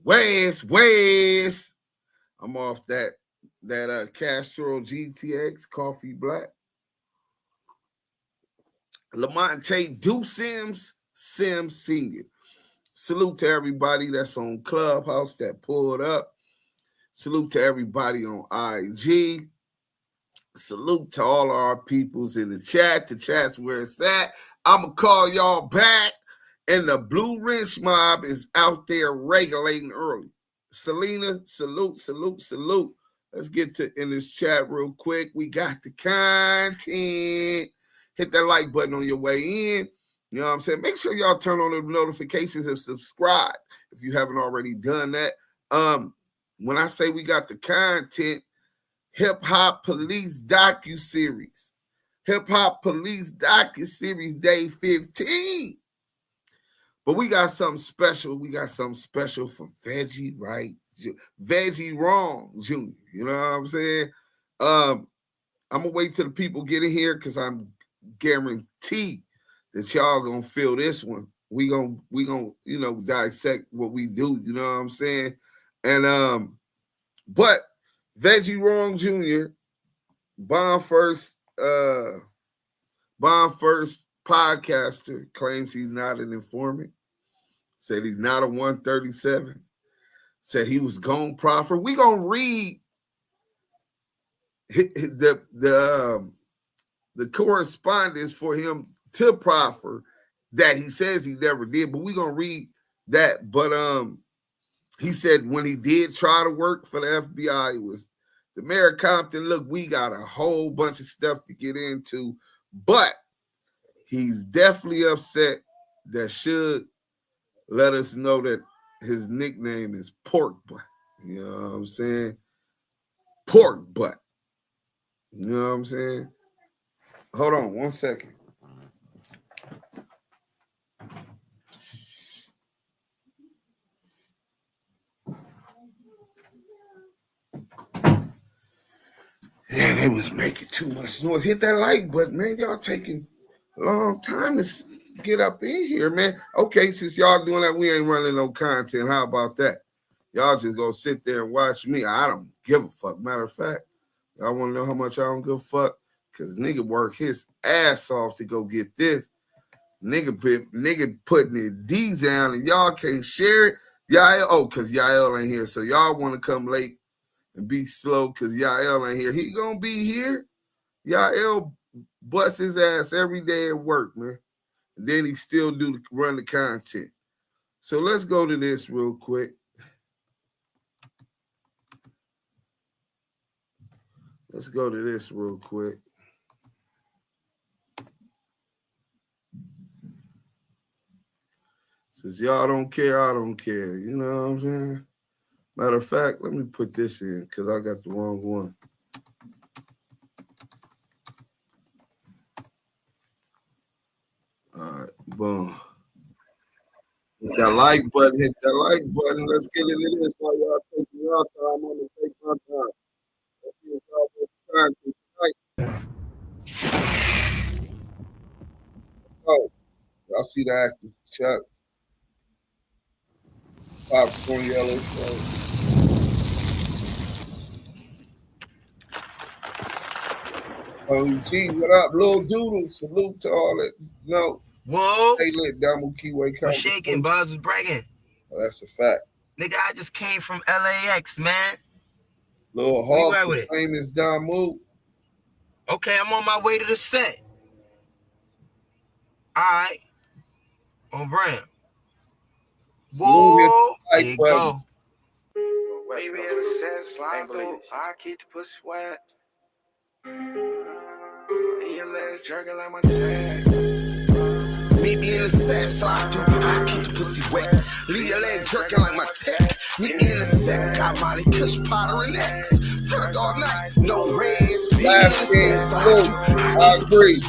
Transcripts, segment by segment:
West. I'm off that Castro GTX Coffee Black. Lamonte Do Sims Senior. Salute to everybody that's on Clubhouse that pulled up. Salute to everybody on IG. Salute to all our peoples in the chat. The chat's where it's at. I'm going to call y'all back. And the Blue Wrench Mob is out there regulating early. Selena, salute. Let's get to in this chat real quick. We got the content. Hit that like button on your way in. You know what I'm saying? Make sure y'all turn on the notifications and subscribe if you haven't already done that. When I say we got the content, Hip-Hop Police Docu-Series. Hip-Hop Police Docu-Series Day 15. But we got something special. We got something special for Reggie Wright Jr. You know what I'm saying? I'm going to wait till the people get in here because I'm guaranteed that y'all going to feel this one. We gonna dissect what we do. You know what I'm saying? And but Reggie Wright Jr. Bond first podcaster claims he's not an informant. Said he's not a 137. Said he was gone Profer. We gonna read the correspondence for him to Profer that he says he never did, but we gonna read that. But he said when he did try to work for the FBI, it was the Mayor of Compton. Look, we got a whole bunch of stuff to get into, but he's definitely upset that should let us know that his nickname is Pork Butt. You know what I'm saying? Pork Butt. You know what I'm saying? Hold on 1 second. Yeah, they was making too much noise. Hit that like button, man. Y'all taking a long time to get up in here, man. Okay, since y'all doing that, we ain't running no content. How about that? Y'all just go sit there and watch me. I don't give a fuck. Matter of fact, y'all want to know how much I don't give a fuck? Because nigga work his ass off to go get this. Nigga putting his D's down and y'all can't share it. Because Yael ain't here. So y'all want to come late and be slow because Yael ain't here. He gonna be here. Yael busts his ass every day at work, man. And then he still run the content. So let's go to this real quick. Since y'all don't care, I don't care. You know what I'm saying? Matter of fact, let me put this in because I got the wrong one. All right, boom. Hit that like button. Let's get into this while y'all taking y'all time. I'm going to take my time. Let's see if y'all want the time tonight. Oh, y'all see the active chat. Popcorn yellow. Gee, what up, Lil Doodle? Salute to all that. No. Whoa. Hey, lit, Damu and Kiwe Conversations. Shaking, Buzz was bragging. Oh, that's a fact. Nigga, I just came from LAX, man. Lil Hawk, the famous Damu. Okay, I'm on my way to the set. All right. On brand. Whoa. There you go. Baby, in a sense, I keep the pussy wet. And your legs jerking like my tag. Meet me in the set, slide through. I keep the pussy wet. Leave your leg jerking like my tech. Meet me in the set, got Molly, Kush, Potter, and X. Turned all night, no reds. Last game, I agree.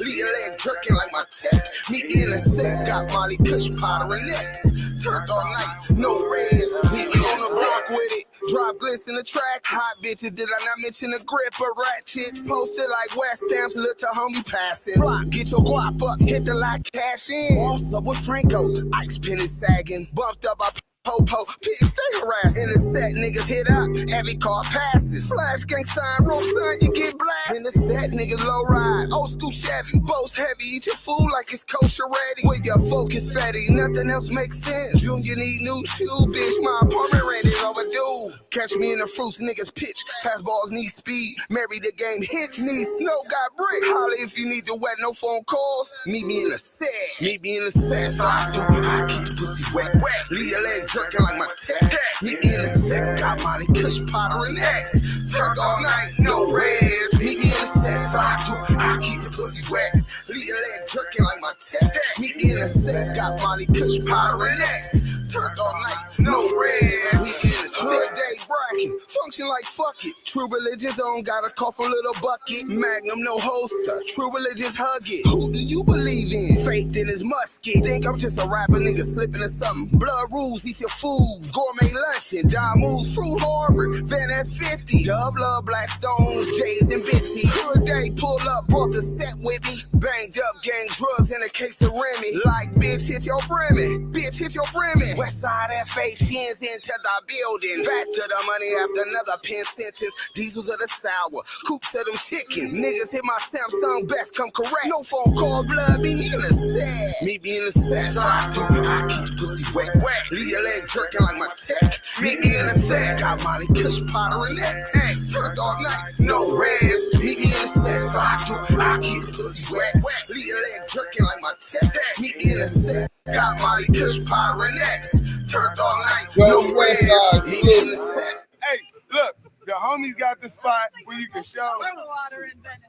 Leave your leg jerking like my tech. Meet me in the set, got Molly, Kush, Potter, and X. Turned all night, no reds. Meet me on the block with it. Drop glitz in the track. Hot bitches, did I not mention the grip of ratchets? Posted like West stamps, look to homie passing. Block, get your guap up, hit the lock, cash in. Boss up with Franco, Ike's pin is sagging. Bumped up, I po-po, pigs stay harassed. In the set, niggas hit up, every car passes. Flash gang sign, rope sign, you get blasted. In the set, niggas low ride, old school Chevy. Boast heavy, eat your food like it's kosher ready. With your focus fatty, nothing else makes sense. Junior need new shoes, bitch, my apartment rent is overdue. Catch me in the fruits, niggas pitch. Fastballs need speed, marry the game hitch. Need snow, got brick. Holla if you need to wet, no phone calls. Meet me in the set, meet me in the set. Slide through, I keep the pussy wet. Leave your leg jerking like my tech. Meet me in the set, got Molly, Kush, Potter, and X. Turned all night, no reds. Meet me in the set, slide through, I keep the pussy wet. Leave your leg jerking like my tech. Meet me in the set, got Molly, Kush, Potter, and X. Turned all night, no reds. Meet me in the set, day bracket. Function like fuck it. True religion's own, got a cough a little bucket. Magnum, no holster. True religion's hug it. Who do you believe in? Faith in his musket. Think I'm just a rapper nigga slipping or something. Blood rules, eat your food. Gourmet luncheon. Damu's fruit Harvard. Van that's 50. Dub love Blackstones, J's and Bitsy. Good day, pull up, brought the set with me. Banged up gang drugs in a case of Remy. Like bitch hit your brimmy. Bitch hit your brimmy. Westside FHN's into the building. Back to the money after another pen sentence. Diesels of the sour. Coops of them chickens. Niggas hit my Samsung best, come correct. No phone call, blood, meet me in the set. Meet me in the set. Slide through, I keep the pussy wet. Leave your leg jerking like my tech. Meet me in the set. Got Molly, Kush, Potter, and X. Turned all night, no reds. Meet me in the set. Slide through, I keep the pussy wet. Leave your leg jerking like my tech. Meet me in the set. Got Molly, Kush, Potter, and X. Turned all night, no reds. Meet me in the set. Hey, look, the homies got the spot where you can show. Water in Venice.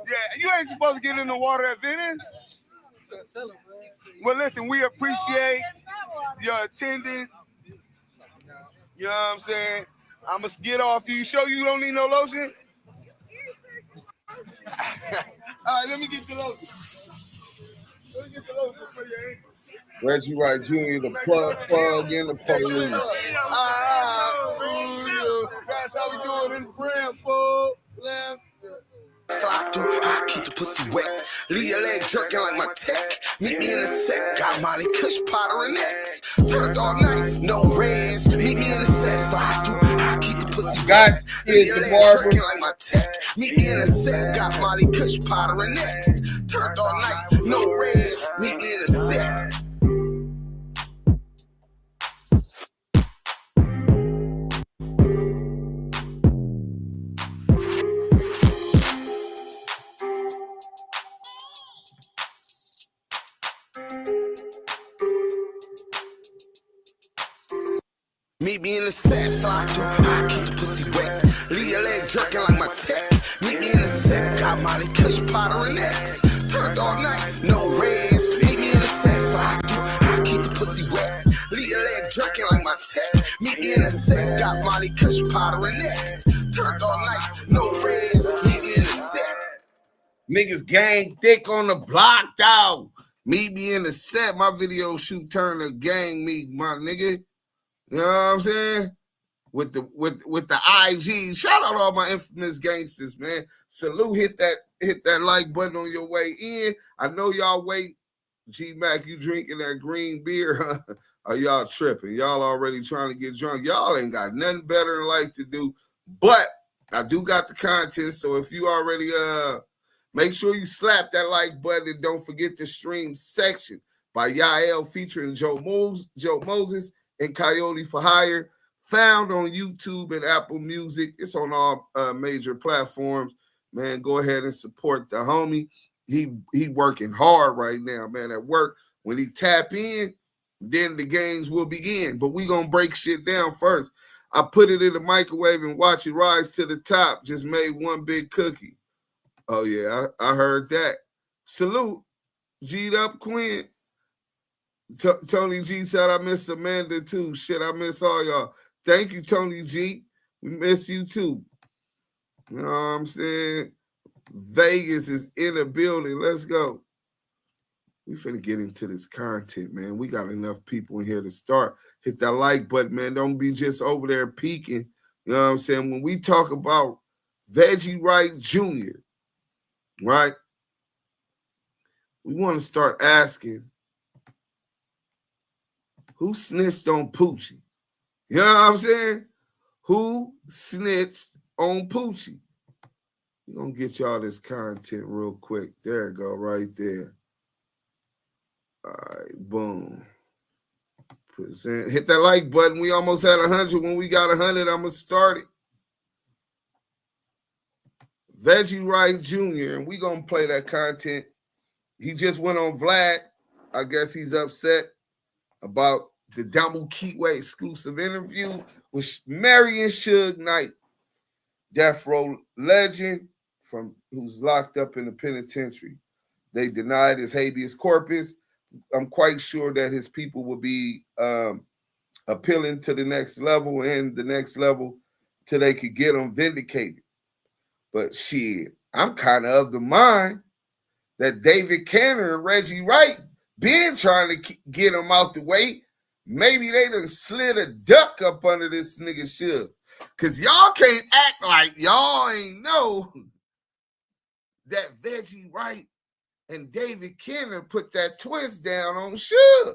Yeah, you ain't supposed to get in the water at Venice. Well, listen, we appreciate your attendance. You know what I'm saying? I'm going to get off you. Show you don't need no lotion? All right, let me get the lotion. Let me get the lotion for your ankle. Reggie Wright Jr., the plug in the police. That's how we do it in Rampart. Slide through, I keep the pussy wet. Leave your leg jerking like my tech. Meet me in the set. Got Molly, Kush, Potter, and X. Turned all night, no reds. Meet me in the set. Slide through, I keep the pussy wet. Leave your leg jerking like my tech. Meet me in the set. Got Molly, Kush, Potter, and X. Turned all night, no reds. Meet me in the set. Meet me in the set, slide through, I keep the pussy wet. Leave your leg jerking like my tech. Meet me in the set, got Molly, Kush, Potter, and X. Turned all night, no reds. Meet me in the set, slide through, I keep the pussy wet. Leave your leg jerking like my tech. Meet me in the set, got Molly, Kush, Potter, and X. Turned all night, no reds. Meet me in the set. Niggas gang thick on the block, dog. Meet me in the set. My video shoot turn to gang meet, my nigga. You know what I'm saying? With the IG. Shout out all my infamous gangsters, man. Salute, hit that like button on your way in. I know y'all wait. G-Mac, you drinking that green beer, huh? Are y'all tripping? Y'all already trying to get drunk. Y'all ain't got nothing better in life to do. But I do got the content, so if you already make sure you slap that like button and don't forget the stream section by Yael featuring Joe Moses and Coyote for Hire, found on YouTube and Apple Music. It's on all major platforms. Man, go ahead and support the homie. He working hard right now, man, at work. When he tap in, then the games will begin. But we gonna break shit down first. I put it in the microwave and watch it rise to the top. Just made one big cookie. Oh, yeah, I heard that. Salute. G'd up, Quinn. Tony G said I miss Amanda too. Shit, I miss all y'all. Thank you, Tony G. We miss you too. You know what I'm saying? Vegas is in the building. Let's go. We finna get into this content, man. We got enough people in here to start. Hit that like button, man. Don't be just over there peeking. You know what I'm saying? When we talk about Reggie Wright Jr., right? We want to start asking, who snitched on Poochie? You know what I'm saying? Who snitched on Poochie? We're going to get y'all this content real quick. There it go, right there. All right, boom. Present. Hit that like button. We almost had 100. When we got 100, I'm going to start it. Reggie Wright Jr., and we going to play that content. He just went on Vlad. I guess he's upset about the Damu and Kiwe exclusive interview with Marion Suge Knight, Death Row legend who's locked up in the penitentiary. They denied his habeas corpus. I'm quite sure that his people will be appealing to the next level and the next level till they could get him vindicated. But shit, I'm kind of the mind that David Cannon and Reggie Wright been trying to get him out the way. Maybe they done slid a duck up under this nigga Suge. Because y'all can't act like y'all ain't know that Reggie Wright and David Cannon put that twist down on Suge.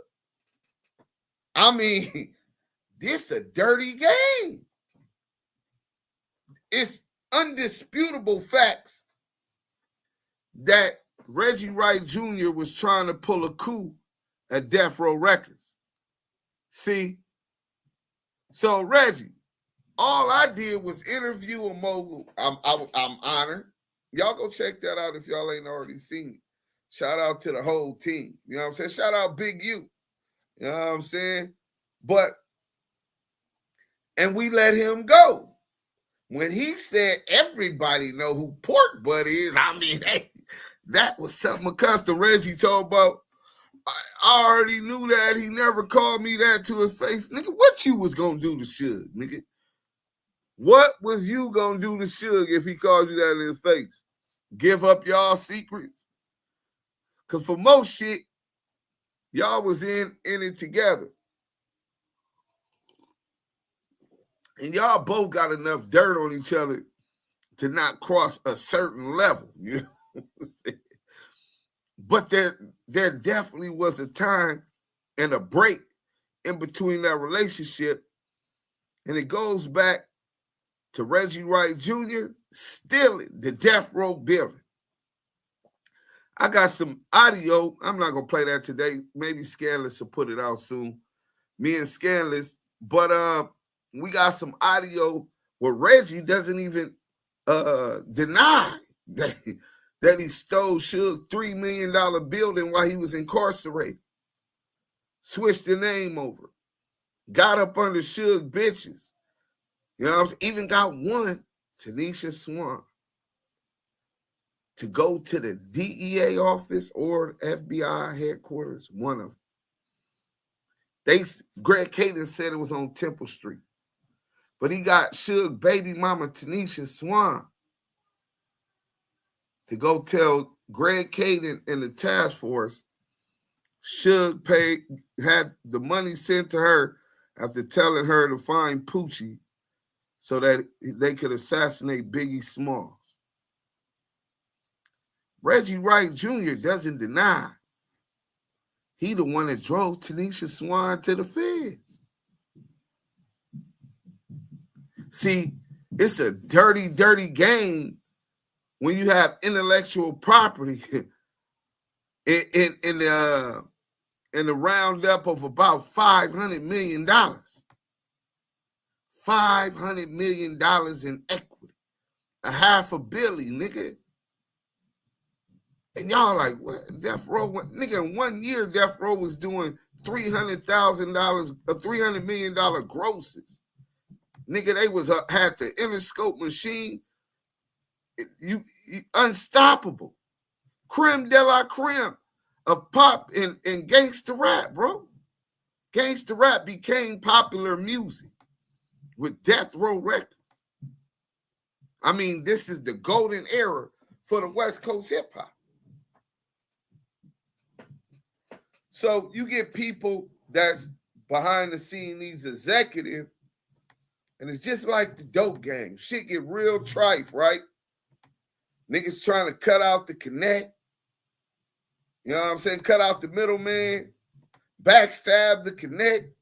I mean, this a dirty game. It's undisputable facts that Reggie Wright Jr. was trying to pull a coup at Death Row Records. See? So, Reggie, all I did was interview a mogul. I'm honored. Y'all go check that out if y'all ain't already seen it. Shout out to the whole team. You know what I'm saying? Shout out Big U. You know what I'm saying? And we let him go. When he said everybody know who Pork Butt is, I mean, hey, that was something custom. Reggie told about, I already knew that. He never called me that to his face. Nigga, what you was going to do to Suge, nigga? What was you going to do to Suge if he called you that in his face? Give up y'all secrets? Because for most shit, y'all was in it together. And y'all both got enough dirt on each other to not cross a certain level. You know what I'm saying? But there definitely was a time and a break in between that relationship. And it goes back to Reggie Wright Jr. stealing the Death Row building. I got some audio. I'm not going to play that today. Maybe Scandalous will put it out soon. Me and Scandalous. But we got some audio where Reggie doesn't even deny that he stole Suge's $3 million building while he was incarcerated. Switched the name over. Got up under Suge bitches. You know what I'm saying? Even got one, Tanisha Swan, to go to the DEA office or FBI headquarters, one of them. Greg Caden said it was on Temple Street. But he got Suge baby mama Tanisha Swan to go tell Greg Caden and the task force Suge had the money sent to her after telling her to find Poochie so that they could assassinate Biggie Smalls. Reggie Wright Jr. doesn't deny he the one that drove Tanisha Swan to the feds. See, it's a dirty, dirty game when you have intellectual property in the roundup of about $500 million. $500 million in equity. $500 million, nigga. And y'all like, what? Death Row, nigga, in 1 year, Death Row was doing $300 million grosses. Nigga, they had the Interscope machine. You unstoppable. Creme de la creme of pop and gangster rap, bro. Gangster rap became popular music with Death Row Records. I mean, this is the golden era for the West Coast hip hop. So you get people that's behind the scene, these executives, and it's just like the dope game. Shit get real trite, right? Niggas trying to cut out the connect. You know what I'm saying? Cut out the middleman. Backstab the connect.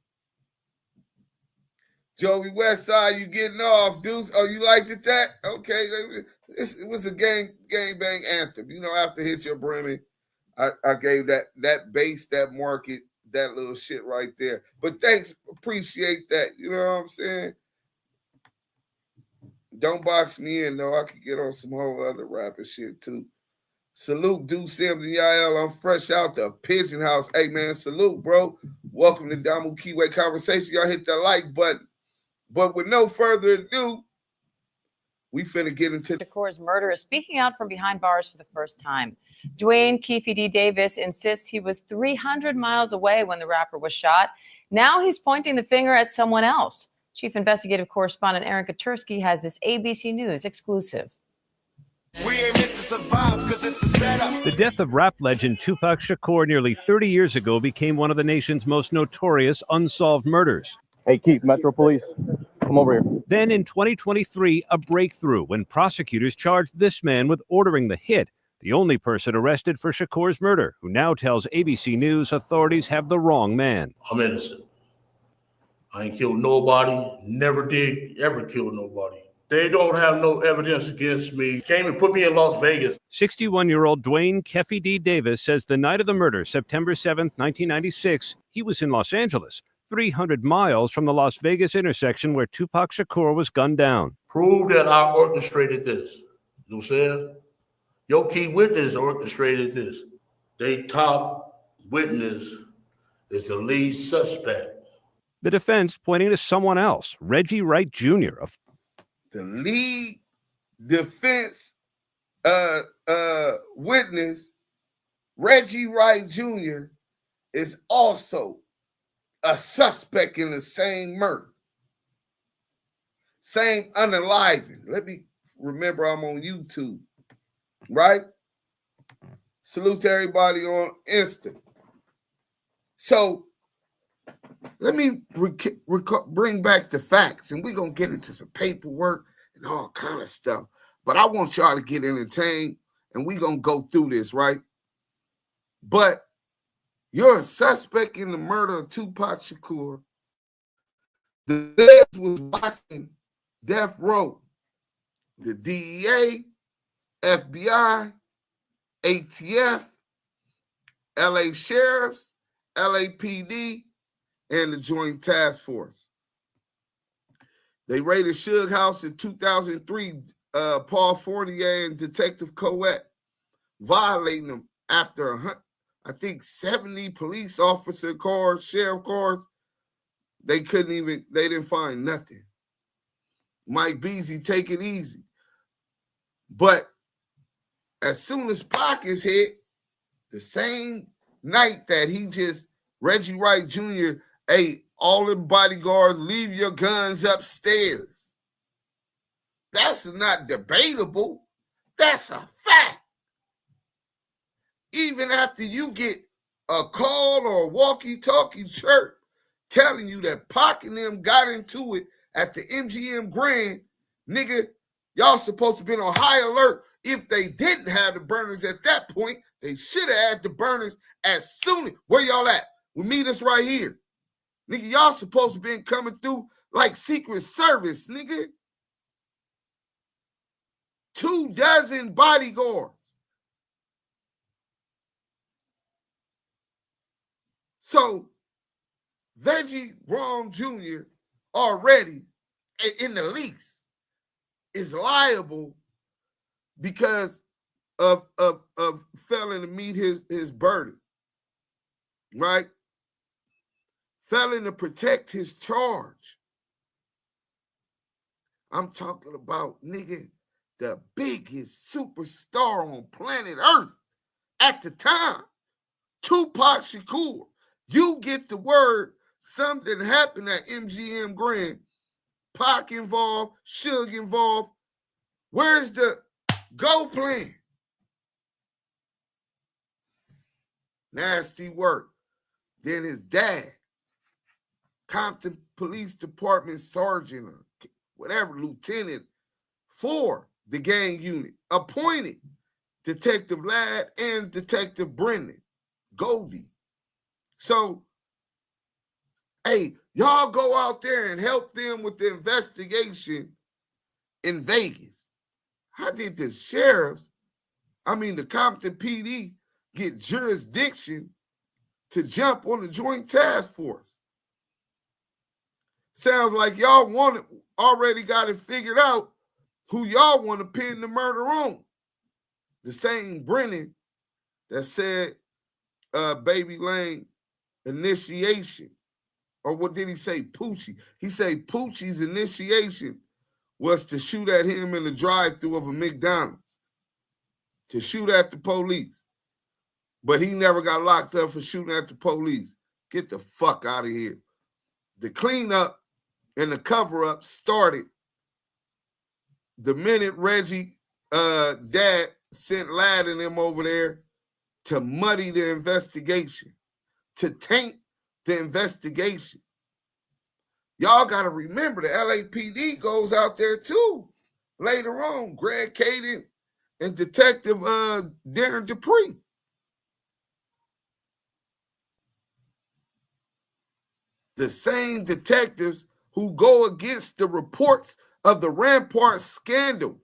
Joey Westside, you getting off, Deuce? Oh, you liked it that? Okay. It was a gang bang anthem. You know, after Hit Your Brimmy, I gave that bass, that market, that little shit right there. But thanks, appreciate that. You know what I'm saying? Don't box me in, though. I could get on some whole other rapping shit, too. Salute, Deuce Sims and Yael. I'm fresh out the Pigeon House. Hey, man, salute, bro. Welcome to Damu and Kiwe Conversations. Y'all hit that like button. But with no further ado, we finna get into Shakur's murder is speaking out from behind bars for the first time. Dwayne Keef D Davis insists he was 300 miles away when the rapper was shot. Now he's pointing the finger at someone else. Chief Investigative Correspondent Aaron Katursky has this ABC News exclusive. We ain't meant to survive because it's a setup. The death of rap legend Tupac Shakur nearly 30 years ago became one of the nation's most notorious unsolved murders. Hey, Keith, Metro Police, come over here. Then in 2023, a breakthrough when prosecutors charged this man with ordering the hit, the only person arrested for Shakur's murder, who now tells ABC News authorities have the wrong man. I'm innocent. I ain't killed nobody, never did ever kill nobody. They don't have no evidence against me. Came and put me in Las Vegas. 61-year-old Dwayne Keef D Davis says the night of the murder, September 7th, 1996, he was in Los Angeles, 300 miles from the Las Vegas intersection where Tupac Shakur was gunned down. Prove that I orchestrated this. You know what I'm saying? Your key witness orchestrated this. They top witness is the lead suspect. The defense pointing to someone else, Reggie Wright Jr. the lead defense witness, Reggie Wright Jr., is also a suspect in the same murder. Same unaliving. Let me remember I'm on YouTube, right? Salute to everybody on Insta. So let me bring back the facts, and we're going to get into some paperwork and all kind of stuff. But I want y'all to get entertained, and we're going to go through this, right? But you're a suspect in the murder of Tupac Shakur. The feds was watching death row. The DEA, FBI, ATF, LA Sheriffs, LAPD, and the Joint Task Force. They raided Suge House in 2003, Paul Fournier and Detective Quik, violating them after, I think, 70 police officer cars, sheriff cars. They didn't find nothing. Mike Beasley, take it easy. But as soon as Pac is hit, the same night that Reggie Wright Jr., hey, all the bodyguards, leave your guns upstairs. That's not debatable. That's a fact. Even after you get a call or a walkie-talkie chirp telling you that Pac and them got into it at the MGM Grand, nigga, y'all supposed to have been on high alert. If they didn't have the burners at that point, they should have had the burners as soon as. Where y'all at? We meet us right here. Nigga, y'all supposed to have been coming through like Secret Service, nigga. 24 bodyguards. So, Reggie Wright Jr. already, in the least, is liable because of failing to meet his burden, right? Failing to protect his charge. I'm talking about, nigga, the biggest superstar on planet Earth at the time, Tupac Shakur. You get the word something happened at MGM Grand. Pac involved, Suge involved. Where's the go plan? Nasty work. Then his dad, Compton Police Department Sergeant, or whatever, lieutenant for the gang unit, appointed Detective Vlad and Detective Brendan Goldie. So, Hey, y'all go out there and help them with the investigation in Vegas. How did the the Compton PD, get jurisdiction to jump on the joint task force? Sounds like y'all already got it figured out who y'all want to pin the murder on. The same Brennan that said Baby Lane initiation. Or what did he say? Poochie. He said Poochie's initiation was to shoot at him in the drive-thru of a McDonald's, to shoot at the police. But he never got locked up for shooting at the police. Get the fuck out of here. The cleanup and the cover-up started the minute Reggie dad sent Lad and them over there to muddy the investigation, to taint the investigation. Y'all got to remember the LAPD goes out there too later on. Greg Caden and Detective Darren Dupree. The same detectives who go against the reports of the Rampart scandal.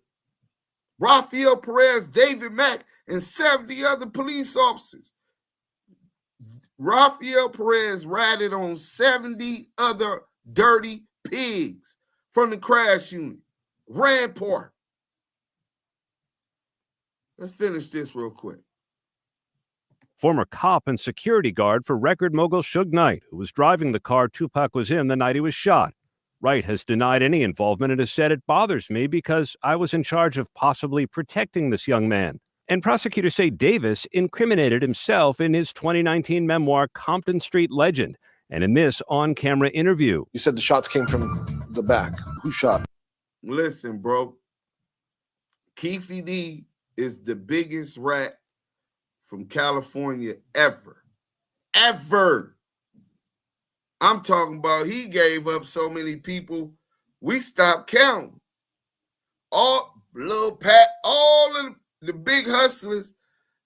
Rafael Perez, David Mack, and 70 other police officers. Rafael Perez ratted on 70 other dirty pigs from the crash unit. Rampart. Let's finish this real quick. Former cop and security guard for record mogul Suge Knight, who was driving the car Tupac was in the night he was shot. Wright has denied any involvement and has said, "It bothers me because I was in charge of possibly protecting this young man." And prosecutors say Davis incriminated himself in his 2019 memoir, Compton Street Legend, and in this on-camera interview. You said the shots came from the back. Who shot? Listen, bro. Keef D is the biggest rat from California ever. Ever. I'm talking about he gave up so many people, we stopped counting. All Lil Pat, all of the big hustlers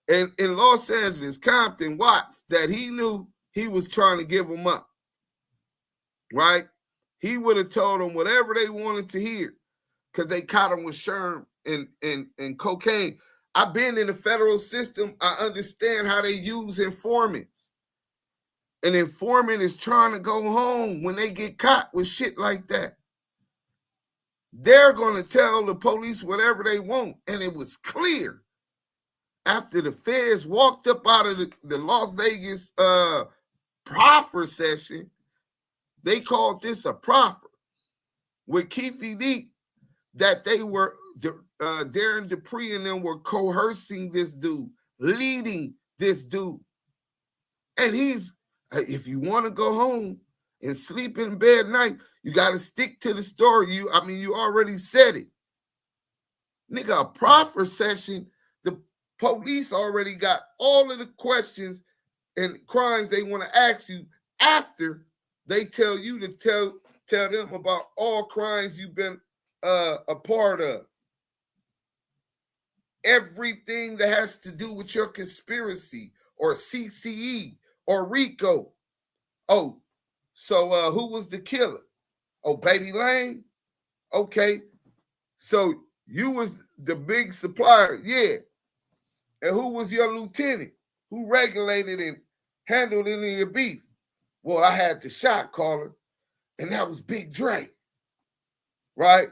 in Los Angeles, Compton, Watts, that he knew he was trying to give them up. Right? He would have told them whatever they wanted to hear because they caught him with Sherm and cocaine. I've been in the federal system. I understand how they use informants. An informant is trying to go home when they get caught with shit like that. They're going to tell the police whatever they want. And it was clear after the feds walked up out of the Las Vegas Profer session, they called this a Profer with Keef D, that they were, Darren Dupree and them were coercing this dude, leading this dude. And he's, if you want to go home and sleep in bed at night, you got to stick to the story. You already said it. Nigga, a Profer session, the police already got all of the questions and crimes they want to ask you after they tell you to tell them about all crimes you've been a part of. Everything that has to do with your conspiracy or CCE or RICO. Oh, so who was the killer? Oh, Baby Lane? Okay. So you was the big supplier, yeah. And who was your lieutenant? Who regulated and handled any of your beef? Well, I had the shot caller, and that was Big Dre. Right?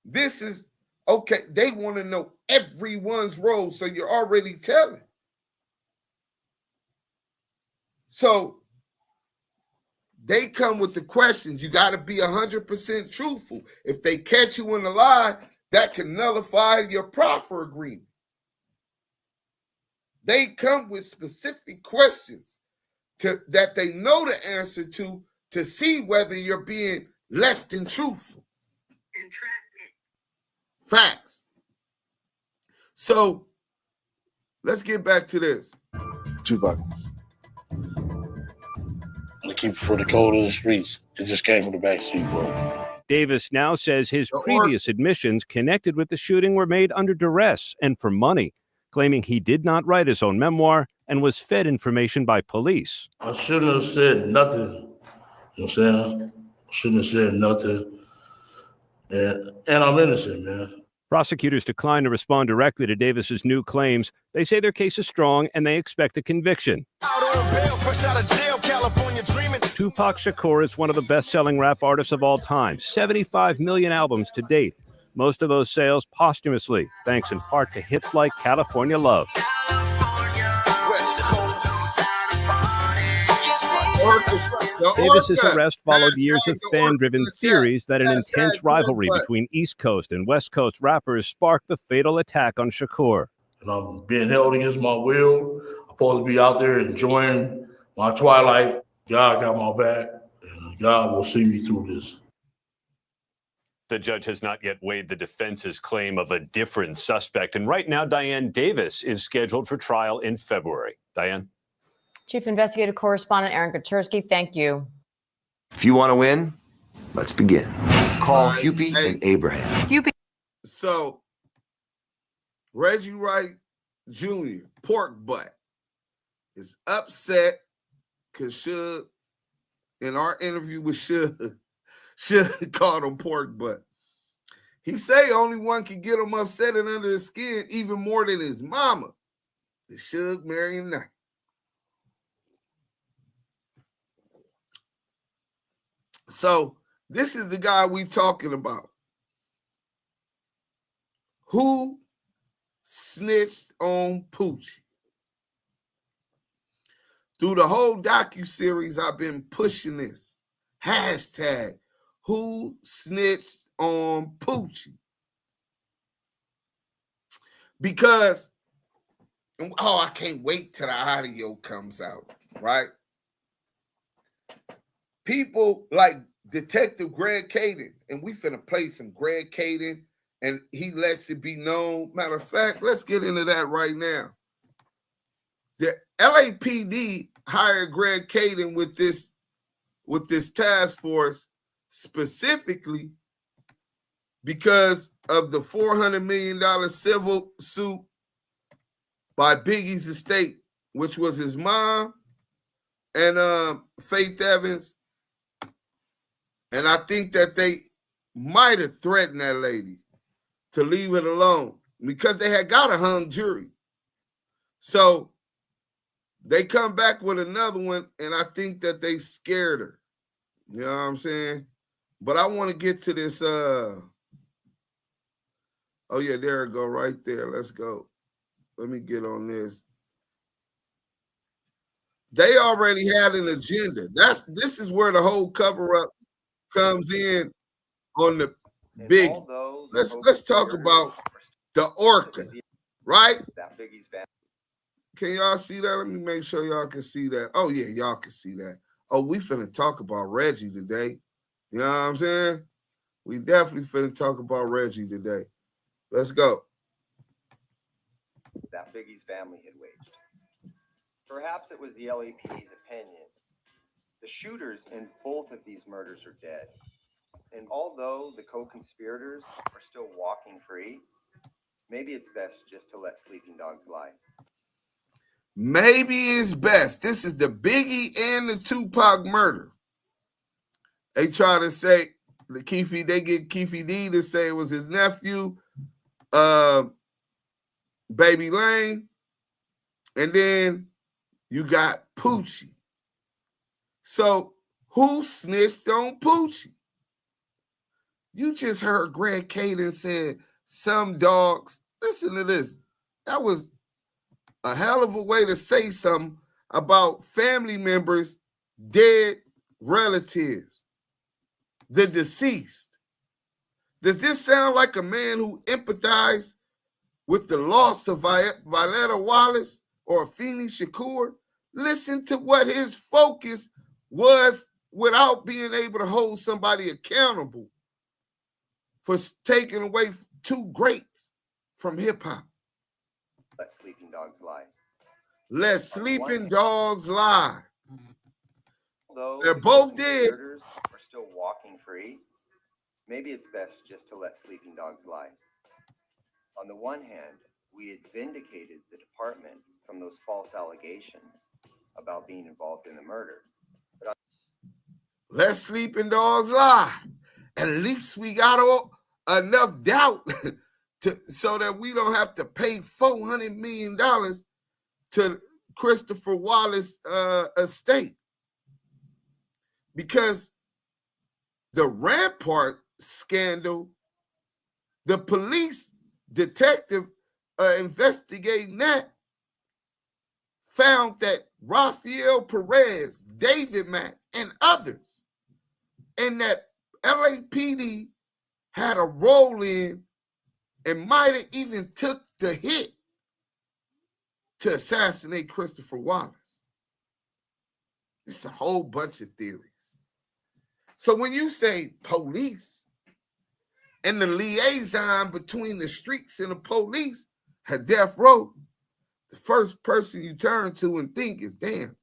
This is, okay, they want to know everyone's role, so you're already telling. So they come with the questions. You got to be 100% truthful. If they catch you in a lie, that can nullify your proffer agreement. They come with specific questions that they know the answer to see whether you're being less than truthful. Facts. So let's get back to this. Tupac. I keep it for the code of the streets. It just came from the backseat, bro. Davis now says his previous admissions connected with the shooting were made under duress and for money, claiming he did not write his own memoir and was fed information by police. I shouldn't have said nothing You know what I'm saying? Shouldn't have said nothing. And I'm innocent, man. Prosecutors declined to respond directly to Davis's new claims. They say their case is strong and they expect a conviction. Tupac Shakur is one of the best-selling rap artists of all time. 75 million albums to date. Most of those sales posthumously, thanks in part to hits like California Love. Davis's arrest followed years of fan-driven theories that an intense rivalry between East Coast and West Coast rappers sparked the fatal attack on Shakur. And I'm being held against my will. I'm supposed to be out there enjoying my twilight. God got my back, and God will see me through this. The judge has not yet weighed the defense's claim of a different suspect. And right now, Diane Davis is scheduled for trial in February. Diane? Chief Investigative Correspondent Aaron Katersky, thank you. If you want to win, let's begin. Call Hupy and Abraham. Hupy. So, Reggie Wright Jr., pork butt, is upset because Suge, in our interview with Suge called him pork butt. He say only one can get him upset and under his skin even more than his mama. The Suge Marion Knight. So this is the guy we talking about. Who snitched on Poochie? Through the whole docu-series, I've been pushing this. Hashtag, who snitched on Poochie? Because, I can't wait till the audio comes out, right? People like Detective Greg Caden, and we finna play some Greg Caden, and he lets it be known. Matter of fact, let's get into that right now. The LAPD hired Greg Caden with this task force specifically because of the $400 million civil suit by Biggie's estate, which was his mom and Faith Evans. And I think that they might have threatened that lady to leave it alone because they had got a hung jury. So they come back with another one, and I think that they scared her. You know what I'm saying? But I want to get to this. Oh, yeah, there it go right there. Let's go. Let me get on this. They already had an agenda. This is where the whole cover-up comes in on the big. Let's talk about the Orca, right? Can y'all see that? Let me make sure y'all can see that. Oh, yeah, y'all can see that. Oh, we finna talk about Reggie today. You know what I'm saying? We definitely finna talk about Reggie today. Let's go. That Biggie's family had waged. Perhaps it was the LAPD's opinion. The shooters in both of these murders are dead. And although the co-conspirators are still walking free, maybe it's best just to let sleeping dogs lie. Maybe it's best. This is the Biggie and the Tupac murder. They try to say they get Keef D to say it was his nephew, Baby Lane, and then you got Poochie. So who snitched on Poochie? You just heard Greg Caden said some dogs. Listen to this. That was a hell of a way to say something about family members, dead relatives, the deceased. Does this sound like a man who empathized with the loss of Violetta Wallace or Afeni Shakur? Listen to what his focus was without being able to hold somebody accountable for taking away two greats from hip-hop. Let sleeping dogs lie. Let sleeping dogs lie. Although they're both dead. Are still walking free. Maybe it's best just to let sleeping dogs lie. On the one hand, we had vindicated the department from those false allegations about being involved in the murder. let sleeping dogs lie. At least we got enough doubt so that we don't have to pay $400 million to Christopher Wallace estate. Because the Rampart scandal, the police detective investigating that found that Rafael Perez, David Mack, and others, and that LAPD had a role in and might have even took the hit to assassinate Christopher Wallace. It's a whole bunch of theories. So when you say police and the liaison between the streets and the police at death row, the first person you turn to and think is, damn,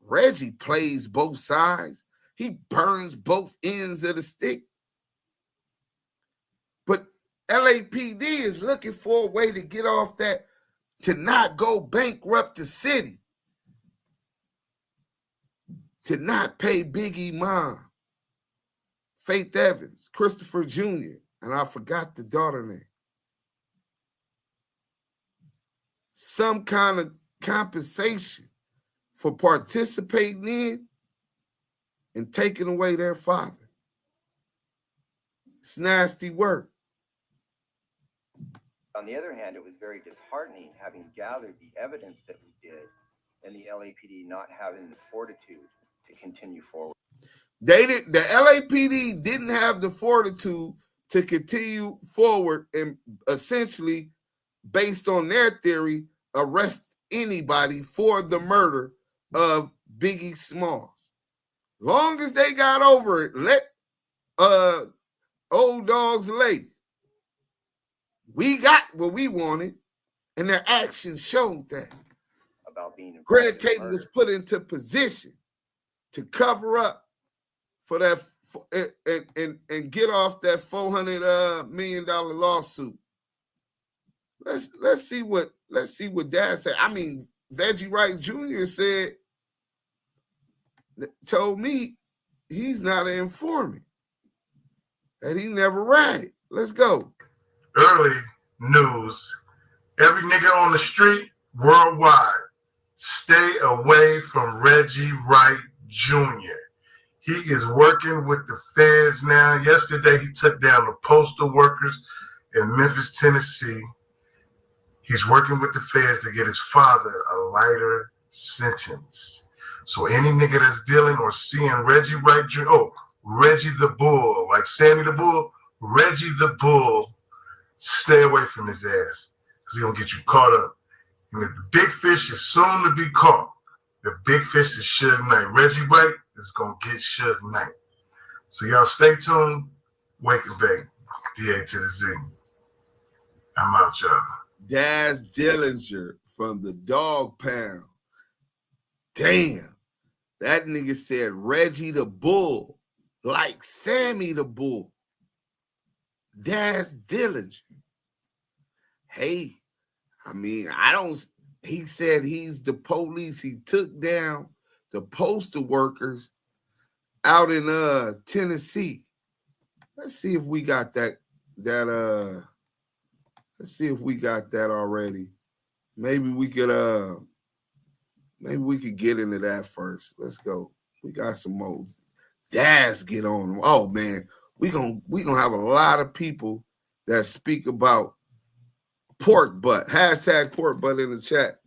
Reggie plays both sides. He burns both ends of the stick. But LAPD is looking for a way to get off that, to not go bankrupt the city, to not pay Biggie Mom, Faith Evans, Christopher Jr., and I forgot the daughter name. Some kind of compensation for participating in and taking away their father. It's nasty work. On the other hand, it was very disheartening having gathered the evidence that we did and the LAPD not having the fortitude to continue forward. The LAPD didn't have the fortitude to continue forward and essentially, based on their theory, arrest anybody for the murder of Biggie Smalls. Long as they got over it, let old dogs lay. We got what we wanted, and their actions showed that. About being Greg Caton was put into position to cover up for that and get off that $400 million lawsuit. Let's see what Dad said. I mean, Reggie Wright Jr. told me he's not an informant, that he never ratted. Let's go. Early news. Every nigga on the street worldwide, stay away from Reggie Wright Jr. He is working with the feds now. Yesterday, he took down the postal workers in Memphis, Tennessee. He's working with the feds to get his father a lighter sentence. So any nigga that's dealing or seeing Reggie Wright Jr., Reggie the Bull, like Sammy the Bull, Reggie the Bull, stay away from his ass because he's going to get you caught up. And the big fish is soon to be caught. The big fish is Suge Knight. Reggie Wright is going to get Suge Knight. So y'all stay tuned. Wake and bake. DA to the Z. I'm out, y'all. Daz Dillinger from the Dog Pound. Damn. That nigga said Reggie the Bull, like Sammy the Bull. Daz Dillinger. Hey, I mean, he said he's the police. He took down the postal workers out in Tennessee. Let's see if we got that let's see if we got that already. Maybe we could get into that first. Let's go. We got some more. Daz get on. Oh man, we gonna have a lot of people that speak about pork butt. Hashtag pork butt in the chat.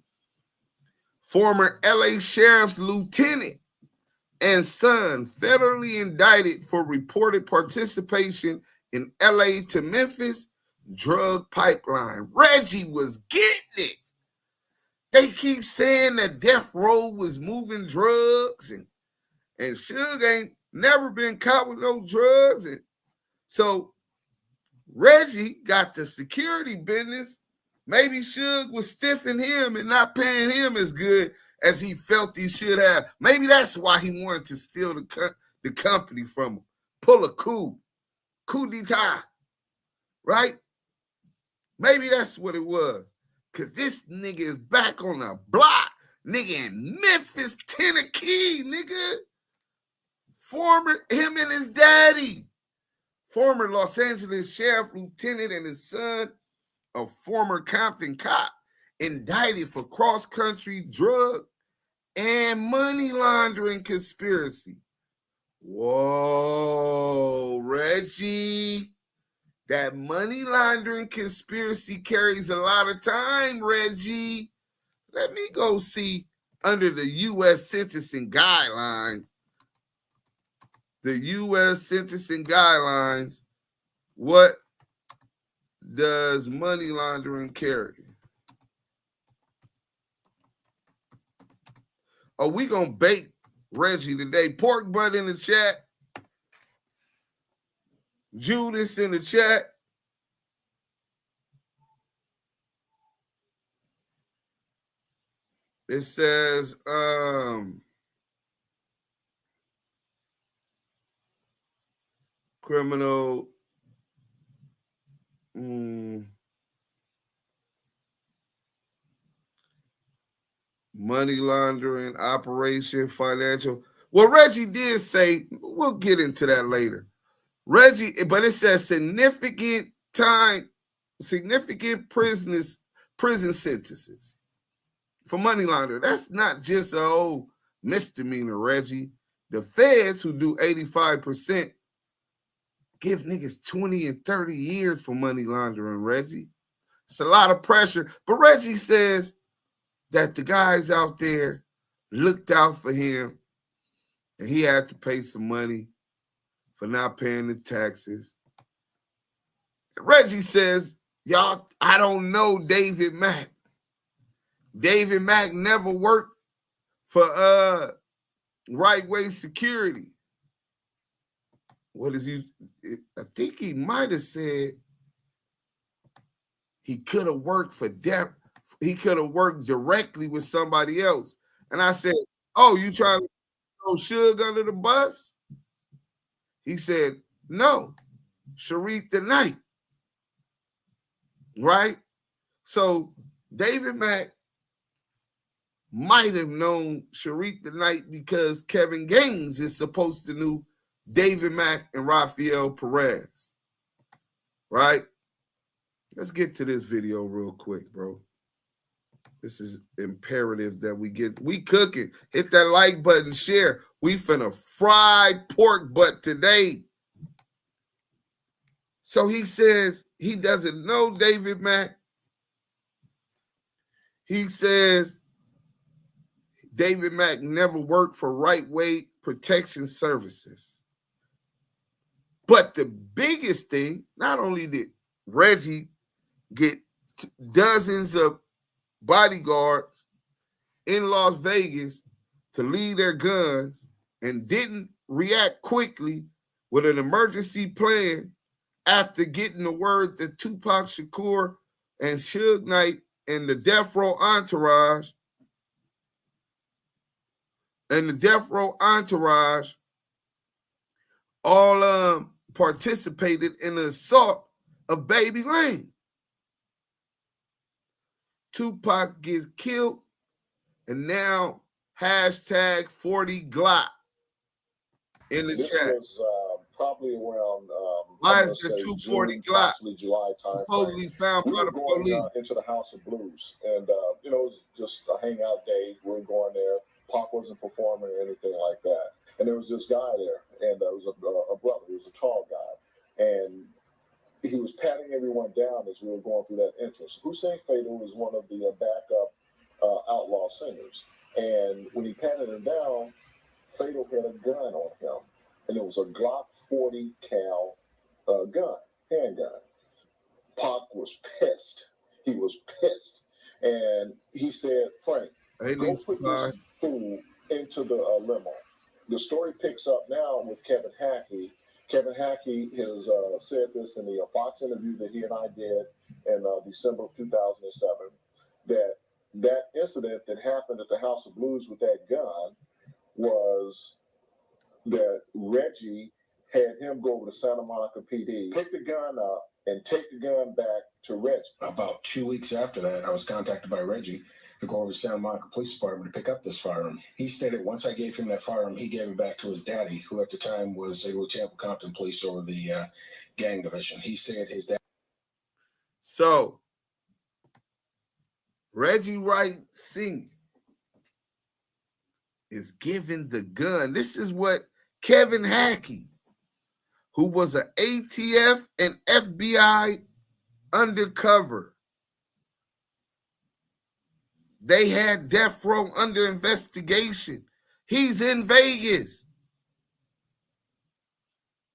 Former LA Sheriff's lieutenant and son federally indicted for reported participation in LA to Memphis drug pipeline. Reggie was getting it. They keep saying that Death Row was moving drugs and Suge ain't never been caught with no drugs. And so Reggie got the security business. Maybe Suge was stiffing him and not paying him as good as he felt he should have. Maybe that's why he wanted to steal the company from him. Pull a coup d'etat, right? Maybe that's what it was. Because this nigga is back on the block. Nigga in Memphis, Tennessee, nigga. him and his daddy, former Los Angeles Sheriff Lieutenant and his son, a former Compton cop, indicted for cross-country drug and money laundering conspiracy. Whoa, Reggie. That money laundering conspiracy carries a lot of time, Reggie. Let me go see under the U.S. sentencing guidelines. The U.S. sentencing guidelines, what does money laundering carry? Are we going to bait Reggie today? Pork butt in the chat. Judas in the chat. It says, criminal, money laundering, operation, financial. Well, Reggie did say, we'll get into that later. Reggie, but it says significant prison sentences for money laundering. That's not just an old misdemeanor, Reggie. The feds, who do 85%, give niggas 20 and 30 years for money laundering, Reggie. It's a lot of pressure. But Reggie says that the guys out there looked out for him and he had to pay some money for not paying the taxes. Reggie says, y'all, I don't know David Mack. David Mack never worked for Right Way Security. What is he? I think he might have said he could have worked for he could have worked directly with somebody else. And I said, oh, you trying to throw Suge under the bus? He said, no, Sharif the Knight. Right? So David Mack might have known Sharif the Knight because Kevin Gaines is supposed to know David Mack and Rafael Perez. Right? Let's get to this video real quick, bro. This is imperative that we cooking. Hit that like button, share. We finna fried pork butt today. So he says he doesn't know David Mack. He says David Mack never worked for Right Way Protection Services. But the biggest thing, not only did Reggie get dozens of bodyguards in Las Vegas to leave their guns and didn't react quickly with an emergency plan after getting the word that Tupac Shakur and Suge Knight and the Death Row entourage all participated in the assault of Baby Lane. Tupac gets killed, and now hashtag 40 Glock in the this chat. Was, probably around why is the 240 Glock July time supposedly found by the police? Into the House of Blues, and it was just a hangout day. We were going there. Pac wasn't performing or anything like that, and there was this guy there, and it was a brother. He was a tall guy, and he was patting everyone down as we were going through that entrance. Hussein Fatal is one of the backup outlaw singers, and when he patted him down, Fatal had a gun on him, and it was a Glock 40 cal gun, handgun. Pac was pissed. He was pissed, and he said, "Frank, go put this fool into the limo." The story picks up now with Kevin Hackey. Kevin Hackey has said this in the Fox interview that he and I did in December of 2007, that incident that happened at the House of Blues with that gun was that Reggie had him go over to Santa Monica PD, pick the gun up, and take the gun back to Reggie. About 2 weeks after that, I was contacted by Reggie to go over to Santa Monica Police Department to pick up this firearm. He stated once I gave him that firearm, he gave it back to his daddy, who at the time was a lieutenant of Compton Police over the gang division. He said his dad. So, Reggie Wright Sr. is given the gun. This is what Kevin Hackey, who was an ATF and FBI undercover, they had death row under investigation. He's in Vegas.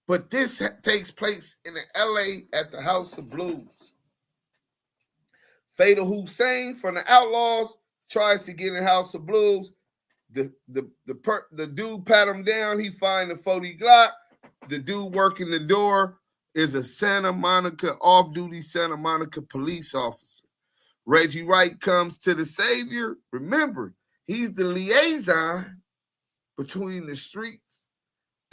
But this takes place in LA at the House of Blues. Fatal Hussein from the Outlaws tries to get in House of Blues. The dude pat him down. He find a 40 Glock. The dude working the door is a Santa Monica, off-duty Santa Monica police officer. Reggie Wright comes to the savior. Remember, he's the liaison between the streets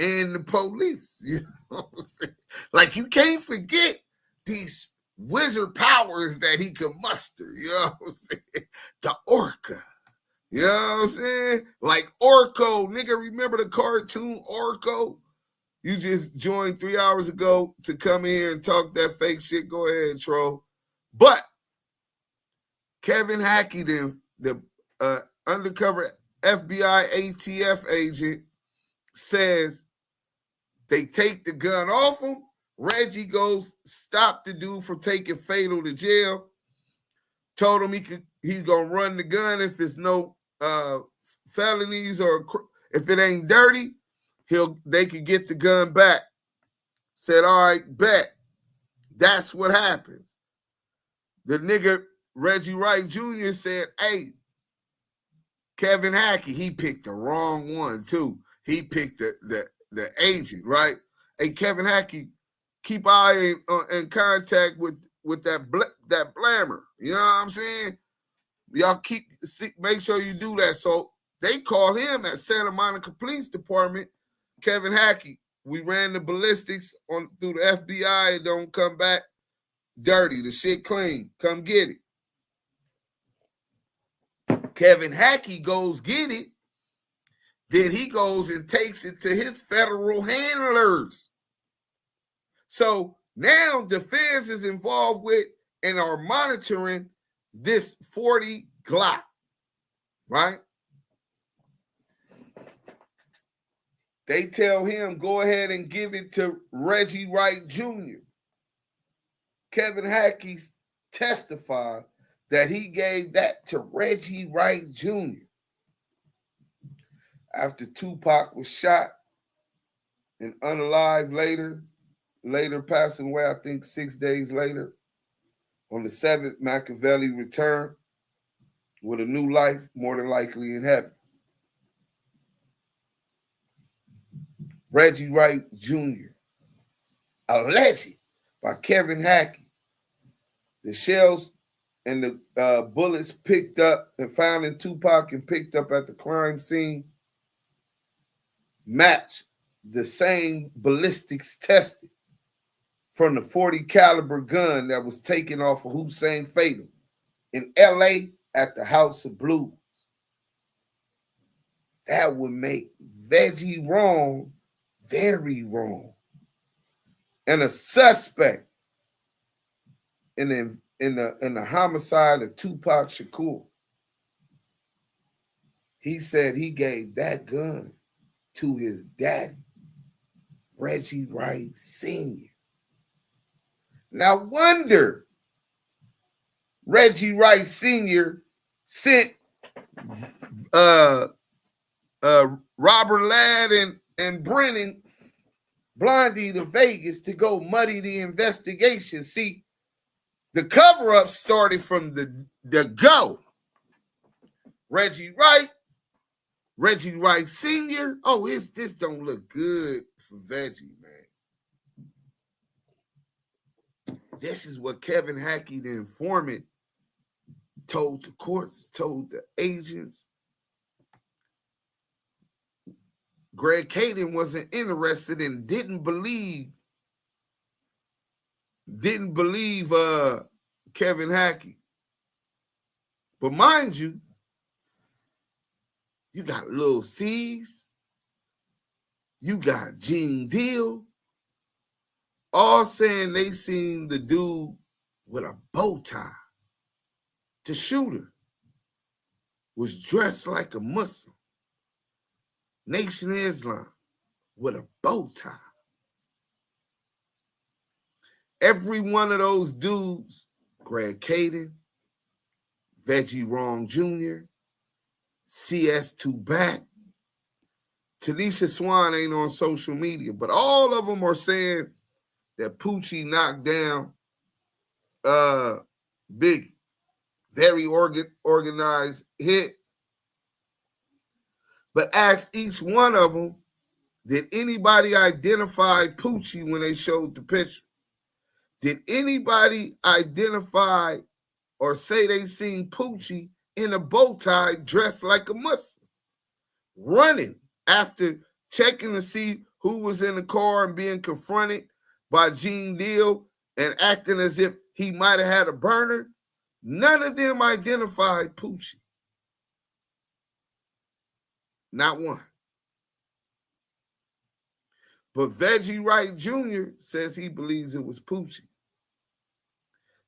and the police. You know what I'm saying? Like, you can't forget these wizard powers that he could muster. You know what I'm saying? The Orca. You know what I'm saying? Like Orko. Nigga, remember the cartoon Orko? You just joined 3 hours ago to come in here and talk that fake shit. Go ahead, troll. But Kevin Hackey, the undercover FBI ATF agent, says they take the gun off him. Reggie goes, stop the dude from taking Fatal to jail. Told him he's gonna run the gun if it's no felonies or if it ain't dirty, they could get the gun back. Said, all right, bet. That's what happens. The nigga Reggie Wright Jr. said, hey, Kevin Hackey, he picked the wrong one too. He picked the agent, right? Hey, Kevin Hackey, keep eye in contact with that blammer. You know what I'm saying? Y'all make sure you do that. So they call him at Santa Monica Police Department. Kevin Hackey, we ran the ballistics through the FBI. It don't come back dirty. The shit clean. Come get it. Kevin Hackey goes get it. Then he goes and takes it to his federal handlers. So now the feds is involved with and are monitoring this 40 Glock, right? They tell him, go ahead and give it to Reggie Wright Jr. Kevin Hackey testified that he gave that to Reggie Wright Jr. After Tupac was shot and unalived later passing away, I think 6 days later. On the 7th, Machiavelli returned with a new life, more than likely in heaven. Reggie Wright Jr., alleged by Kevin Hackey. The shells and the bullets picked up and found in Tupac and picked up at the crime scene match the same ballistics tested from the 40 caliber gun that was taken off of Hussein Fatal in LA at the House of Blues. That would make Veggie wrong, very wrong. And a suspect in the homicide of Tupac Shakur, he said he gave that gun to his daddy, Reggie Wright Sr. Now wonder Reggie Wright Sr. sent Robert Ladd and Brennan Blondie to Vegas to go muddy the investigation. See, the cover-up started from the go. Reggie Wright Sr. Oh, this don't look good for Veggie, man. This is what Kevin Hackey, the informant, told the courts, told the agents. Greg Caden wasn't interested and didn't believe Kevin Hackey. But mind you, you got Lil C's, you got Gene Deal, all saying they seen the dude with a bow tie. The shooter was dressed like a Muslim. Nation of Islam with a bow tie. Every one of those dudes, Greg Caden, Reggie Wright Jr., CS2 Back, Tanisha Swan ain't on social media, but all of them are saying that Poochie knocked down Big, very organized hit. But ask each one of them, did anybody identify Poochie when they showed the picture? Did anybody identify or say they seen Poochie in a bow tie dressed like a Muslim, running after checking to see who was in the car and being confronted by Gene Deal and acting as if he might have had a burner? None of them identified Poochie. Not one. But Reggie Wright Jr. says he believes it was Poochie.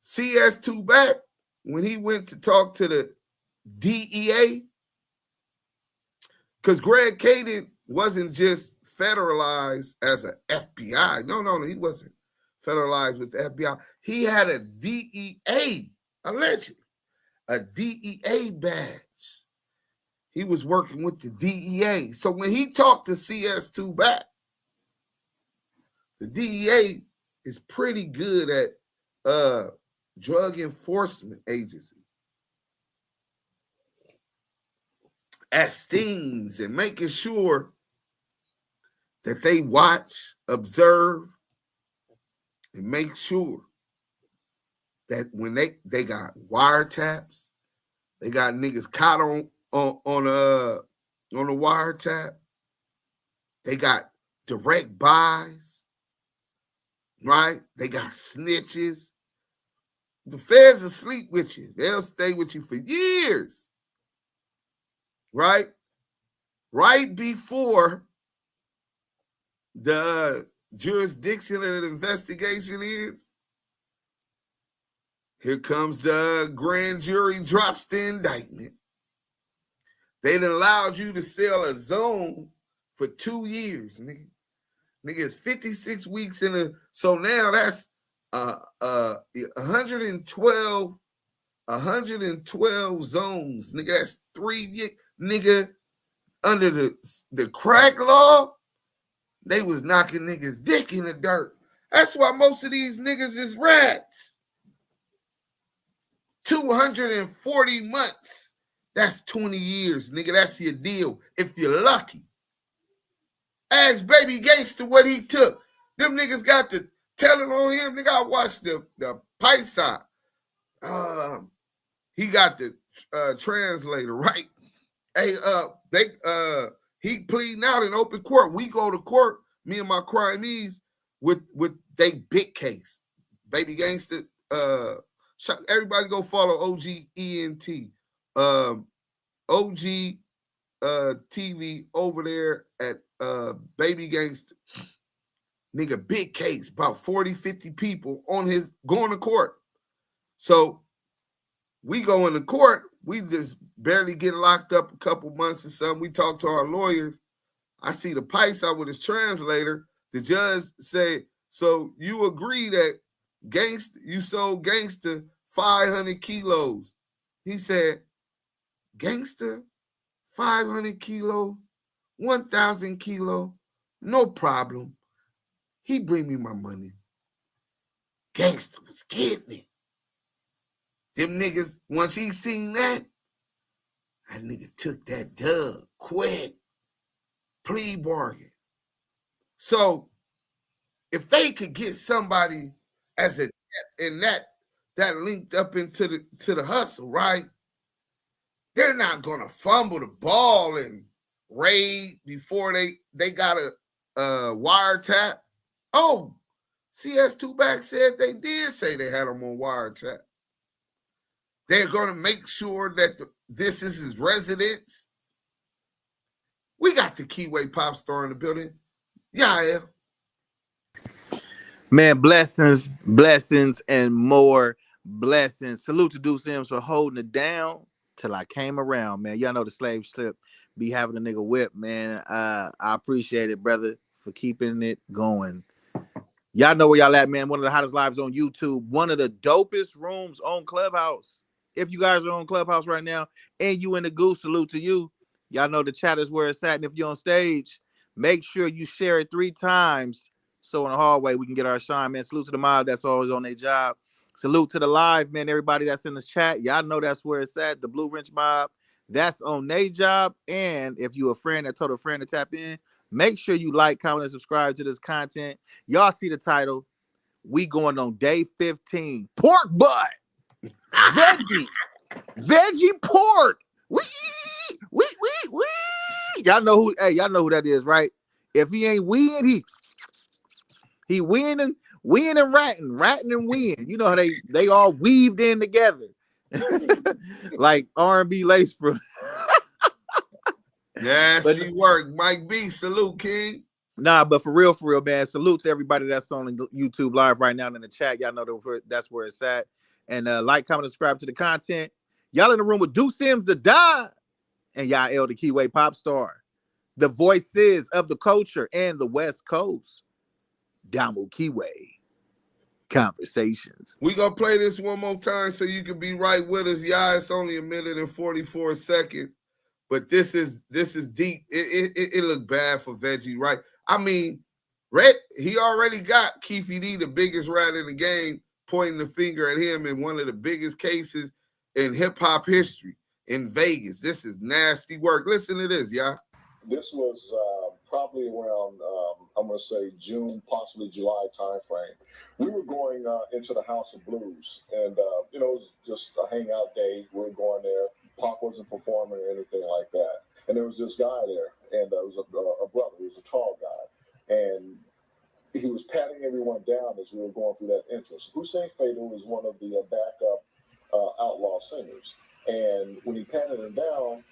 CS2 Back, when he went to talk to the DEA, because Greg Caden wasn't just federalized as an FBI. No, he wasn't federalized with the FBI. He had a DEA, allegedly, a DEA badge. He was working with the DEA. So when he talked to CS2 Back, the DEA is pretty good at drug enforcement agency, at stings and making sure that they watch, observe, and make sure that when they got wiretaps, they got niggas caught on the wiretap, they got direct buys, right? They got snitches. The feds will sleep with you. They'll stay with you for years, right? Right before the jurisdiction of the investigation is, here comes the grand jury, drops the indictment. They done allowed you to sell a zone for 2 years, nigga. Nigga, it's 56 weeks in a, so now that's 112 zones, nigga. That's 3 years, nigga. Under the crack law, they was knocking niggas' dick in the dirt. That's why most of these niggas is rats. 240 months. That's 20 years, nigga. That's your deal if you're lucky. Ask Baby Gangster what he took. Them niggas got the telling on him. Nigga, I watched the Paisa. He got the translator, right? Hey, he pleading out in open court. We go to court, me and my crimees, with they big case. Baby Gangster. Everybody go follow OG ENT. OG TV over there at Baby Gangster. Nigga, big case, about 40, 50 people on his going to court. So we go into court, we just barely get locked up a couple months or something. We talk to our lawyers. I see the Paisa with his translator. The judge say, so you agree that you sold Gangster 500 kilos. He said, Gangster, 500 kilo, 1,000 kilo, no problem. He bring me my money. Gangster was getting it. Them niggas, once he seen that nigga took that dub quick. Plea bargain. So if they could get somebody as a and that linked up into the hustle, right? They're not gonna fumble the ball and raid before they got a wiretap. Oh, CS2 Back said they did say they had them on wiretap. They're going to make sure that this is his residence. We got the Kiwe pop star in the building. Yeah. Man, blessings, and more blessings. Salute to Deuce Sims for holding it down till I came around, man. Y'all know the slave slip be having a nigga whip, man. I appreciate it, brother, for keeping it going. Y'all know where y'all at, man. One of the hottest lives on YouTube. One of the dopest rooms on Clubhouse. If you guys are on Clubhouse right now and you in the goose, salute to you. Y'all know the chat is where it's at. And if you're on stage, make sure you share it 3 times so in the hallway we can get our shine, man. Salute to the mob that's always on their job. Salute to the live, man. Everybody that's in the chat, y'all know that's where it's at. The Blue Wrench mob, that's on their job. And if you a friend that told a friend to tap in, make sure you like, comment, and subscribe to this content. Y'all see the title. We going on day 15. Pork butt. Veggie pork. Wee. Y'all know who that is, right? If he ain't weeing, he weeing and ratting and weeing. You know how they all weaved in together. Like R&B lace bro. Nasty work. Mike B, salute, King. Nah, but for real, man. Salute to everybody that's on YouTube live right now in the chat. Y'all know that's where it's at. And like, comment, subscribe to the content. Y'all in the room with Deuce Sims the Die and y'all the Kiwe pop star. The voices of the culture and the West Coast. Damu Kiwe Conversations. We gonna play this one more time so you can be right with us. Yeah, it's only 1 minute and 44 seconds. But this is deep. It looked bad for Reggie, right? I mean, he already got Keef D, the biggest rat in the game, pointing the finger at him in one of the biggest cases in hip-hop history in Vegas. This is nasty work. Listen to this, y'all. This was probably around, I'm going to say June, possibly July timeframe. We were going into the House of Blues, and, it was just a hangout day. We were going there. Pac wasn't performing or anything like that. And there was this guy there, and it was a brother. He was a tall guy. And he was patting everyone down as we were going through that entrance. Hussein Fatal was one of the backup outlaw singers. And when he patted him down,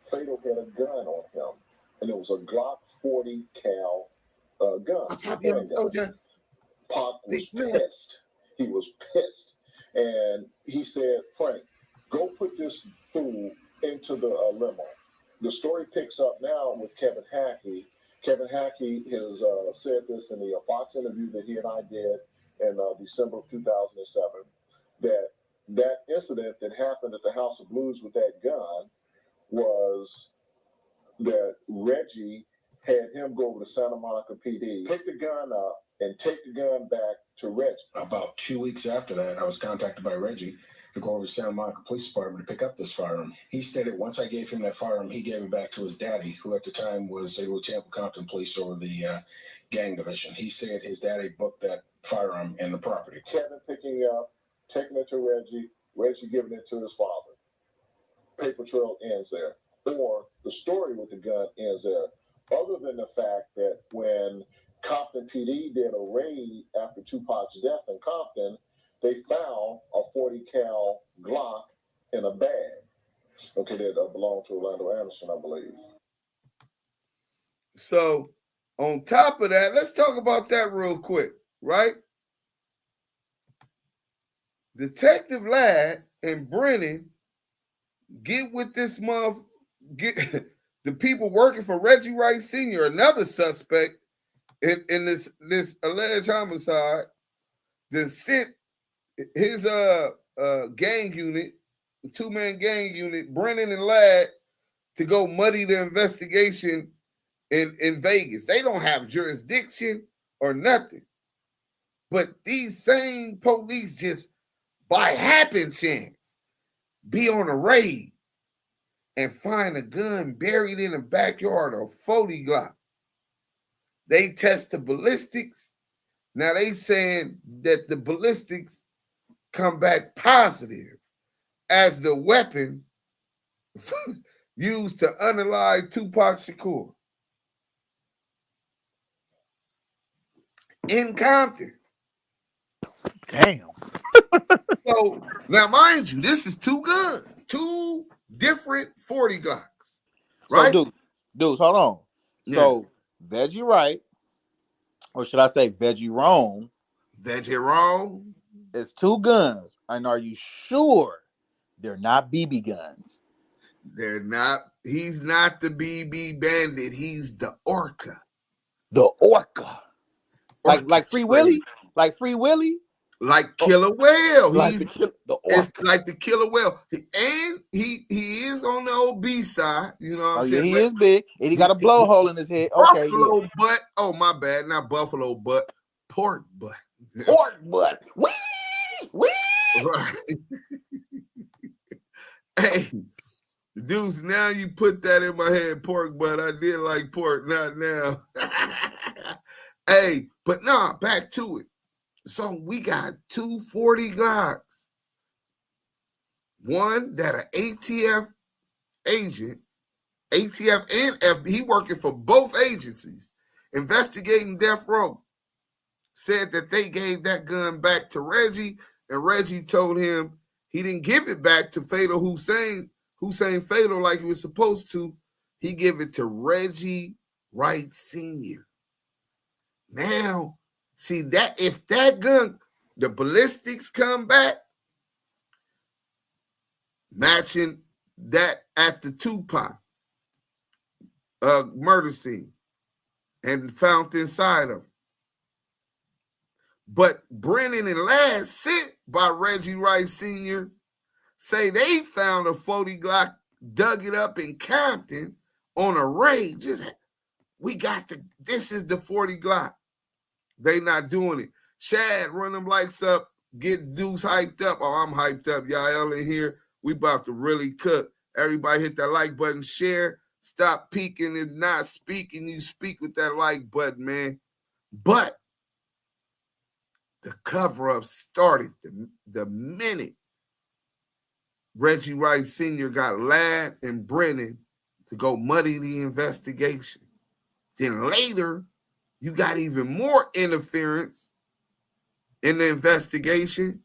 Fatal had a gun on him. And it was a Glock 40 cal gun. What's up, young soldier? Pac was pissed. He was pissed. And he said, Frank, go put this fool into the limo. The story picks up now with Kevin Hackey. Kevin Hackey has said this in the Fox interview that he and I did in December of 2007, that incident that happened at the House of Blues with that gun was that Reggie had him go over to Santa Monica PD, pick the gun up, and take the gun back to Reggie. About 2 weeks after that, I was contacted by Reggie to go over to Santa Monica Police Department to pick up this firearm. He stated once I gave him that firearm, he gave it back to his daddy, who at the time was a lieutenant of Compton Police over the gang division. He said his daddy booked that firearm in the property. Kevin picking it up, taking it to Reggie, Reggie giving it to his father. Paper trail ends there. Or the story with the gun ends there. Other than the fact that when Compton PD did a raid after Tupac's death in Compton, they found a 40 cal Glock in a bag. Okay, that belonged to Orlando Anderson, I believe. So on top of that, let's talk about that real quick, right? Detective Ladd and Brennan get with this get the people working for Reggie Wright Sr., another suspect in this alleged homicide, that sent his gang unit, the 2-man gang unit, Brennan and Ladd, to go muddy the investigation in Vegas. They don't have jurisdiction or nothing. But these same police just by happenstance be on a raid and find a gun buried in the backyard of 40 Glock. They test the ballistics. Now they saying that the ballistics come back positive as the weapon used to unalive Tupac Shakur in Compton. Damn. So now, mind you, this is two guns, two different 40 Glocks, right? So, dudes, hold on. So, Reggie Wright, or should I say Reggie Wrong? Reggie Wrong. It's two guns, and are you sure they're not BB guns? They're not. He's not the BB bandit. He's the orca. The orca. Like Free Willy? Like Free Willy? Like Killer Whale. Like He's the orca. It's like the Killer Whale. And he is on the OB side. You know what I'm saying? Yeah, he is big. And he got a blowhole in his head. Okay. Buffalo butt. Oh, my bad. Not buffalo butt. Pork butt. Pork butt. Wee! Wee! Right. Hey, dudes, now you put that in my head, pork butt. I did like pork, not now. Hey, but nah, back to it. So we got 240 Glocks. One that an ATF agent, ATF and FB, he working for both agencies, investigating death row, said that they gave that gun back to Reggie, and Reggie told him he didn't give it back to Fatal Hussein Fatal like he was supposed to. He gave it to Reggie Wright Sr. Now, see that if that gun, the ballistics come back, matching that at the Tupac murder scene and found inside of him. But Brennan and Ladd, sent by Reggie Wright Sr., say they found a 40 Glock, dug it up in Compton on a raid. This is the 40 Glock. They not doing it. Shad, run them lights up, get dudes hyped up. Oh, I'm hyped up. Y'all in here. We about to really cook. Everybody hit that like button, share. Stop peeking and not speaking. You speak with that like button, man. But the cover-up started the minute Reggie Wright Sr. got Ladd and Brennan to go muddy the investigation. Then later, you got even more interference in the investigation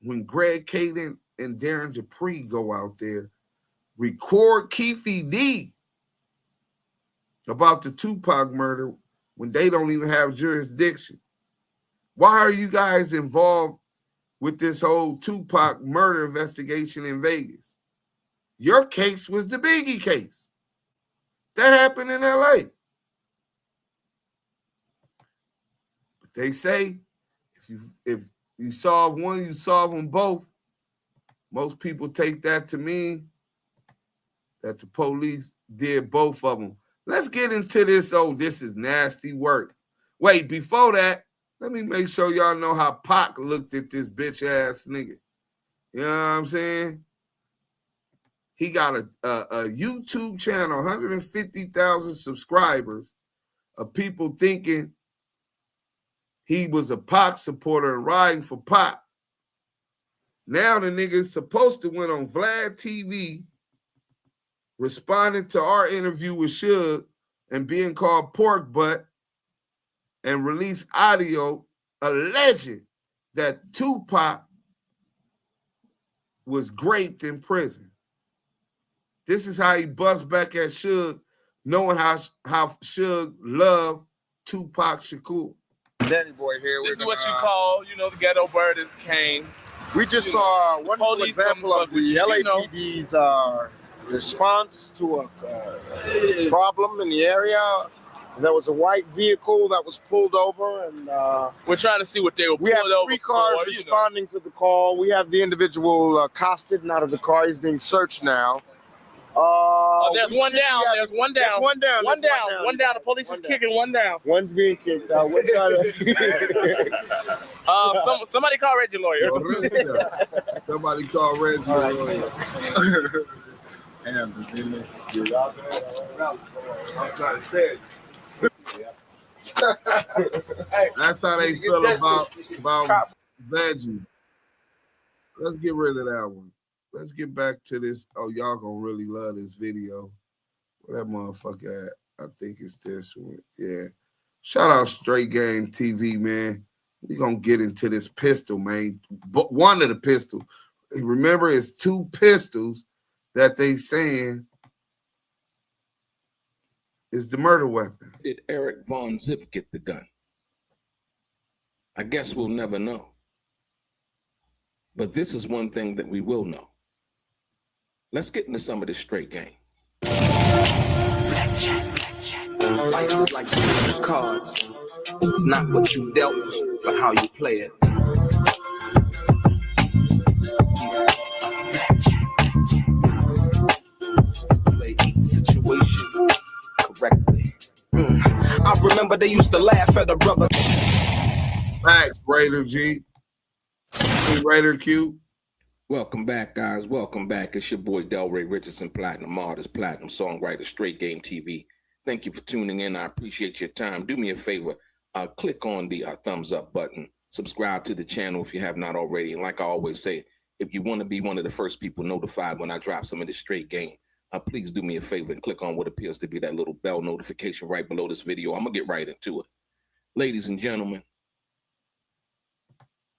when Greg Caden and Darren Dupree go out there, record Keef D about the Tupac murder when they don't even have jurisdiction. Why are you guys involved with this whole Tupac murder investigation in Vegas? Your case was the Biggie case. That happened in LA. But they say if you solve one, you solve them both. Most people take that to mean that the police did both of them. Let's get into this. Oh, this is nasty work. Wait, before that, let me make sure y'all know how Pac looked at this bitch ass nigga. You know what I'm saying? He got a YouTube channel, 150,000 subscribers of people thinking he was a Pac supporter and riding for Pac. Now the nigga's supposed to went on Vlad TV, responding to our interview with Suge and being called pork butt, and release audio alleging that Tupac was raped in prison. This is how he busts back at Suge, knowing how Suge loved Tupac Shakur. Danny Boy here. This is what you call, the ghetto bird is Kane. We just saw a wonderful example of the LAPD's response to a problem in the area. There was a white vehicle that was pulled over, and we're trying to see what they were pulled over. We have 3 cars responding to the call. We have the individual accosted and out of the car. He's being searched now. There's one down. There's one down. One down. One down. The police is kicking one down. One's being kicked out. Somebody call Reggie lawyer. Somebody call Reggie lawyer. I'm trying to say. That's how they feel about Veggie. Let's get rid of that one. Let's get back to this. Oh, y'all gonna really love this video. Where that motherfucker at? I think it's this one. Yeah. Shout out Straight Game TV, man. We're going to get into this pistol, man. But one of the pistols. Remember, it's 2 pistols that they saying is the murder weapon. Did Eric Von Zip get the gun? I guess we'll never know. But this is one thing that we will know. Let's get into some of this straight game. Life is like those cards. It's not what you dealt, but how you play it. Play each situation correctly. I remember they used to laugh at a brother. Thanks, Raider G. Hey, Raider Q. Welcome back, guys. Welcome back. It's your boy Delray Richardson, Platinum Artist, Platinum Songwriter, Straight Game TV. Thank you for tuning in. I appreciate your time. Do me a favor. Click on the thumbs up button. Subscribe to the channel if you have not already. And like I always say, if you want to be one of the first people notified when I drop some of this straight game, please do me a favor and click on what appears to be that little bell notification right below this video. I'm going to get right into it. Ladies and gentlemen,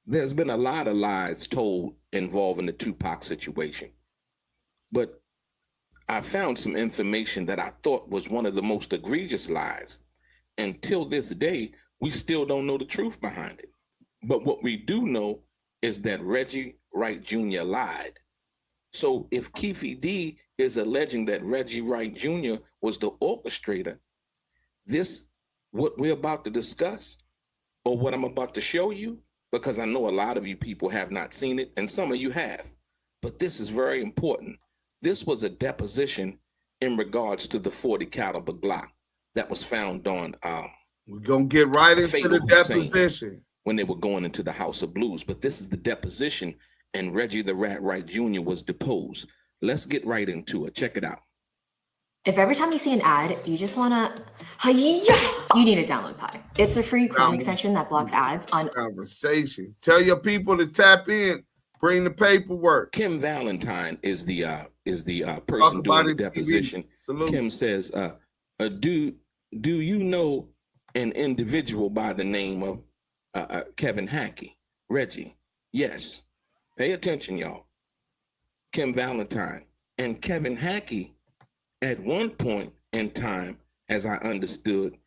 there's been a lot of lies told involving the Tupac situation. But I found some information that I thought was one of the most egregious lies. Until this day, we still don't know the truth behind it. But what we do know is that Reggie Wright Jr. lied. So if Keef D is alleging that Reggie Wright Jr. was the orchestrator, what we're about to discuss, or what I'm about to show you, because I know a lot of you people have not seen it, and some of you have, but this is very important. This was a deposition in regards to the 40 caliber Glock that was found on we're gonna get right into the deposition when they were going into the House of Blues. But this is the deposition, and Reggie the Rat Wright Jr. was deposed. Let's get right into it. Check it out. If every time you see an ad, you just wanna, you need a download Pi. It's a free Chrome extension that blocks ads on conversation. Tell your people to tap in. Bring the paperwork. Kim Valentine is the person doing the deposition. Kim says, "Do you know an individual by the name of Kevin Hackey? Reggie? Yes. Pay attention, y'all. Kim Valentine and Kevin Hackey, at one point in time, as I understood,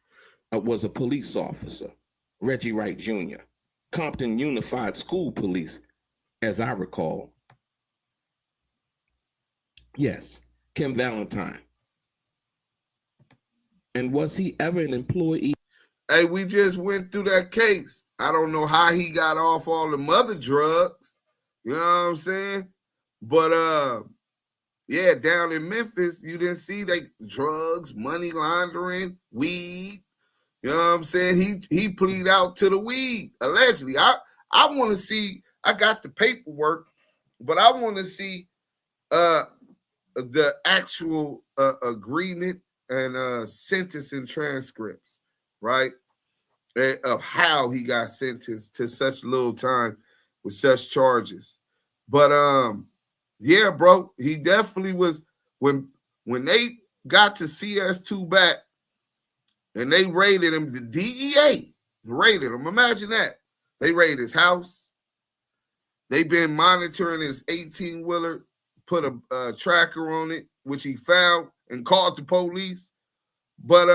was a police officer. Reggie Wright Jr., Compton Unified School Police." As I recall. Yes, Kim Valentine. And was he ever an employee? Hey, we just went through that case. I don't know how he got off all the mother drugs. You know what I'm saying? But yeah, down in Memphis, you didn't see like drugs, money laundering, weed. You know what I'm saying? He pleaded out to the weed, allegedly. I want to see. I got the paperwork, but I want to see the actual agreement and sentencing transcripts, right? Of how he got sentenced to such little time with such charges. But yeah, bro, he definitely was when they got to CS2 back and they raided him, the DEA raided him. Imagine that. They raided his house. They've been monitoring his 18-wheeler, put a tracker on it, which he found and called the police. But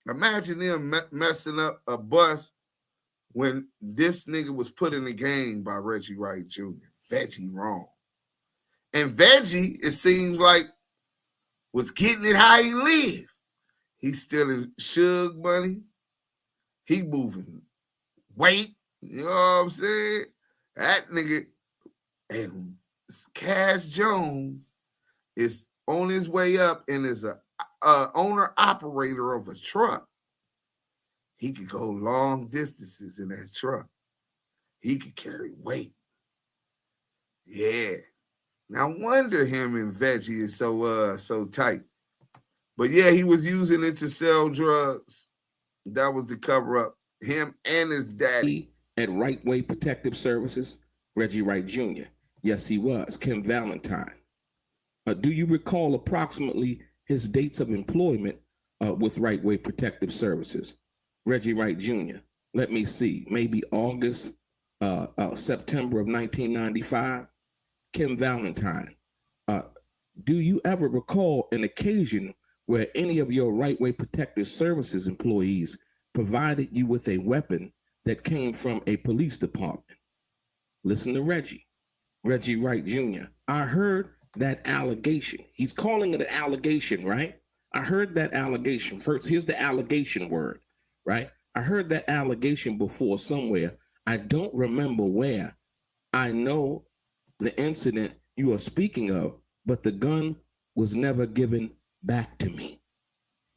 imagine them messing up a bus when this nigga was put in the game by Reggie Wright Jr. Veggie wrong. And Veggie, it seems like, was getting it how he lived. He's stealing Suge money. He moving weight. You know what I'm saying? That nigga and Cash Jones is on his way up and is a owner-operator of a truck. He could go long distances in that truck. He could carry weight. Yeah. No wonder him and Veggie is so tight. But yeah, he was using it to sell drugs. That was the cover-up. Him and his daddy. At Right Way Protective Services, Reggie Wright Jr. Yes, he was. Kim Valentine. Do you recall approximately his dates of employment with Right Way Protective Services? Reggie Wright Jr. let me see, maybe August, September of 1995. Kim Valentine, do you ever recall an occasion where any of your Right Way Protective Services employees provided you with a weapon that came from a police department? Listen to Reggie Wright Jr. I heard that allegation. He's calling it an allegation, right? I heard that allegation. First, here's the allegation word, right? I heard that allegation before somewhere. I don't remember where. I know the incident you are speaking of, but the gun was never given back to me.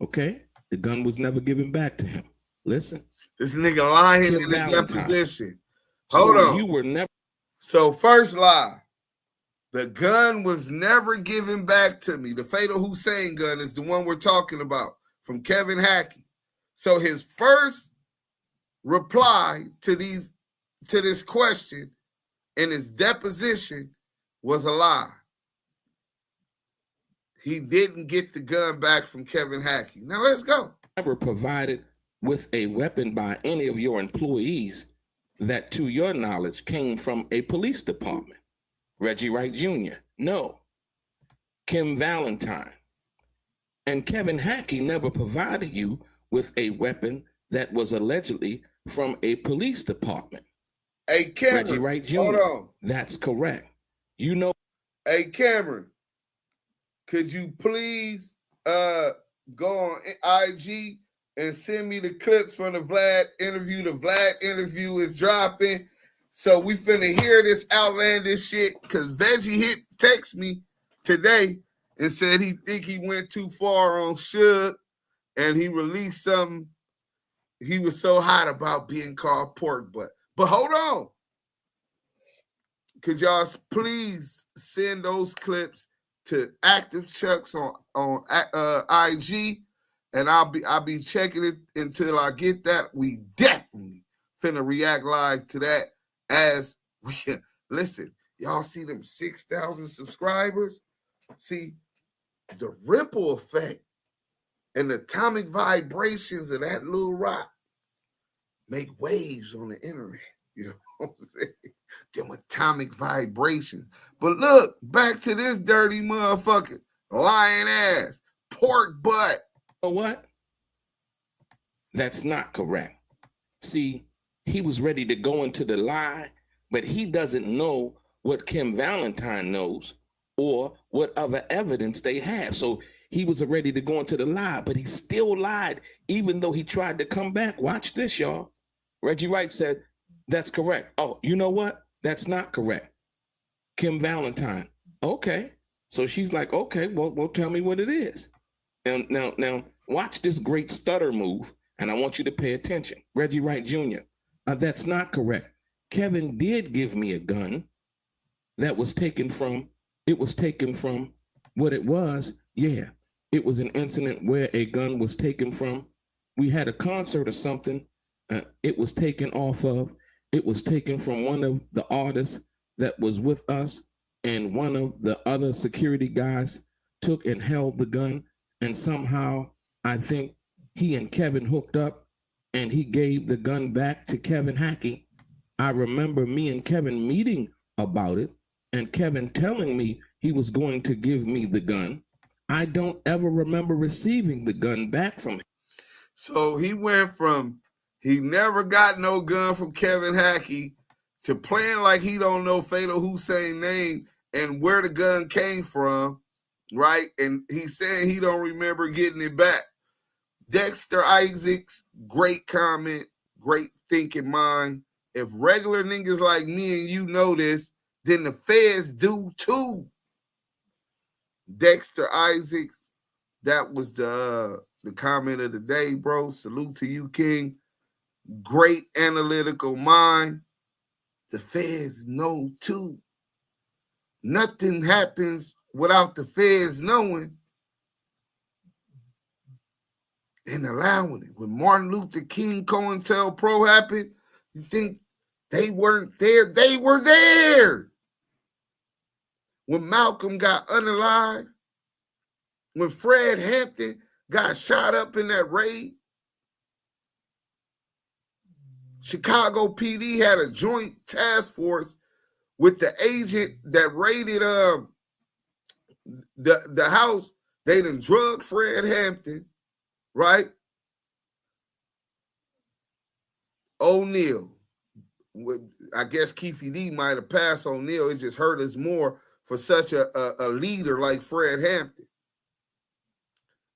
Okay? The gun was never given back to him. Listen. This nigga lying in the deposition. Hold on. You were never. So first lie. The gun was never given back to me. The Fatal Hussein gun is the one we're talking about from Kevin Hackey. So his first reply to this question in his deposition was a lie. He didn't get the gun back from Kevin Hackey. Now let's go. Never provided with a weapon by any of your employees that, to your knowledge, came from a police department. Reggie Wright Jr. No. Kim Valentine. And Kevin Hackey never provided you with a weapon that was allegedly from a police department. Hey, Cameron. Reggie Wright Jr. Hold on. That's correct. You know. Hey, Cameron, could you please go on IG and send me the clips from the Vlad interview? The Vlad interview is dropping. So we finna hear this outlandish shit because Veggie text me today and said he think he went too far on Suge and he released something. He was so hot about being called pork butt. But hold on. Could y'all please send those clips to Active Chucks on IG, and I'll be checking it until I get that. We definitely finna react live to that. As we listen, y'all see them 6,000 subscribers? See the ripple effect and the atomic vibrations of that little rock make waves on the internet. You know what I'm saying? Them atomic vibrations. But look, back to this dirty motherfucker, lying ass, pork butt. You know what? That's not correct. See, he was ready to go into the lie, but he doesn't know what Kim Valentine knows or what other evidence they have. So he was ready to go into the lie, but he still lied, even though he tried to come back. Watch this, y'all. Reggie Wright said, that's correct. Oh, you know what? That's not correct. Kim Valentine. Okay. So she's like, okay, well, tell me what it is. Now, watch this great stutter move, and I want you to pay attention. Reggie Wright Jr. That's not correct. Kevin did give me a gun that was taken from, what it was. Yeah, it was an incident where a gun was taken from. We had a concert or something. It was taken from one of the artists that was with us, and one of the other security guys took and held the gun, and somehow I think he and Kevin hooked up, and he gave the gun back to Kevin Hackey. I remember me and Kevin meeting about it, and Kevin telling me he was going to give me the gun. I don't ever remember receiving the gun back from him. So he went from he never got no gun from Kevin Hackey to playing like he don't know Fatal Hussein's name and where the gun came from, right? And he's saying he don't remember getting it back. Dexter Isaacs, great comment, great thinking mind. If regular niggas like me and you know this, then the feds do too. Dexter Isaacs, that was the comment of the day, bro. Salute to you, King. Great analytical mind. The feds know too. Nothing happens without the feds knowing and allowing it. When Martin Luther King COINTELPRO happened, you think they weren't there? They were there. When Malcolm got unalived, when Fred Hampton got shot up in that raid, Chicago PD had a joint task force with the agent that raided the house. They done drugged Fred Hampton, right? O'Neal. I guess Keef D might have passed O'Neal. It just hurt us more for such a leader like Fred Hampton.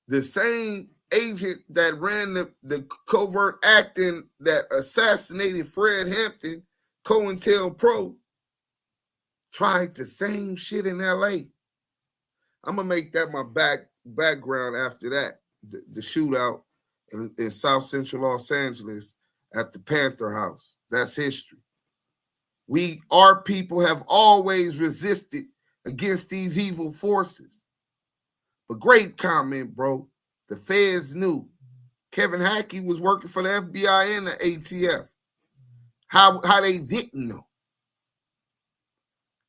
The same agent that ran the covert acting that assassinated Fred Hampton, COINTELPRO, tried the same shit in LA. I'm gonna make that my background after that. The shootout in South Central Los Angeles at the Panther House. That's history. Our people have always resisted against these evil forces. But great comment, bro. The feds knew. Kevin Hackey was working for the FBI and the ATF. How they didn't know.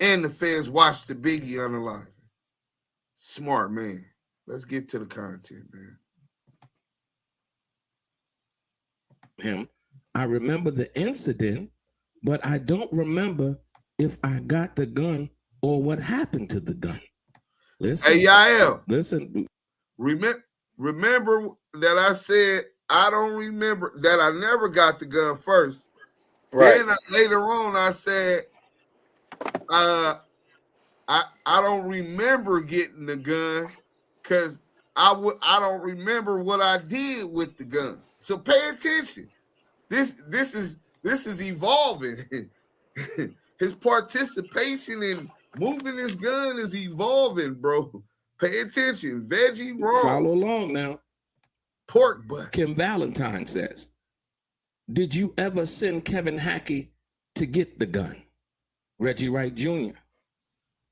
And the feds watched the Biggie unalive. Smart man. Let's get to the content, man. Him. I remember the incident, but I don't remember if I got the gun or what happened to the gun. Listen. Hey, Yael. Listen. Remember that I said I don't remember that I never got the gun first. Right. Then later on I said I don't remember getting the gun because I don't remember what I did with the gun. So pay attention. This is evolving. His participation in moving his gun is evolving, bro. Pay attention. Veggie raw. Follow along now. Pork butt. Kim Valentine says, did you ever send Kevin Hackey to get the gun? Reggie Wright Jr.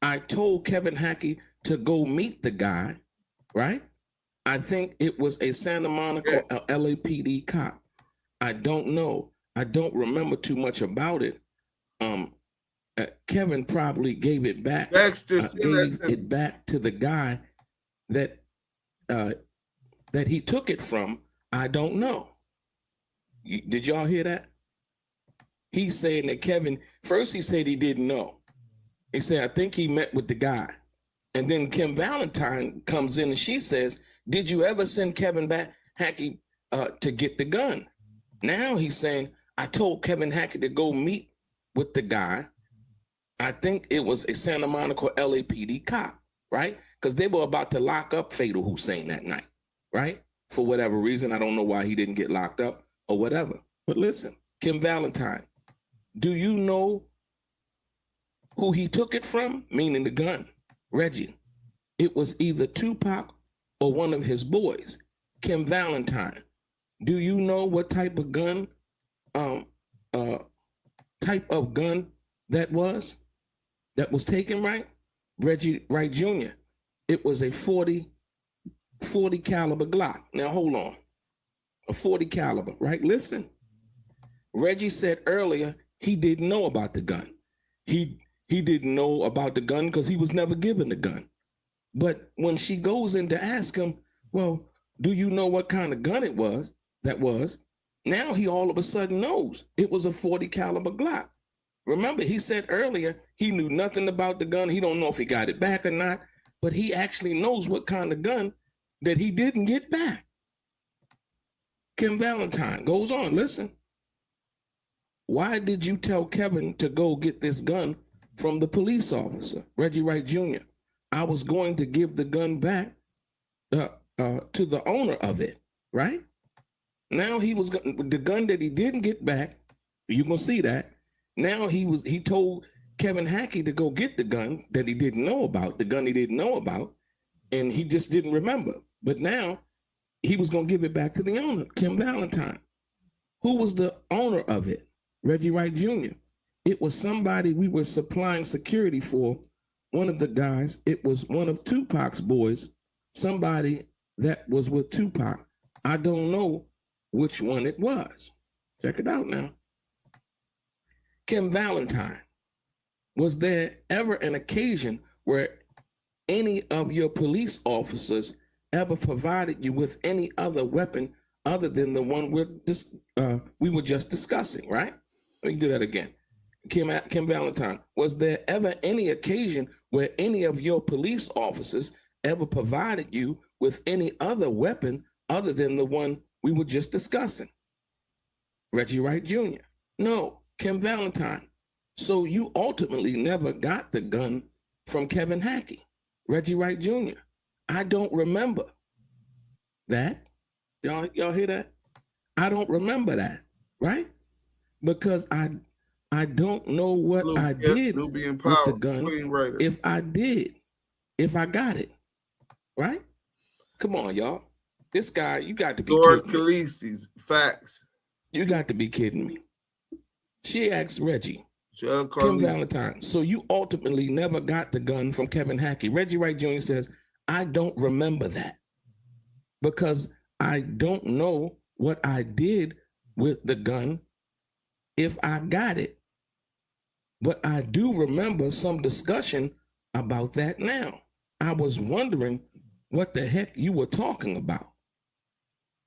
I told Kevin Hackey to go meet the guy, right? I think it was a Santa Monica LAPD cop. I don't know. I don't remember too much about it. Kevin probably gave it back. Gave it back to the guy that he took it from. I don't know. Did y'all hear that? He's saying that Kevin, first he said he didn't know. He said, I think he met with the guy. And then Kim Valentine comes in and she says, did you ever send Kevin Hackey to get the gun? Now he's saying, I told Kevin Hackey to go meet with the guy. I think it was a Santa Monica LAPD cop, right? Because they were about to lock up Fatal Hussein that night, right? For whatever reason, I don't know why he didn't get locked up or whatever. But listen, Kim Valentine, do you know who he took it from? Meaning the gun. Reggie. It was either Tupac or one of his boys. Kim Valentine, do you know what type of gun that was taken, right? Reggie Wright Jr. It was a 40 caliber Glock. Now hold on. A 40 caliber, right? Listen. Reggie said earlier he didn't know about the gun. He didn't know about the gun because he was never given the gun. But when she goes in to ask him, well, do you know what kind of gun it was? Now he all of a sudden knows it was a 40 caliber Glock. Remember, he said earlier he knew nothing about the gun. He don't know if he got it back or not, but he actually knows what kind of gun that he didn't get back. Kim Valentine goes on, listen. Why did you tell Kevin to go get this gun from the police officer, Reggie Wright Jr.? I was going to give the gun back to the owner of it, right? Now the gun that he didn't get back, you're gonna see that. Now he told Kevin Hackey to go get the gun that he didn't know about, and he just didn't remember. But now he was gonna give it back to the owner, Kim Valentine. Who was the owner of it? Reggie Wright Jr. It was somebody we were supplying security for. One of the guys, it was one of Tupac's boys, somebody that was with Tupac. I don't know which one it was. Check it out now. Kim Valentine, was there ever an occasion where any of your police officers ever provided you with any other weapon other than the one we were just discussing, right? Let me do that again. Kim Valentine, was there ever any occasion where any of your police officers ever provided you with any other weapon other than the one we were just discussing? Reggie Wright Jr. No. Kim Valentine. So you ultimately never got the gun from Kevin Hackey. Reggie Wright Jr. I don't remember that. Y'all hear that? I don't remember that, right? Because I don't know what I did with the gun. If I did, if I got it, right? Come on, y'all. This guy, you got to be kidding me. Facts. You got to be kidding me. She asked Reggie, Kim Valentine, so you ultimately never got the gun from Kevin Hackey. Reggie Wright Jr. says, I don't remember that because I don't know what I did with the gun if I got it. But I do remember some discussion about that now. I was wondering what the heck you were talking about.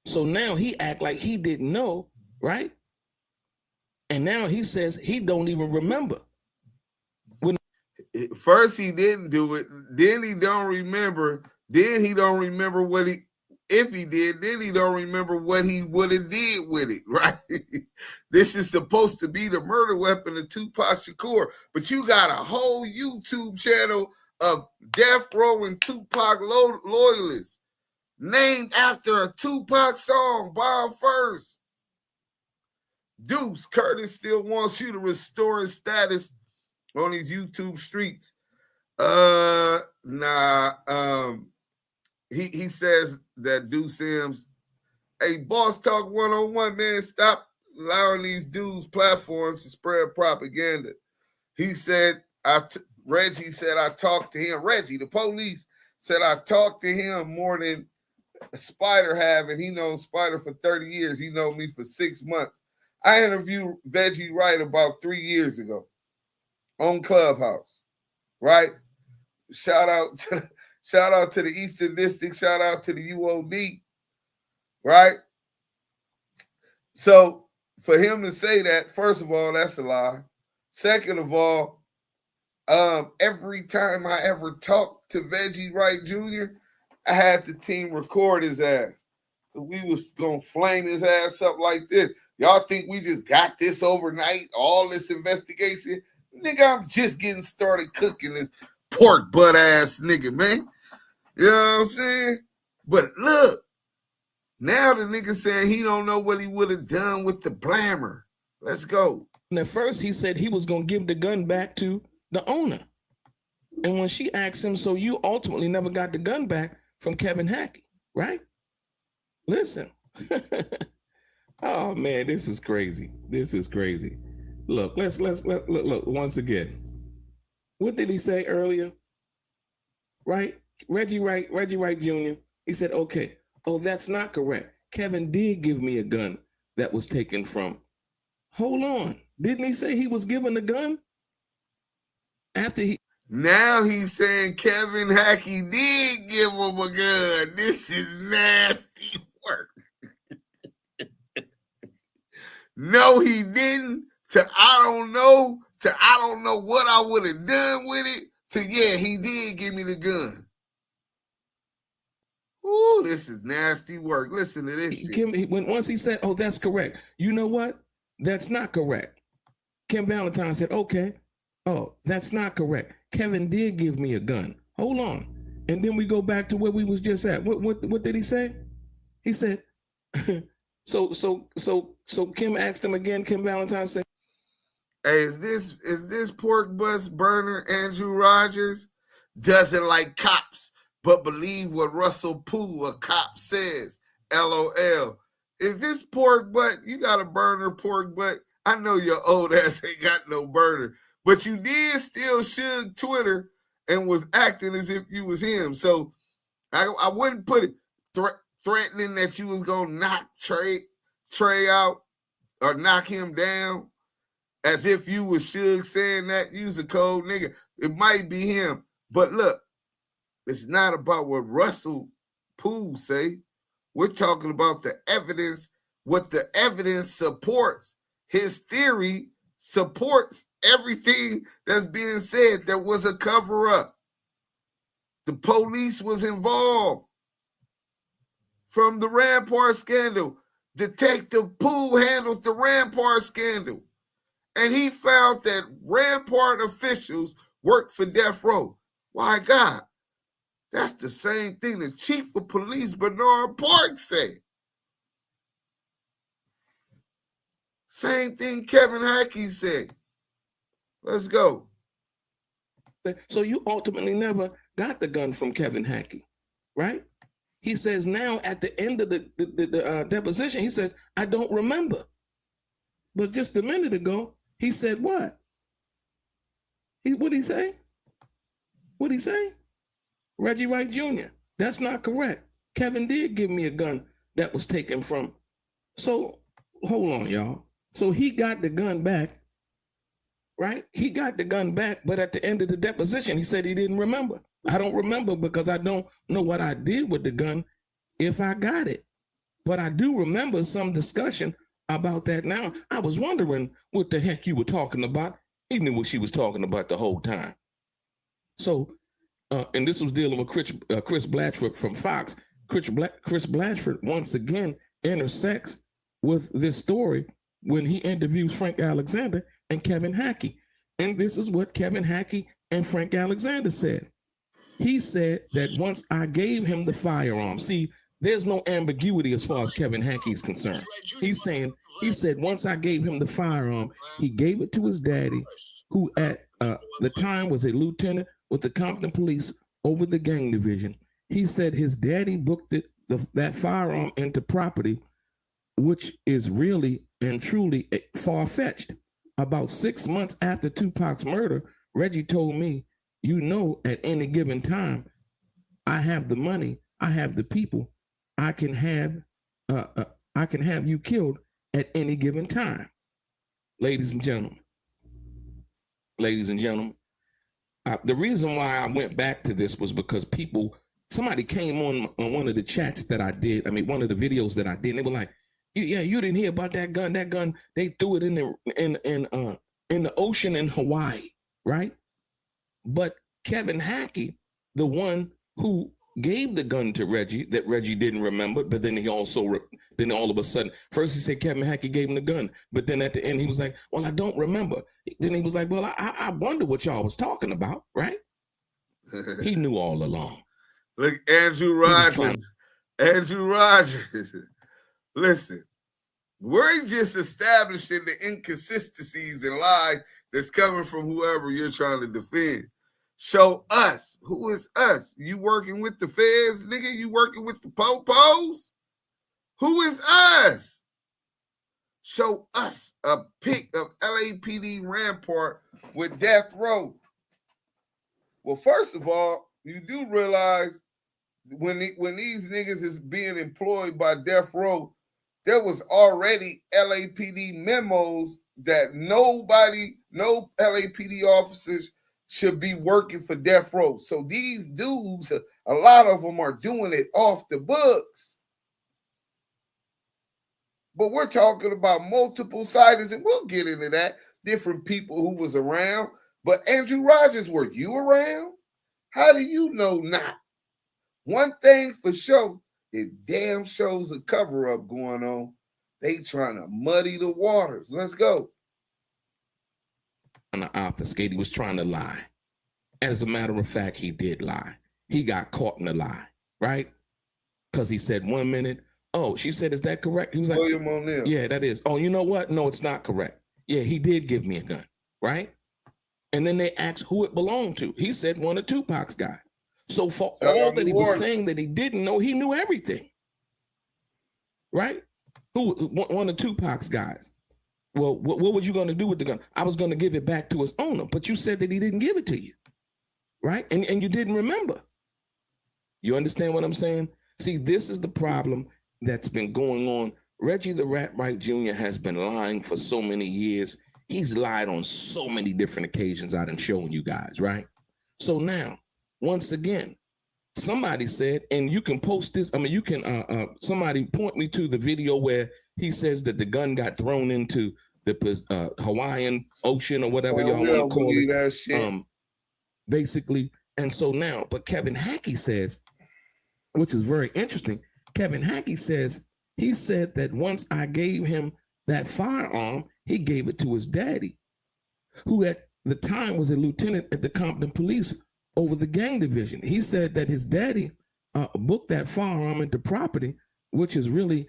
So now he act like he didn't know, right? And now he says he don't even remember. First he didn't do it, then he don't remember, then he don't remember if he did, then he don't remember what he would have did with it, right? This is supposed to be the murder weapon of Tupac Shakur, but you got a whole YouTube channel of Death Row and Tupac loyalists named after a Tupac song, Bomb First. Deuce Curtis still wants you to restore his status on these YouTube streets. He says that Deuce Sims, hey, Boss Talk 101, man, stop allowing these dudes platforms to spread propaganda. He said, Reggie said, I talked to him. Reggie, the police, said I talked to him more than Spider have, and he knows Spider for 30 years. He known me for 6 months. I interviewed Reggie Wright about 3 years ago on Clubhouse, right? Shout out to the Eastern District. Shout out to the UOD, right? So for him to say that, first of all, that's a lie. Second of all, every time I ever talked to Reggie Wright Jr., I had the team record his ass. We was going to flame his ass up like this. Y'all think we just got this overnight, all this investigation? Nigga, I'm just getting started cooking this pork butt ass nigga, man. You know what I'm saying? But look, now the nigga saying he don't know what he would have done with the blammer. Let's go. And at first he said he was going to give the gun back to the owner. And when she asked him, so you ultimately never got the gun back from Kevin Hackey, right? Listen. Oh man, this is crazy. This is crazy. Look, let's look once again. What did he say earlier? Right? Reggie Wright Jr. He said, okay, oh, that's not correct. Kevin did give me a gun that was taken from. Hold on. Didn't he say he was given the gun? Now he's saying Kevin Hackey did give him a gun. This is nasty work. No, he didn't. I don't know what I would have done with it. Yeah, he did give me the gun. Ooh, this is nasty work. Listen to this. Once he said, oh, that's correct. You know what? That's not correct. Kim Valentine said, okay. Oh, that's not correct. Kevin did give me a gun. Hold on. And then we go back to where we was just at. What did he say? He said, So Kim asked him again. Kim Valentine said, hey, is this pork bus burner Andrew Rogers? Doesn't like cops, but believe what Russell Pooh, a cop, says. LOL. Is this pork butt? You got a burner pork butt? I know your old ass ain't got no burner, but you did still should Twitter and was acting as if you was him. So I wouldn't put it threatening that you was gonna knock Trey out or knock him down as if you was Suge saying that. Use a cold nigga. It might be him. But look, it's not about what Russell Pooh say. We're talking about the evidence, what the evidence supports. His theory supports everything that's being said. There was a cover-up. The police was involved. From the Rampart scandal, Detective Poole handled the Rampart scandal. And he found that Rampart officials worked for death row. Why, God, that's the same thing the chief of police, Bernard Park, said. Same thing Kevin Hackey said. Let's go. So you ultimately never got the gun from Kevin Hackey, right? He says now at the end of the deposition, he says, I don't remember. But just a minute ago, he said what? What'd he say? What'd he say? Reggie Wright Jr. That's not correct. Kevin did give me a gun that was taken from. So hold on, y'all. So he got the gun back, right? He got the gun back, but at the end of the deposition, he said he didn't remember. I don't remember because I don't know what I did with the gun if I got it. But I do remember some discussion about that now. I was wondering what the heck you were talking about. He knew what she was talking about the whole time. So, and this was dealing with Chris Blatchford from Fox. Chris Blatchford once again intersects with this story when he interviews Frank Alexander and Kevin Hackey. And this is what Kevin Hackey and Frank Alexander said. He said that once I gave him the firearm, see, there's no ambiguity as far as Kevin Hackey is concerned. He said once I gave him the firearm, he gave it to his daddy, who at the time was a lieutenant with the Compton Police over the gang division. He said his daddy booked that firearm into property, which is really and truly far-fetched. About 6 months after Tupac's murder, Reggie told me, you know, at any given time, I have the money, I have the people, I can have you killed at any given time. Ladies and gentlemen, the reason why I went back to this was because somebody came on one of the chats that I did. I mean, one of the videos that I did. And they were like, "Yeah, you didn't hear about that gun. That gun, they threw it in the ocean in Hawaii, right?" But Kevin Hackey, the one who gave the gun to Reggie, that Reggie didn't remember, but then then all of a sudden, first he said Kevin Hackey gave him the gun, but then at the end he was like, well, I don't remember. Then he was like, well, I wonder what y'all was talking about, right? He knew all along. Look, Andrew Rogers. Listen, we're just establishing the inconsistencies and lies that's coming from whoever you're trying to defend. Show us. Who is us? You working with the feds, nigga? You working with the popos? Who is us? Show us a pic of LAPD Rampart with death row. Well, first of all, you do realize when these niggas is being employed by death row, there was already LAPD memos that no LAPD officers should be working for death row. So these dudes, a lot of them are doing it off the books. But we're talking about multiple sightings, and we'll get into that. Different people who was around. But Andrew Rogers, were you around? How do you know not? One thing for sure, it damn shows a cover-up going on. They trying to muddy the waters. Let's go. On the obfuscate, he was trying to lie. As a matter of fact, he did lie. He got caught in the lie, right? Because he said 1 minute, oh, she said, is that correct? He was like, William O'Neill. Yeah, that is. Oh, you know what? No, it's not correct. Yeah, he did give me a gun, right? And then they asked who it belonged to. He said one of Tupac's guys. So for all that he was saying that he didn't know, he knew everything, right? One of Tupac's guys. Well, what were you going to do with the gun? I was going to give it back to his owner, but you said that he didn't give it to you, right? And you didn't remember. You understand what I'm saying? See, this is the problem that's been going on. Reggie the Wright Jr. has been lying for so many years. He's lied on so many different occasions I've shown you guys, right? So now, once again, somebody said, and you can post this. I mean, you can. Somebody point me to the video where he says that the gun got thrown into the Hawaiian Ocean or whatever y'all want to call it. That shit. Basically, and so now, but Kevin Hackey says, which is very interesting. Kevin Hackey says he said that once I gave him that firearm, he gave it to his daddy, who at the time was a lieutenant at the Compton Police over the gang division. He said that his daddy booked that firearm into property, which is really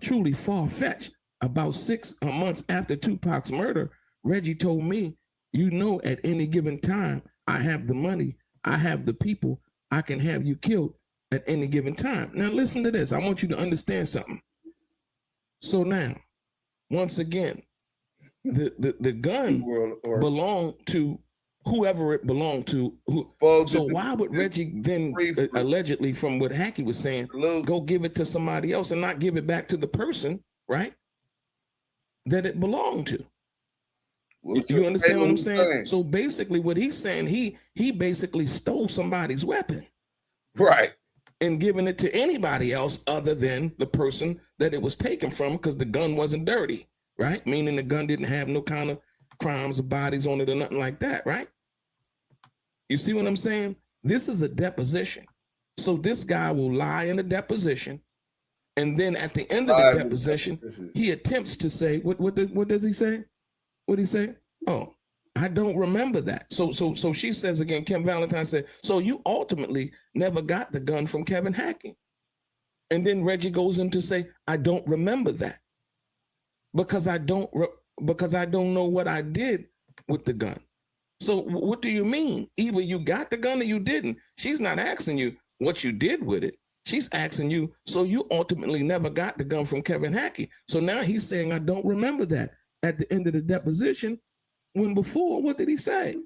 truly far-fetched. About 6 months after Tupac's murder, Reggie told me, you know, at any given time, I have the money, I have the people, I can have you killed at any given time. Now listen to this. I want you to understand something. So now, once again, the gun belonged to whoever it belonged to. So why would Reggie then allegedly, from what Hackey was saying, go give it to somebody else and not give it back to the person, right, that it belonged to? You understand what I'm saying? So basically what he's saying, he basically stole somebody's weapon. Right. And giving it to anybody else other than the person that it was taken from, because the gun wasn't dirty, right? Meaning the gun didn't have no kind of crimes or bodies on it or nothing like that, right? You see what I'm saying? This is a deposition. So this guy will lie in a deposition, and then at the end of the deposition, he attempts to say, what does he say? What did he say? Oh, I don't remember that. So she says again, Kim Valentine said, so you ultimately never got the gun from Kevin Hackey. And then Reggie goes in to say, I don't remember that because I don't know what I did with the gun. So what do you mean? Either you got the gun or you didn't. She's not asking you what you did with it. She's asking you, so you ultimately never got the gun from Kevin Hackey. So now he's saying, I don't remember that at the end of the deposition, when before, what did he say?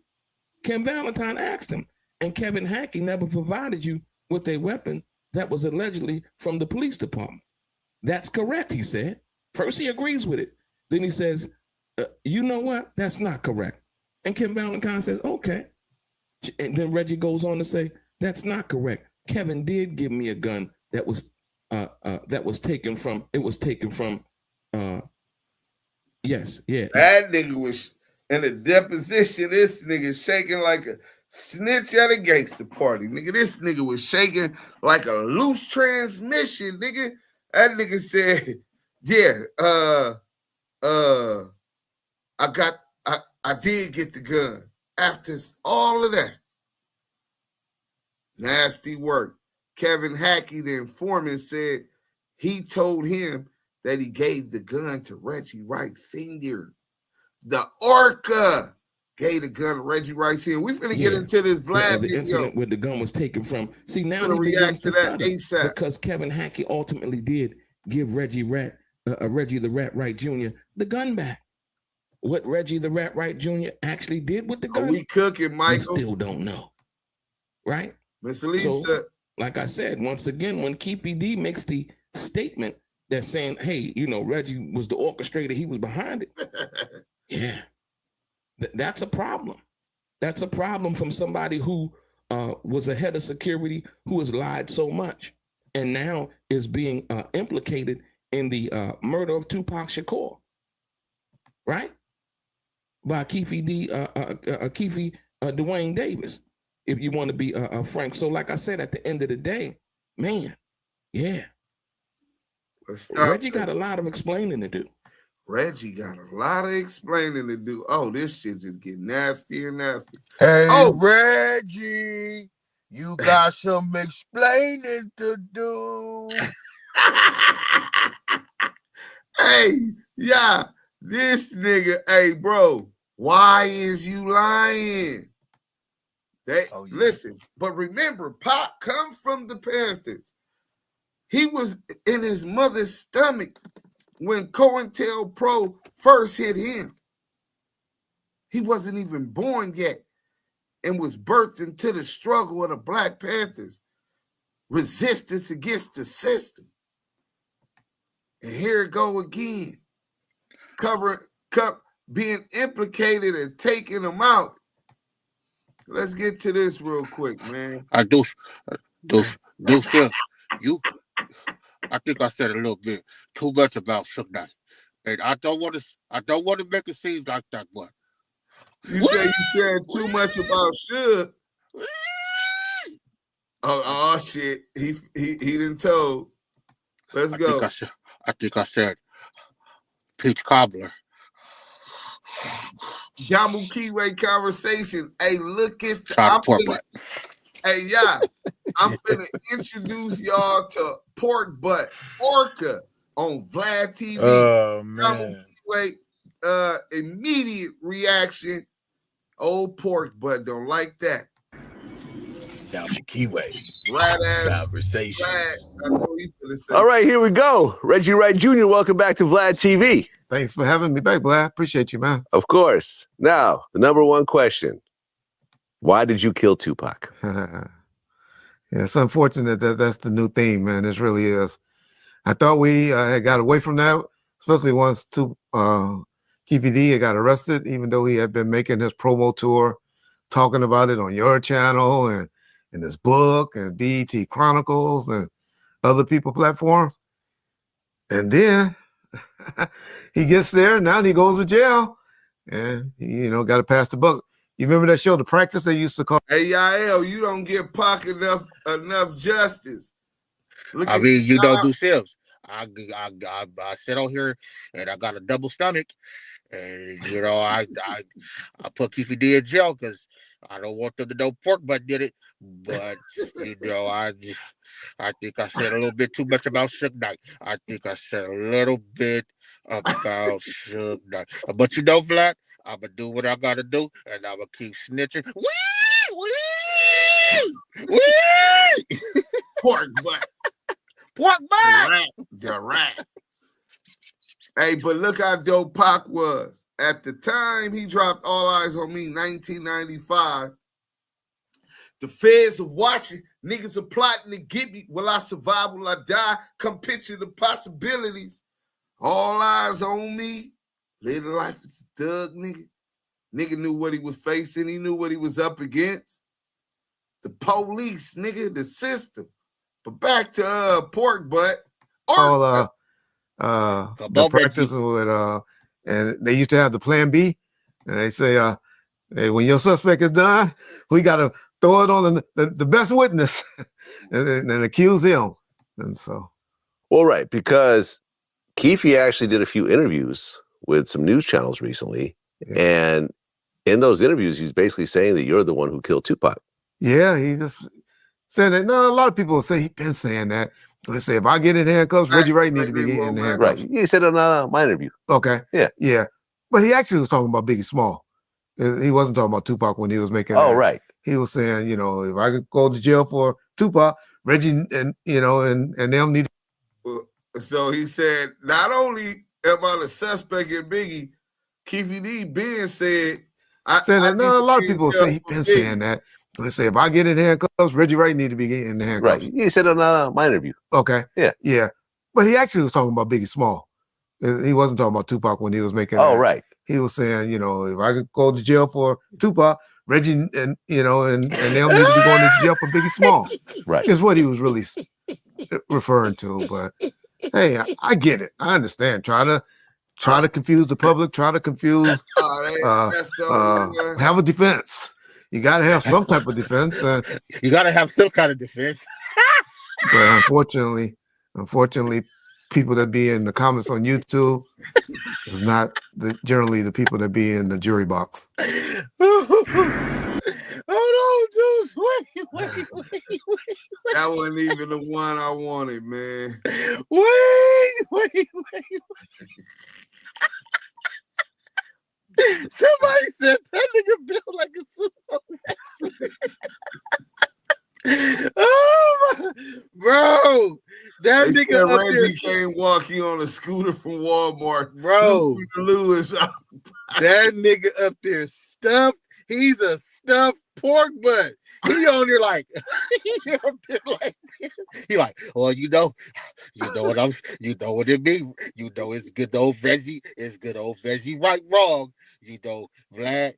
Kim Valentine asked him, and Kevin Hackey never provided you with a weapon that was allegedly from the police department. That's correct, he said. First, he agrees with it. Then he says, you know what? That's not correct. And Kim Valentine says, okay. And then Reggie goes on to say, that's not correct. Kevin did give me a gun that was taken from, yes, yeah. That nigga was in a deposition. This nigga shaking like a snitch at a gangster party. Nigga, this nigga was shaking like a loose transmission, nigga. That nigga said, yeah, I did get the gun. After all of that. Nasty work. Kevin Hackey, the informant, said he told him that he gave the gun to Reggie Wright Sr. The Orca gave the gun to Reggie Wright Sr. We're going to get into this Vlad the incident where the gun was taken from. See, now he begins to stutter because Kevin Hackey ultimately did give Reggie the Rat Wright Jr. the gun back. What Reggie the Rat Wright Jr. actually did with the gun, we cooking, Michael? We still don't know, right? Mr. Lisa. Like I said, once again, when Keef D makes the statement that's saying, hey, you know, Reggie was the orchestrator, he was behind it. Yeah, that's a problem. That's a problem from somebody who was a head of security who has lied so much and now is being implicated in the murder of Tupac Shakur, right? By Keef Dwayne Davis, if you want to be frank. So like I said, at the end of the day, man, yeah. Reggie got a lot of explaining to do. Reggie got a lot of explaining to do. Oh, this shit just get nasty and nasty. Hey, Reggie, you got some explaining to do. Hey, yeah, this nigga, hey, bro, why is you lying? Listen, but remember, Pop come from the Panthers. He was in his mother's stomach when COINTELPRO first hit him. He wasn't even born yet and was birthed into the struggle of the Black Panthers, resistance against the system. And here it go again, being implicated and taking them out. Let's get to this real quick, man. Deuce, I think I said a little bit too much about Suge Knight, and I don't want to make it seem like that, but you say you said too much about Suge. Oh shit! He didn't told. Let's go. I think I said peach cobbler. Damu and Kiwe Conversation. Hey, look at hey, yeah. I'm finna introduce y'all to Pork Butt Orca on Vlad TV. Oh man. Kiwe, immediate reaction. Old Pork Butt don't like that. Damu and Kiwe Conversations. All right, here we go. Reggie Wright Jr., welcome back to Vlad TV. Thanks for having me back, Vlad. Appreciate you, man. Of course. Now, the number one question. Why did you kill Tupac? Yeah, it's unfortunate that that's the new theme, man. It really is. I thought we had got away from that, especially once Keef D had got arrested, even though he had been making his promo tour, talking about it on your channel and in his book and BET Chronicles and other people platforms. And then he gets there, and now he goes to jail, and got to pass the buck. You remember that show, The Practice, they used to call? Hey, Yael, you don't give Pac enough justice. Do Sims. I sit on here and I got a double stomach, and I put Keef D in jail because I don't want them to know Pork Butt did it. But I think I said a little bit too much about Suge Knight. I think I said a little bit about Suge Knight. But Vlad, I'm going to do what I got to do, and I'm going to keep snitching. Pork Butt. Pork Butt. The rat. Hey, but look how dope Pac was. At the time he dropped All Eyes on Me, 1995, the feds are watching. Niggas are plotting to get me. Will I survive? Will I die? Come picture the possibilities. All eyes on me. Later life is a thug, nigga. Nigga knew what he was facing. He knew what he was up against. The police, nigga, the system. But back to Pork Butt. The practice with and they used to have the plan B, and they say, hey, when your suspect is done, we gotta throw it on the best witness and accuse him. And so, well, right, because Keef actually did a few interviews with some news channels recently, and in those interviews, he's basically saying that you're the one who killed Tupac. Yeah, he just said that. No, a lot of people say he's been saying that. Let's say if I get in handcuffs, Reggie Wright need to be in handcuffs. Right. He said it on my interview. Okay. Yeah. Yeah. But he actually was talking about Biggie Small. He wasn't talking about Tupac when he was making that. Right. He was saying, if I could go to jail for Tupac, Reggie and them need to. So he said, not only am I the suspect in Biggie, Keef D Ben said, a lot of people say he's been saying that. Let's say if I get in handcuffs, Reggie Wright need to be in the handcuffs. Right. He said it on my interview. Okay. Yeah. Yeah. But he actually was talking about Biggie Small. He wasn't talking about Tupac when he was making that. Right. He was saying, if I could go to jail for Tupac, Reggie and them need to be going to jail for Biggie Small. Right. Is what he was really referring to. But hey, I get it. I understand. Try to confuse the public. Try to confuse. Have a defense. You got to have some type of defense. You got to have some kind of defense. But unfortunately, people that be in the comments on YouTube is not generally the people that be in the jury box. Oh no, dude! Wait. That wasn't even the one I wanted, man. Wait. Somebody said that nigga built like a sumo wrestler. Oh my, bro, that they nigga up Reggie there came walking on a scooter from Walmart, bro. Lewis, that nigga up there stuffed. He's a stuffed pork butt. He on there like he up there like this. He like, well, you know what it means. It's good old Reggie. It's good old Reggie right wrong. Vlad,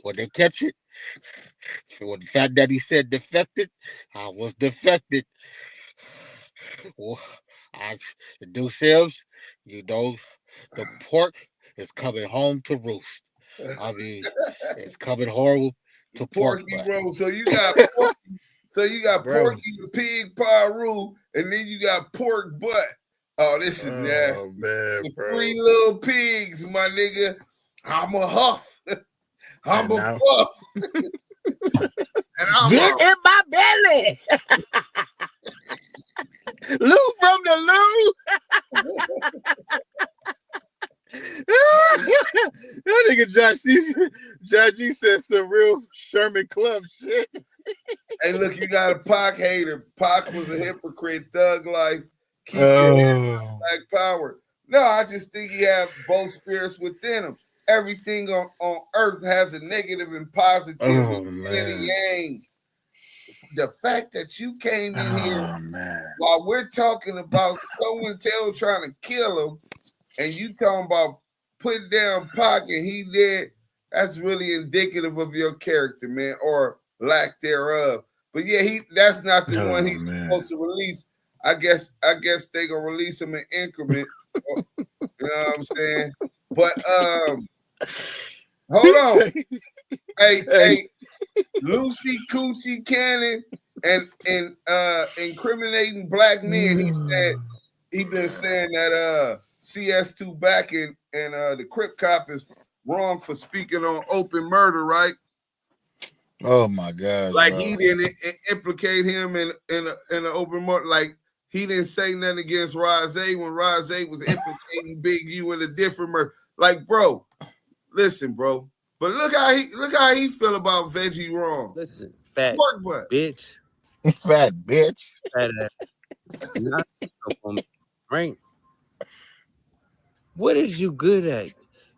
when they catch it, So the fact that he said defected, I was defected. Well, do Sims, you know, the pork is coming home to roost. I mean, it's coming home to pork. Porky roll. So you got Porky, Porky the pig paru, and then you got pork butt. Oh, this is nasty. Man, the 3 little pigs, my nigga. I'm a huff. I'm a puff. And I'm Get in my belly. Lou from the Lou. That nigga Josh G said some real Sherman Club shit. Hey, look, you got a Pac hater. Pac was a hypocrite, thug life. Keep your head on black power. No, I just think he have both spirits within him. Everything on earth has a negative and positive. Yin and yang. The fact that you came in here while we're talking about someone trying to kill him, and you talking about putting down Pac and he did, that's really indicative of your character, man, or lack thereof. But yeah, that's not the one he's supposed to release. I guess they gonna release him in increment. You know what I'm saying? But hold on. hey, Lucy Coochie Cannon and incriminating black men. He said he been saying that CS2 back and the Crip cop is wrong for speaking on open murder, right? Oh my God! Like he didn't implicate him in an open murder. Like he didn't say nothing against Rose when Rose was implicating Big U in a different murder. Like, bro, listen, bro. But look how he feel about Veggie wrong. Listen, fat bitch. Fat bitch. Fat ass. Not on rank. What is you good at?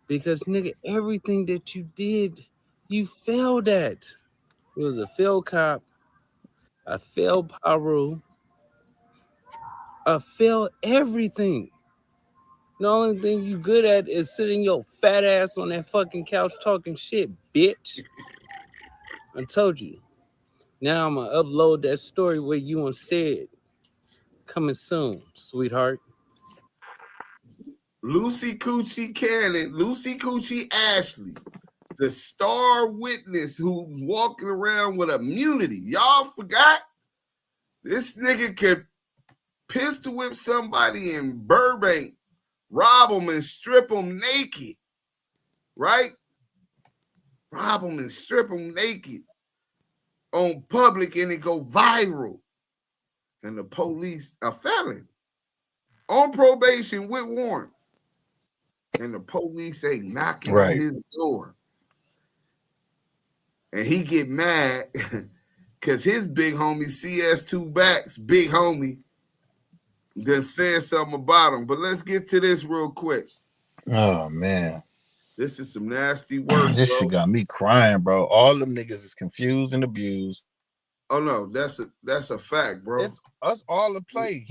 Because nigga, everything that you did, you failed at. It was a failed cop, a failed Paru, a failed everything. The only thing you good at is sitting your fat ass on that fucking couch talking shit, bitch. I told you. Now I'm gonna upload that story where you said. Coming soon, sweetheart. Lucy Coochie Cannon, Lucy Coochie Ashley, the star witness who's walking around with immunity. Y'all forgot? This nigga could pistol whip somebody in Burbank, rob them and strip them naked, right? Rob them and strip them naked on public and it go viral. And the police, a felon, on probation with warrants. And the police ain't knocking on his door. And he get mad because his big homie, CS2 Backs, big homie, done said something about him. But let's get to this real quick. Oh, man. This is some nasty work, This bro. shit got me crying, bro. All them niggas is confused and abused. Oh, no, that's a fact, bro. It's us all to play.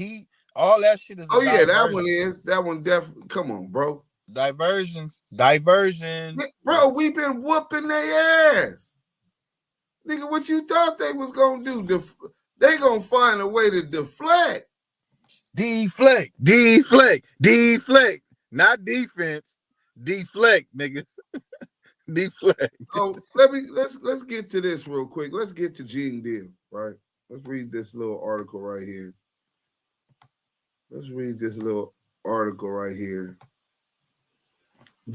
All that shit is Oh, yeah, that one is. That one definitely. Come on, bro. Diversions. Bro, we been whooping their ass. Nigga, what you thought they was gonna do? They gonna find a way to deflect. Deflect. Not defense. Deflect, niggas. Deflect. So let's get to this real quick. Let's get to Gene Deal, right? Let's read this little article right here.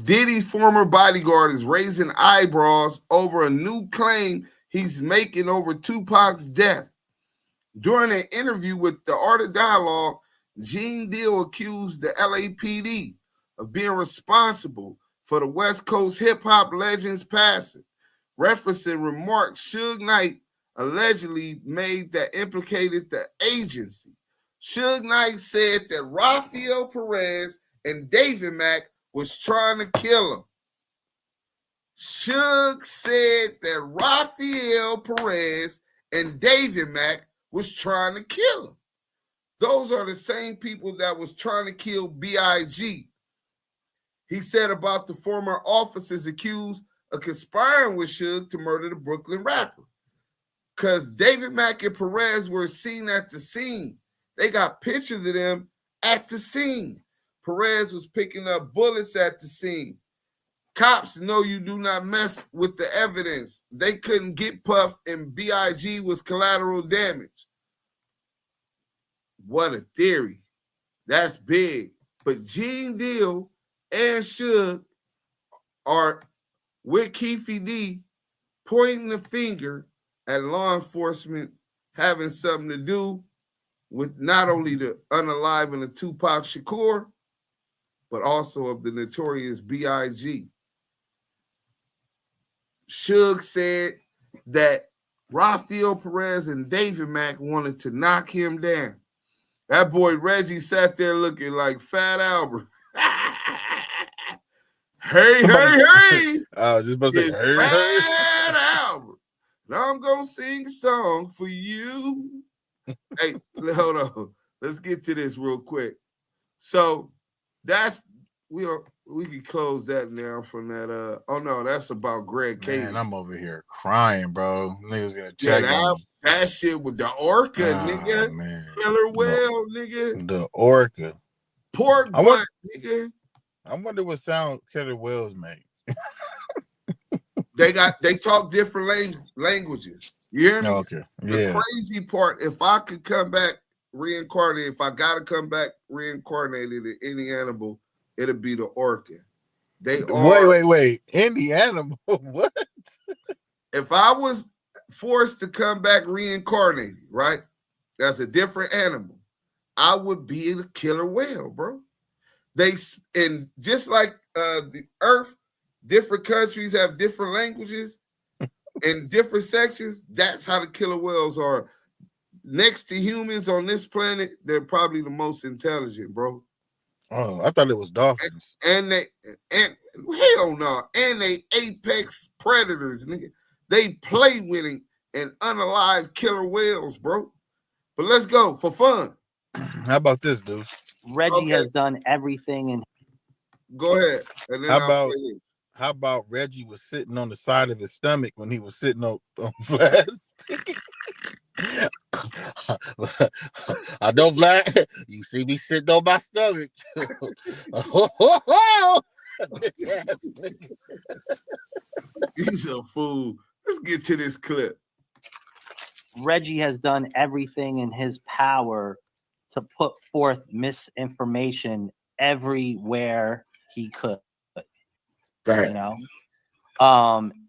Diddy's former bodyguard is raising eyebrows over a new claim he's making over Tupac's death. During an interview with the Art of Dialogue, Gene Deal accused the LAPD of being responsible for the West Coast hip-hop legend's passing, referencing remarks Suge Knight allegedly made that implicated the agency. Suge Knight said that Rafael Perez and David Mack was trying to kill him. Suge said that Rafael Perez and David Mack was trying to kill him. Those are the same people that was trying to kill B.I.G. He said about the former officers accused conspiring with Suge to murder the Brooklyn rapper. Because David Mack and Perez were seen at the scene. They got pictures of them at the scene. Perez was picking up bullets at the scene. Cops know you do not mess with the evidence. They couldn't get Puff, and BIG was collateral damage. What a theory. That's big. But Gene Deal and Suge are with Keef D pointing the finger at law enforcement having something to do with not only the unaliving of Tupac Shakur, but also of the notorious B.I.G. Suge said that Rafael Perez and David Mack wanted to knock him down. That boy Reggie sat there looking like Fat Albert. Hey, just about to say, hey, Fat Albert. Now I'm gonna sing a song for you. Hey, hold on. Let's get to this real quick. So that's we can close that now from that. Oh no, that's about Greg K. Man, I'm over here crying, bro. Niggas gonna check that shit with the orca, nigga. Man. Killer whale, nigga. The orca. Pork butt, nigga. I wonder what sound killer whales make. They talk different languages. You hear me? Okay. Yeah. The crazy part, if I could come back reincarnated, if I gotta come back reincarnated in any animal, it'll be the orca. They are wait. Any animal? What? If I was forced to come back reincarnated, right? As a different animal, I would be the killer whale, bro. And just like the earth, different countries have different languages and different sections. That's how the killer whales are. Next to humans on this planet, they're probably the most intelligent, bro. Oh, I thought it was dolphins. And hell no. And they apex predators, nigga. They play winning and unalive killer whales, bro. But let's go for fun. How about this, dude? Reggie has done everything and go ahead. And then how about Reggie was sitting on the side of his stomach when he was sitting on Vlad's? I know, Vlad. You see me sitting on my stomach. He's a fool. Let's get to this clip. Reggie has done everything in his power to put forth misinformation everywhere he could. Right. You know?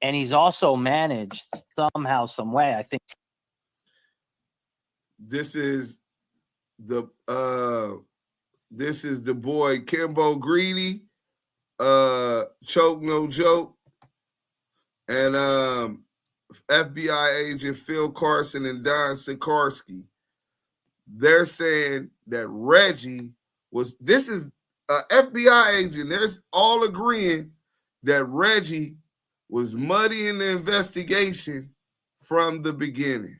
And he's also managed somehow, some way, I think. This is the boy Kimbo Greedy, Choke No Joke, and FBI agent Phil Carson and Don Sikorsky. They're saying that Reggie was, this is an FBI agent. There's all agreeing that Reggie was muddying the investigation from the beginning.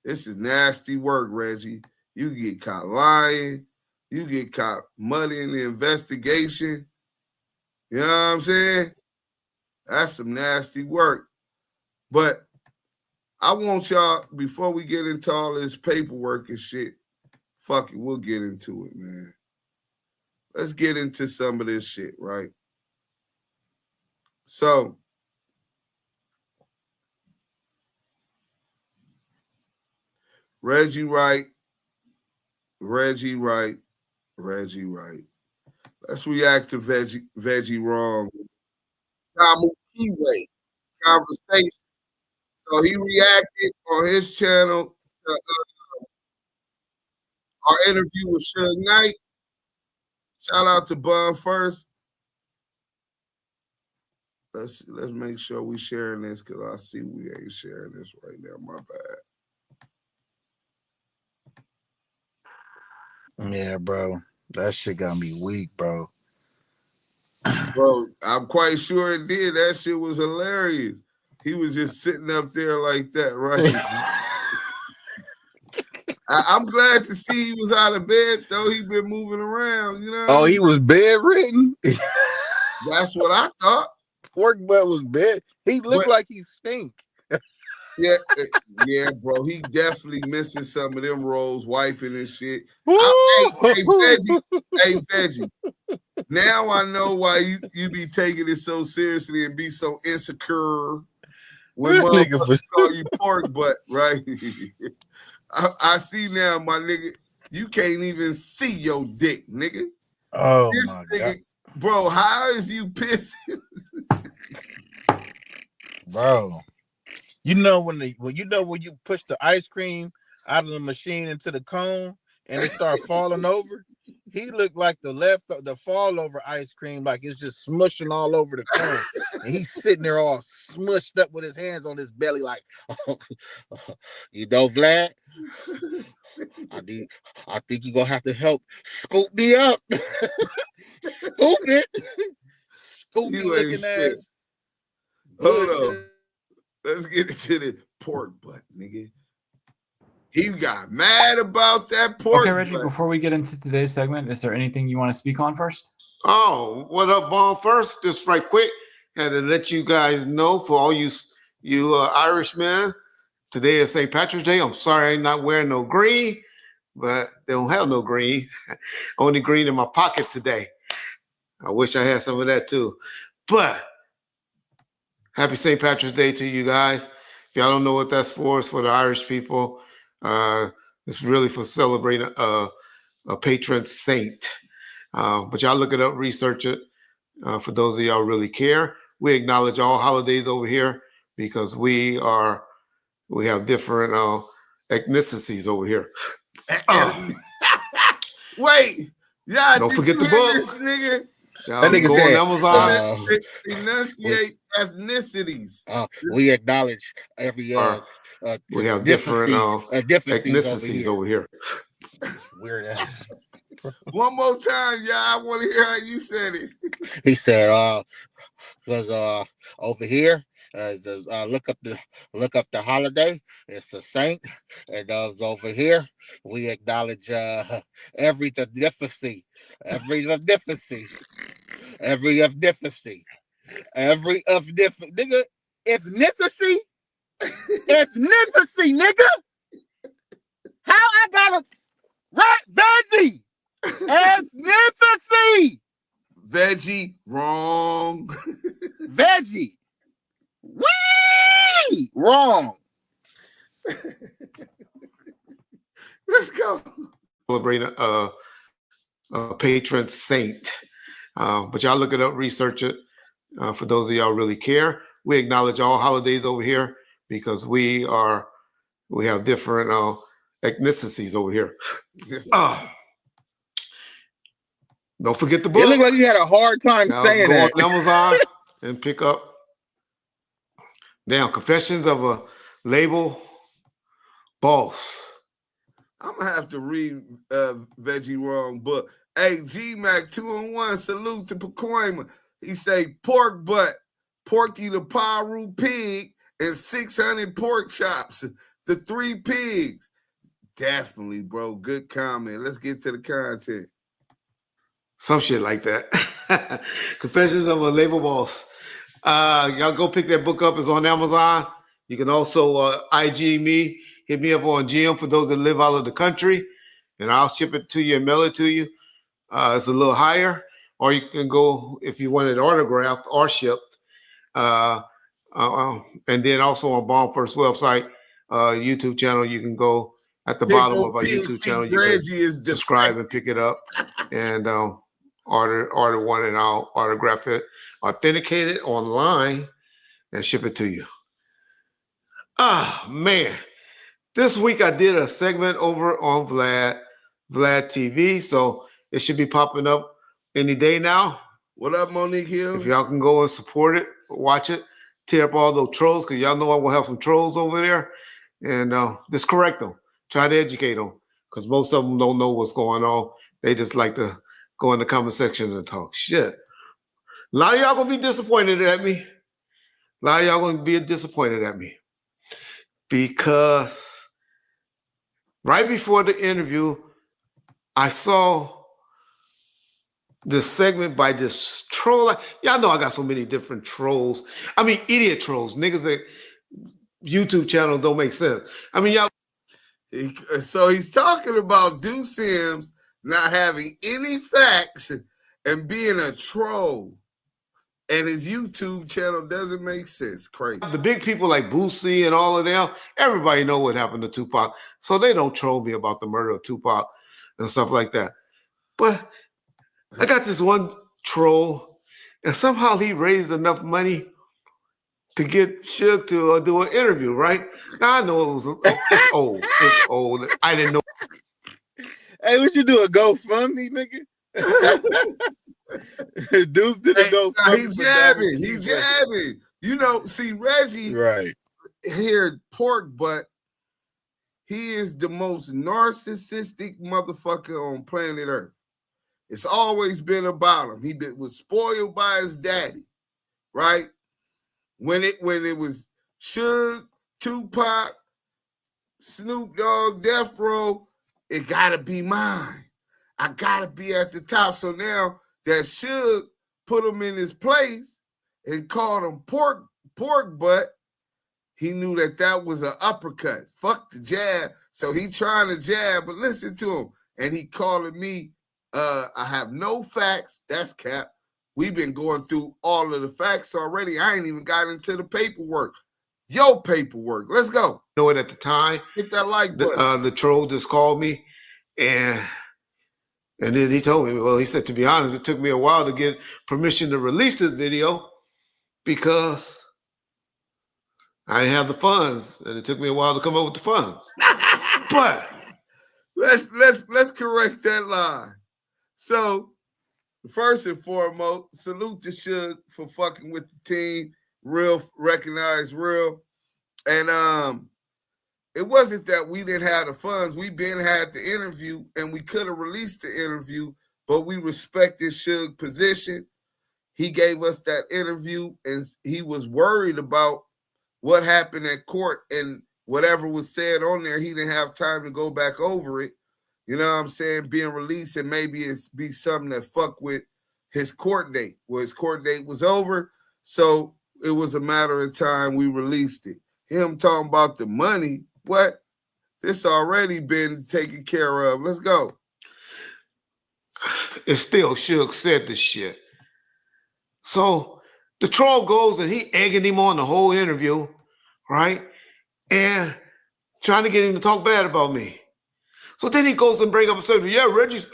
This is nasty work, Reggie. You get caught lying. You get caught muddying the investigation. You know what I'm saying? That's some nasty work. But I want y'all, before we get into all this paperwork and shit, fuck it, we'll get into it, man. Let's get into some of this shit, right? So, Reggie Wright. Let's react to Veggie Wrong. Damu and Kiwe Conversations. So he reacted on his channel to our interview with Suge Knight. Shout out to Bun first. Let's make sure we sharing this because I see we ain't sharing this right now. My bad. Yeah, bro. That shit got me weak, bro. Bro, I'm quite sure it did. That shit was hilarious. He was just sitting up there like that, right? I'm glad to see he was out of bed, though. He been moving around, you know? Oh, he was bedridden? That's what I thought. pork butt was bad. He looked like he stink. Yeah, bro. He definitely missing some of them rolls, wiping and shit. Hey, Veggie. Now I know why you be taking it so seriously and be so insecure when motherfuckers call you pork butt, right? I see now, my nigga. You can't even see your dick, nigga. Oh this my nigga, God. Bro, how is you pissing? Bro. You know when you push the ice cream out of the machine into the cone and it start falling over? He looked like the fall over ice cream, like it's just smushing all over the cone. And he's sitting there all smushed up with his hands on his belly, like, you know, Vlad, I think you're gonna have to help scoop me up. Scoop it. Scoop me looking ass. Hold on. Let's get into the pork butt, nigga. He got mad about that pork Okay, Reggie, butt. before we get into today's segment, is there anything you want to speak on first? Oh, what up, Bon? First, just right quick, had to let you guys know, for all you Irishmen, today is St. Patrick's Day. I'm sorry I'm not wearing no green, but they don't have no green. Only green in my pocket today. I wish I had some of that too. But happy St. Patrick's Day to you guys. If y'all don't know what that's for, it's for the Irish people. It's really for celebrating a patron saint. But y'all look it up, research it. For those of y'all who really care, we acknowledge all holidays over here because we have different ethnicities over here. Wait, y'all don't forget the book, this nigga. That nigga said, Amazon. Enunciate ethnicities. We acknowledge every we have different ethnicities over here. Weird ass. One more time, y'all. I want to hear how you said it. He said, because over here, look up the holiday. It's a saint, and over here we acknowledge every ethnicity, nigga, ethnicity, nigga. How I got a veggie? Ethnicity. Veggie, wrong. Veggie. Wee! Wrong. Let's go. Celebrate a patron saint. But y'all look it up, research it. For those of y'all who really care, we acknowledge all holidays over here because we have different ethnicities over here. Don't forget the book. It looked like he had a hard time saying that. Go on Amazon and pick up Confessions of a Label Boss. I'm gonna have to read Veggie wrong book. Hey, G-Mac 2-in-1, salute to Pacoima. He say pork butt, Porky the Paru pig, and 600 pork chops. The 3 pigs. Definitely, bro. Good comment. Let's get to the content. Some shit like that. Confessions of a Label Boss. Y'all go pick that book up. It's on Amazon. You can also IG me. Hit me up on GM for those that live out of the country, and I'll ship it to you and mail it to you. It's a little higher, or you can go if you want it autographed or shipped. And then also on Bomb First website, YouTube channel, you can go at the bottom of our YouTube channel. You can subscribe and pick it up, and order one, and I'll autograph it, authenticate it online, and ship it to you. Man. This week I did a segment over on Vlad TV, so it should be popping up any day now. What up, Monique Hill? If y'all can go and support it, watch it, tear up all those trolls, because y'all know I will have some trolls over there, and just correct them. Try to educate them, because most of them don't know what's going on. They just like to go in the comment section and talk shit. A lot of y'all gonna be disappointed at me. A lot of y'all gonna be disappointed at me, because right before the interview, I saw this segment by this troll. Y'all know I got so many different trolls. I mean, idiot trolls. Niggas that YouTube channel don't make sense. I mean, y'all. So he's talking about Deuce Sims not having any facts and being a troll. And his YouTube channel doesn't make sense. Crazy. The big people like Boosie and all of them, everybody know what happened to Tupac. So they don't troll me about the murder of Tupac and stuff like that. But I got this one troll, and somehow he raised enough money to get Suge to do an interview, right? Now I know it's old. It's old. I didn't know. Hey, what you do, a GoFundMe, nigga? Deuce did a GoFundMe. He's jabbing. He's jabbing. You know, see, Reggie here, pork butt, he is the most narcissistic motherfucker on planet Earth. It's always been about him. He was spoiled by his daddy, right? When it was Suge, Tupac, Snoop Dogg, Death Row, it gotta be mine. I gotta be at the top. So now that Suge put him in his place and called him pork butt, he knew that was an uppercut. Fuck the jab. So he trying to jab, but listen to him. And he calling me, I have no facts. That's cap. We've been going through all of the facts already. I ain't even got into the paperwork. Your paperwork. Let's go. Know it at the time. Hit that like button. The troll just called me, and then he told me, well, he said, to be honest, it took me a while to get permission to release this video because I didn't have the funds, and it took me a while to come up with the funds. But let's correct that lie. So first and foremost, salute to Suge for fucking with the team. Real, recognized real. And it wasn't that we didn't have the funds. We been had the interview, and we could have released the interview, but we respected Suge's position. He gave us that interview, and he was worried about what happened at court, and whatever was said on there, he didn't have time to go back over it. You know what I'm saying? Being released, and maybe it's be something that fuck with his court date. Well, his court date was over, so it was a matter of time we released it. Him talking about the money, what? This already been taken care of. Let's go. It's still Suge said this shit. So the troll goes and he egging him on the whole interview, right? And trying to get him to talk bad about me. So then he goes and bring up and says, yeah, Reggie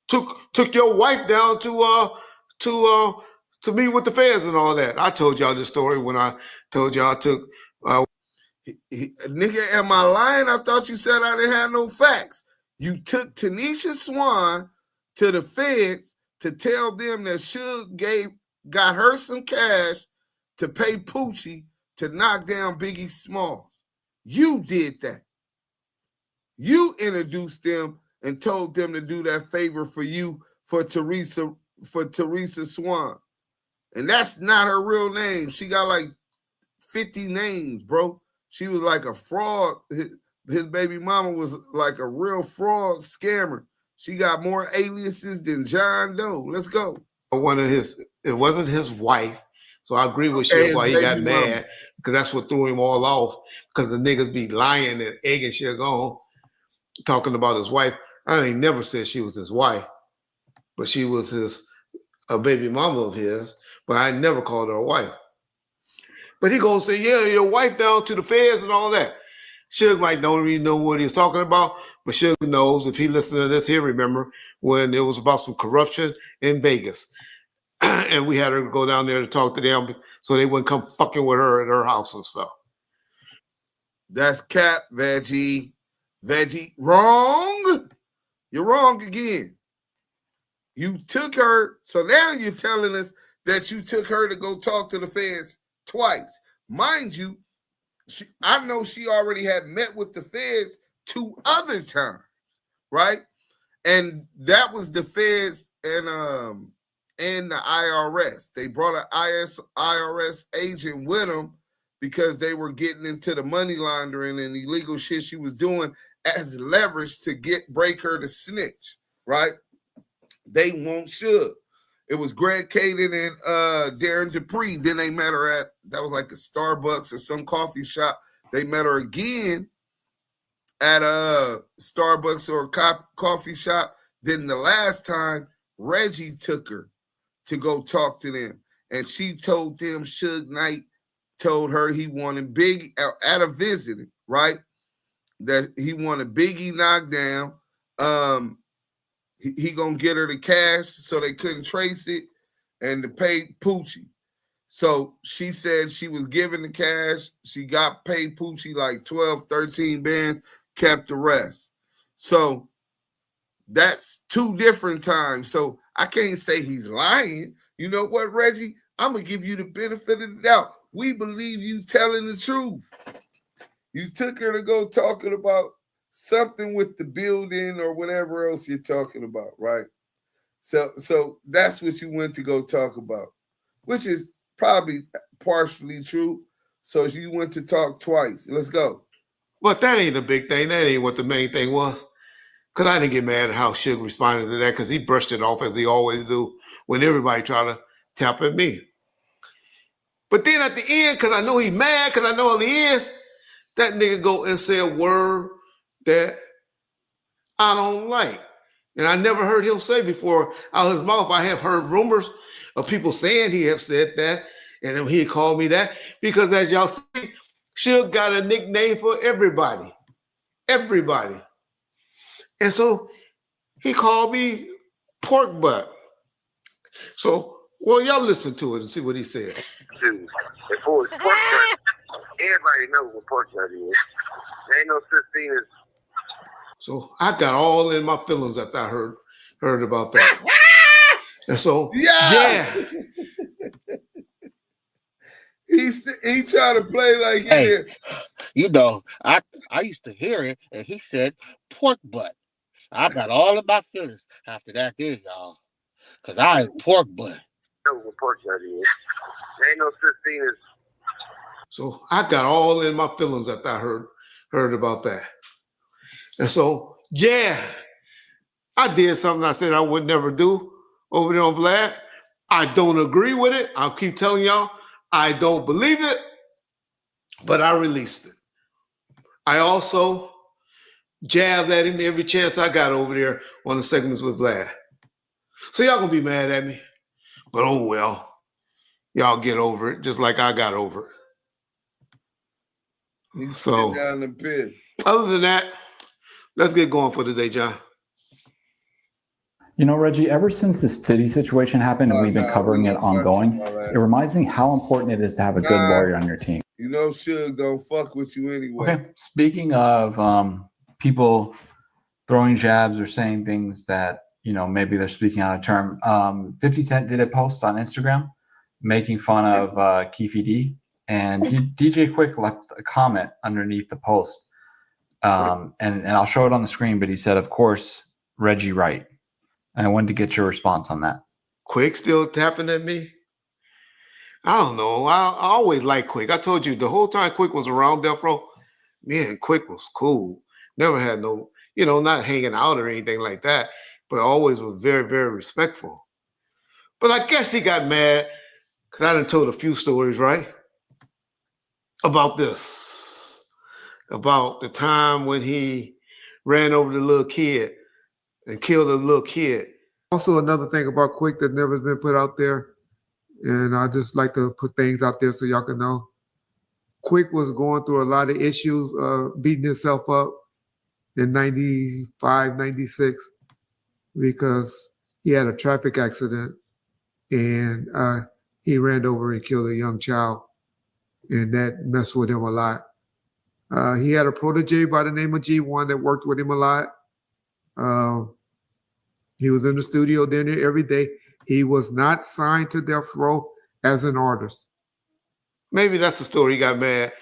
took your wife down to meet with the feds and all that. I told y'all this story when I told y'all I took nigga, am I lying? I thought you said I didn't have no facts. You took Tanisha Swan to the feds to tell them that Suge got her some cash to pay Poochie to knock down Biggie Smalls. You did that. You introduced them and told them to do that favor for you for Teresa Swan. And that's not her real name. She got like 50 names, bro. She was like a fraud. His baby mama was like a real fraud scammer. She got more aliases than John Doe. Let's go. It wasn't his wife. So I agree with you why he got mad, because that's what threw him all off, because the niggas be lying and egging shit on, talking about his wife. I ain't never said she was his wife, but she was a baby mama of his, but I never called her a wife. But he gonna say, yeah, your wife down to the feds and all that. Suge might don't even know what he was talking about, but Suge knows. If he listened to this, he'll remember when it was about some corruption in Vegas. And we had her go down there to talk to them so they wouldn't come fucking with her at her house and stuff. That's cap, Veggie. Wrong. You're wrong again. You took her, so now you're telling us that you took her to go talk to the feds twice. Mind you, I know she already had met with the feds 2 other times, right? And that was the feds and the IRS. They brought an IRS agent with them because they were getting into the money laundering and illegal shit she was doing as leverage to break her to snitch, right? They won't should. It was Greg Caden and Darren Dupree. Then they met her at, that was like a Starbucks or some coffee shop. They met her again at a Starbucks or a coffee shop. Then the last time, Reggie took her to go talk to them. And she told them Suge Knight told her he wanted Biggie at a visit, right? That he wanted Biggie knocked down. He gonna get her the cash so they couldn't trace it and to pay Poochie. So she said she was given the cash. She got paid Poochie like 12, 13 bands, kept the rest. So that's two different times. So I can't say he's lying. You know what, Reggie? I'm going to give you the benefit of the doubt. We believe you telling the truth. You took her to go talking about something with the building or whatever else you're talking about, right? So that's what you went to go talk about, which is probably partially true. So you went to talk twice. Let's go. But that ain't the big thing. That ain't what the main thing was. Because I didn't get mad at how Suge responded to that because he brushed it off as he always do when everybody try to tap at me. But then at the end, because I know he's mad, because I know who he is, that nigga go and say a word that I don't like. And I never heard him say before out of his mouth. I have heard rumors of people saying he have said that, and then he called me that. Because as y'all see, Suge got a nickname for everybody. Everybody. And so he called me pork butt. So, well, y'all listen to it and see what he said. Dude, if it was pork butt, everybody knows what pork butt is. There ain't no such thing as. So I got all in my feelings after I heard about that. And so, yeah. He tried to play like hey, you know, I used to hear it, and he said pork butt. I got all of my feelings after that, there, y'all, because I ain't pork butt. Know what pork butt is. There ain't no such thing as. So I got all in my feelings after I heard about that. And so, yeah, I did something I said I would never do over there on Vlad. I don't agree with it. I'll keep telling y'all, I don't believe it, but I released it. I also jabbed at him every chance I got over there on the segments with Vlad. So y'all gonna be mad at me, but oh well. Y'all get over it, just like I got over it. You so sit down and piss. Other than that, let's get going for today, John. You know, Reggie, ever since the city situation happened and we've been covering it ongoing, it reminds me how important it is to have a good lawyer on your team. You know, Suge don't fuck with you anyway. Okay, speaking of people throwing jabs or saying things that, you know, maybe they're speaking out of turn, 50 Cent did a post on Instagram making fun of Keef D, and DJ Quik left a comment underneath the post. And I'll show it on the screen, but he said, of course, Reggie Wright. And I wanted to get your response on that. Quik still tapping at me? I don't know. I always liked Quik. I told you the whole time Quik was around Death Row, man, Quik was cool. Never had no, you know, not hanging out or anything like that, but always was very, very respectful. But I guess he got mad because I done told a few stories, right? About this. About the time when he ran over the little kid and killed a little kid. Also, another thing about Quik that never been put out there, and I just like to put things out there so y'all can know. Quik was going through a lot of issues, beating himself up in 95, 96, because he had a traffic accident and he ran over and killed a young child, and that messed with him a lot. He had a protege by the name of G1 that worked with him a lot. He was in the studio dinner every day. He was not signed to Death Row as an artist. Maybe that's the story. He got mad,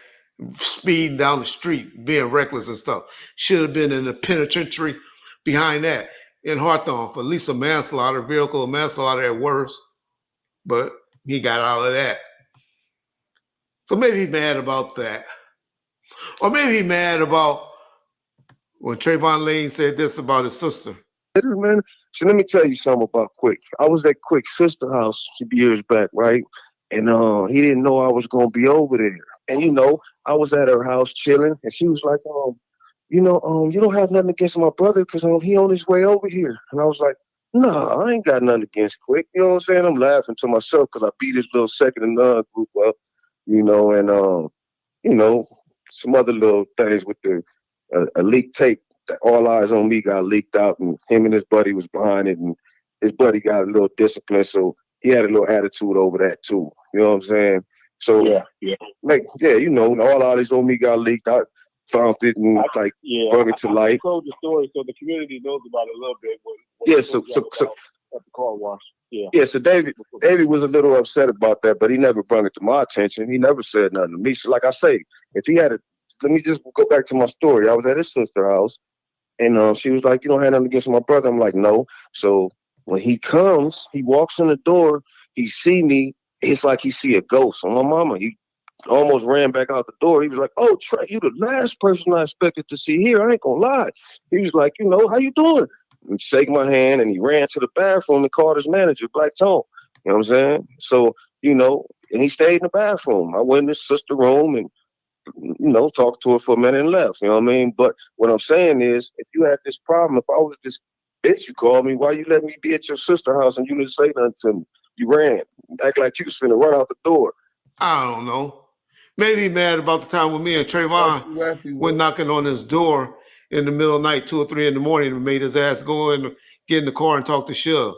speeding down the street, being reckless and stuff. Should have been in the penitentiary behind that in Hawthorne for at least a manslaughter, vehicle manslaughter at worst. But he got out of that. So maybe he's mad about that. Or maybe he's mad about when Trayvon Lane said this about his sister. Man, so let me tell you something about Quik. I was at Quik's sister house some years back, right? And he didn't know I was gonna be over there. And I was at her house chilling, and she was like, you don't have nothing against my brother because he on his way over here. And I was like, nah, I ain't got nothing against Quik. You know what I'm saying? I'm laughing to myself because I beat his little second and none group up, and some other little things with the a leaked tape. That All Eyes on Me got leaked out, and him and his buddy was behind it, and his buddy got a little discipline, so he had a little attitude over that too. You know what I'm saying? So All Eyes on Me got leaked out, found it, and brought it to light. I told the story, so the community knows about it a little bit. At the car wash. Yeah, so David was a little upset about that, but he never brought it to my attention. He never said nothing to me. So like I say, if he had let me just go back to my story. I was at his sister's house, and she was like, you don't have nothing against my brother. I'm like, no. So when he comes, he walks in the door, he see me, it's like he see a ghost. On my mama, he almost ran back out the door. He was like, oh, Trey, you the last person I expected to see here. I ain't gonna lie. He was like, how you doing? And shake my hand, and he ran to the bathroom and called his manager, Black Tone. You know what I'm saying? So, and he stayed in the bathroom. I went in his sister's room and, talked to her for a minute and left. You know what I mean? But what I'm saying is, if you had this problem, if I was this bitch you called me, why you let me be at your sister's house and you didn't say nothing to me? You ran. Act like you was finna run out the door. I don't know. Maybe he mad about the time when me and Trayvon went knocking on his door in the middle of the night, 2 or 3 in the morning, and made his ass go and get in the car and talk to Shug.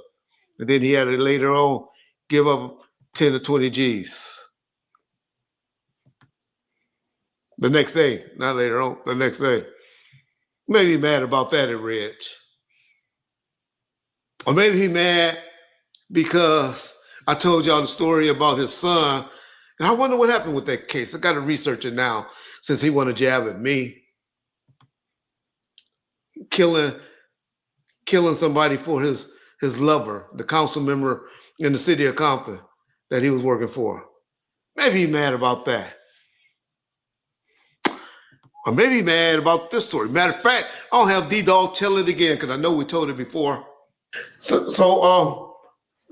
And then he had to later on give up 10 or 20 G's. The next day, not later on, the next day. Maybe he mad about that at Reg. Or maybe he mad because I told y'all the story about his son. And I wonder what happened with that case. I got to research it now since he want to jab at me. Killing somebody for his lover, the council member in the city of Compton that he was working for. Maybe he mad about that. Or maybe he mad about this story. Matter of fact, I don't have D-Dog tell it again because I know we told it before. So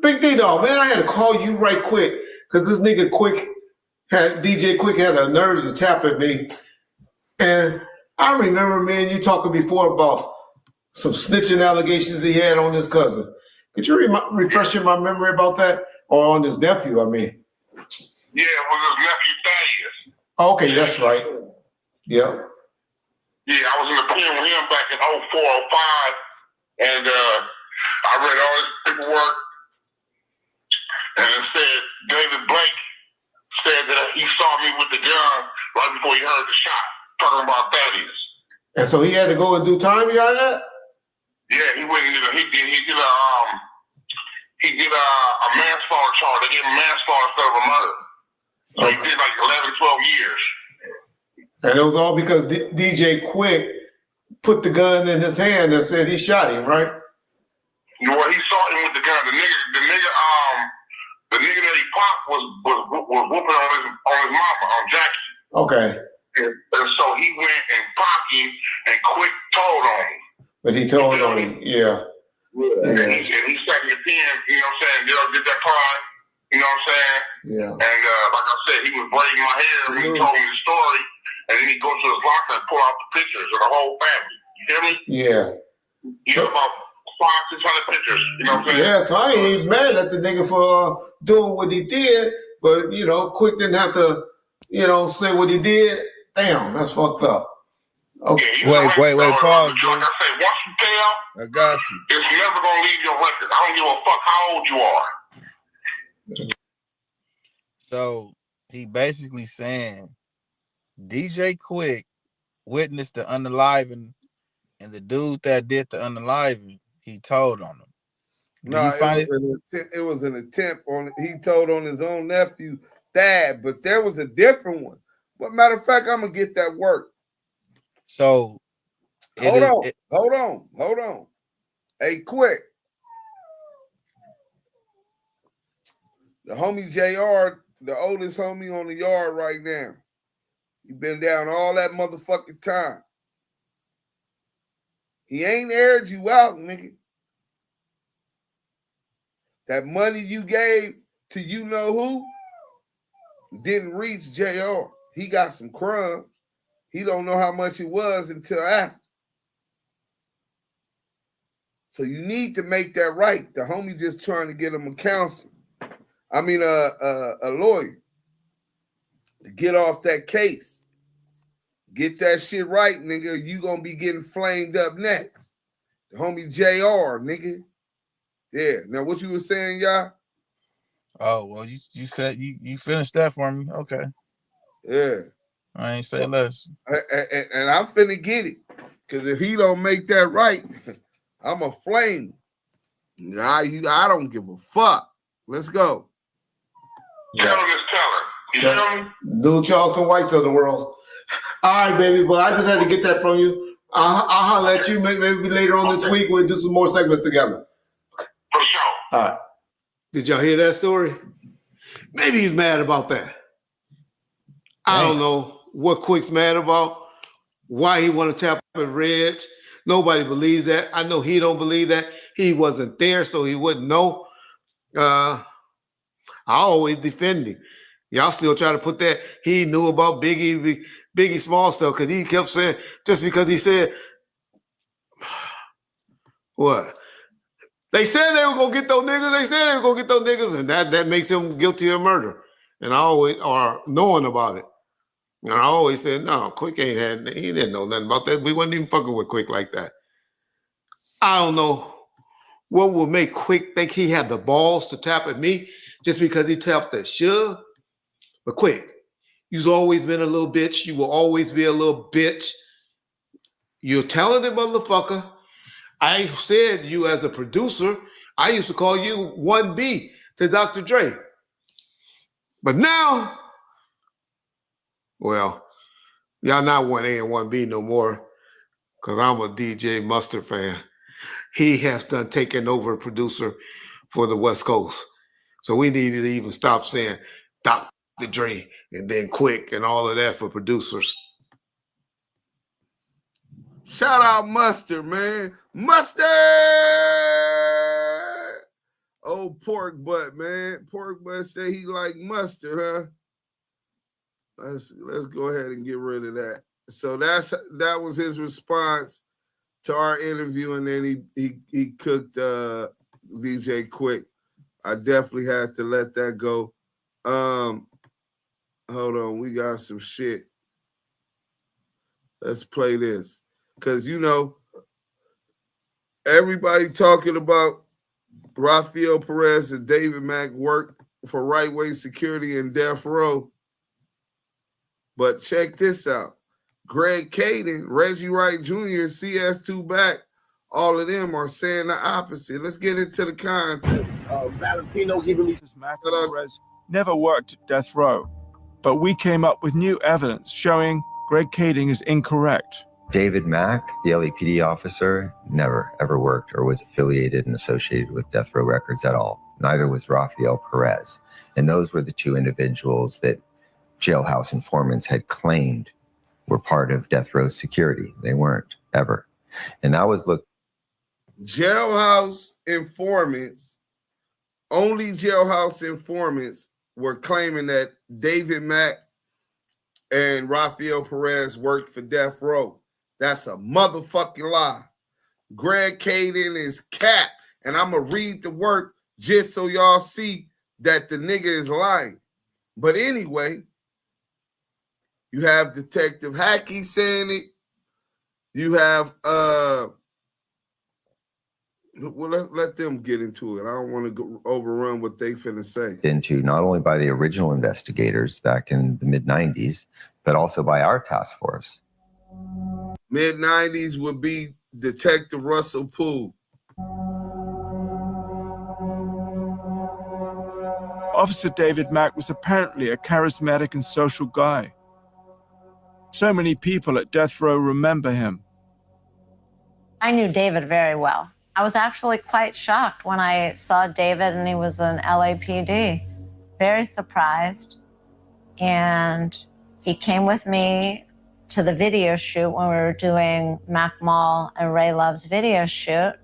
Big D-Dog, man, I had to call you right quick because this nigga DJ Quik had the nerve to tap at me. And I remember me and you talking before about some snitching allegations he had on his cousin. Could you refresh my memory about that? Or on his nephew, I mean. Yeah, it was his nephew Thaddeus. Okay, that's right. Yeah. Yeah, I was in the pen with him back in 04, 05, and I read all his paperwork, and it said David Blake said that he saw me with the gun right before he heard the shot, talking about Thaddeus. And so he had to go and do time behind that? Yeah, he went and did a manslaughter charge. They gave him manslaughter instead of a murder. So he did like 11, 12 years. And it was all because DJ Quik put the gun in his hand and said he shot him, right? Well, he saw him with the gun. The nigga that he popped was whooping on his mama, on Jackie. Okay. And so he went and popped him, and Quik told on him. But he told on him, yeah. And he sat in the pen, you know what I'm saying? Did that crime, you know what I'm saying? Yeah. And like I said, he was braiding my hair when he told me the story, and then he goes to his locker and pull out the pictures of the whole family. You hear me? Yeah. You know, about 500-600 pictures, you know what I'm saying? Yeah, so I ain't even mad at the nigga for doing what he did, but, Quik didn't have to, say what he did. Damn, that's fucked up. Okay. Wait, pause, dude. Like I say, once you tell, I got you. It's never gonna leave your record. I don't give a fuck how old you are. So he basically saying DJ Quik witnessed the unaliving, and the dude that did the unaliving, he told on him. No, it was an attempt on. He told on his own nephew, Dad, but there was a different one. But matter of fact, I'm gonna get that work. So hold on. Hey, Quik. The homie JR, the oldest homie on the yard right now. He been down all that motherfucking time. He ain't aired you out, nigga. That money you gave to you know who didn't reach JR. He got some crumbs. He don't know how much it was until after. So you need to make that right. The homie just trying to get him a counselor. I mean, a lawyer to get off that case. Get that shit right, nigga. You gonna be getting flamed up next. The homie JR, nigga. Yeah. Now what you were saying, y'all? Oh, well, you said you finished that for me. Okay. Yeah. I ain't say less. And I'm finna get it. Because if he don't make that right, I'm a flame. I don't give a fuck. Let's go. New Charleston Whites of the world. All right, baby, but I just had to get that from you. I'll holler at you maybe later on this week. We'll do some more segments together. For sure. All right. Did y'all hear that story? Maybe he's mad about that. I don't know what Quik's mad about, why he want to tap at Reg. Nobody believes that. I know he don't believe that. He wasn't there, so he wouldn't know. I always defend him. Y'all still try to put that he knew about Biggie Small stuff because he kept saying, just because he said, what? They said they were going to get those niggas. They said they were going to get those niggas, and that makes him guilty of murder. And I always are knowing about it. And I always said, no, Quik he didn't know nothing about that. We wasn't even fucking with Quik like that. I don't know what will make Quik think he had the balls to tap at me just because he tapped at Suge. But Quik, you've always been a little bitch. You will always be a little bitch. You're a talented motherfucker. I said you as a producer, I used to call you 1B to Dr. Dre. But now, well, y'all not 1A and 1B no more because I'm a DJ Mustard fan. He has done taken over a producer for the West Coast. So we need to even stop saying Dr. Dre and then Quik and all of that for producers. Shout out Mustard, man. Mustard! Old pork butt, man. Pork butt say he like mustard, huh? Let's go ahead and get rid of that. So that was his response to our interview, and then he cooked DJ Quik. I definitely had to let that go. Hold on, we got some shit. Let's play this. Because, you know, everybody talking about Rafael Perez and David Mack work for Right Way Security and Death Row. But check this out. Greg Caden, Reggie Wright Jr., CS2 Back, all of them are saying the opposite. Let's get into the content. Valentino, he releases Mack and Perez never worked at Death Row, but we came up with new evidence showing Greg Kading is incorrect. David Mack, the LAPD officer, never ever worked or was affiliated and associated with Death Row Records at all. Neither was Rafael Perez. And those were the two individuals that jailhouse informants had claimed were part of Death Row security. They weren't ever. And that was jailhouse informants, only jailhouse informants were claiming that David Mack and Rafael Perez worked for Death Row. That's a motherfucking lie. Greg Caden is cap, and I'm going to read the work just so y'all see that the nigga is lying. But anyway, you have Detective Hackey saying it. You have, well, let them get into it. I don't want to overrun what they finna say. into not only by the original investigators back in the mid-90s, but also by our task force. Mid-90s would be Detective Russell Poole. Officer David Mack was apparently a charismatic and social guy. So many people at Death Row remember him. I knew David very well. I was actually quite shocked when I saw David and he was an LAPD. Very surprised. And he came with me to the video shoot when we were doing Mac Mall and Ray Love's video shoot.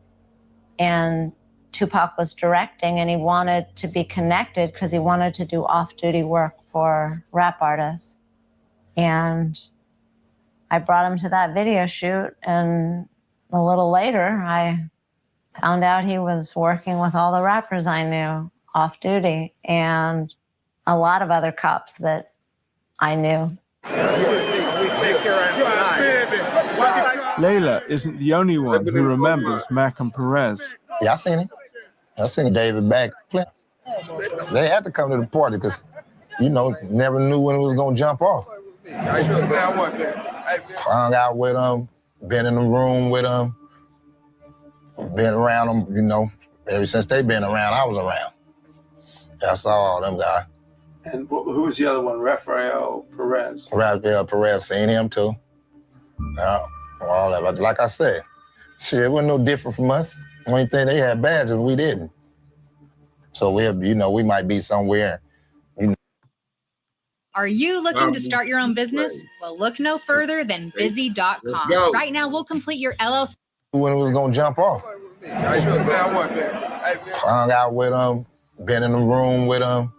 And Tupac was directing, and he wanted to be connected because he wanted to do off-duty work for rap artists. And I brought him to that video shoot, and a little later, I found out he was working with all the rappers I knew off-duty and a lot of other cops that I knew. Layla isn't the only one who remembers Mack and Perez. Yeah, I seen it. I seen David back play. They had to come to the party because, you know, never knew when it was going to jump off. Hung out with them, been in the room with them, been around them, you know. Ever since they been around, I was around. I saw all them guys. And who was the other one? Rafael Perez. Rafael Perez, seen him too. Yeah, all that. But like I said, shit, it wasn't no different from us. Only thing they had badges, we didn't. So we might be somewhere. Are you looking to start your own business? Well, look no further than busy.com. Right now, we'll complete your LLC. When it was gonna jump off. Hung out with them, been in the room with them,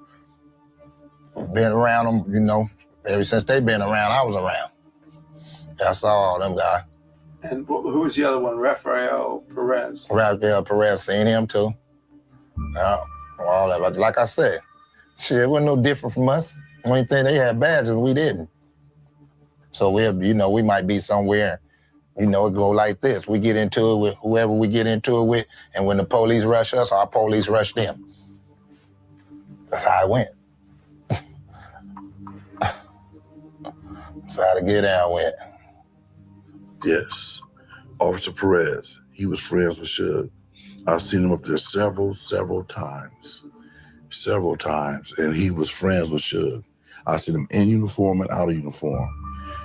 been around them, you know. Ever since they been around, I was around. I saw all them guys. And who was the other one? Rafael Perez. Rafael Perez, seen him too. Yeah, all that. But like I said, shit, it wasn't no different from us. Only thing they had badges, we didn't. So we might be somewhere, it go like this. We get into it with whoever we get into it with, and when the police rush us, our police rush them. That's how it went. That's how the get down went. Yes, Officer Perez, he was friends with Suge. I've seen him up there several times, and he was friends with Suge. I seen him in uniform and out of uniform.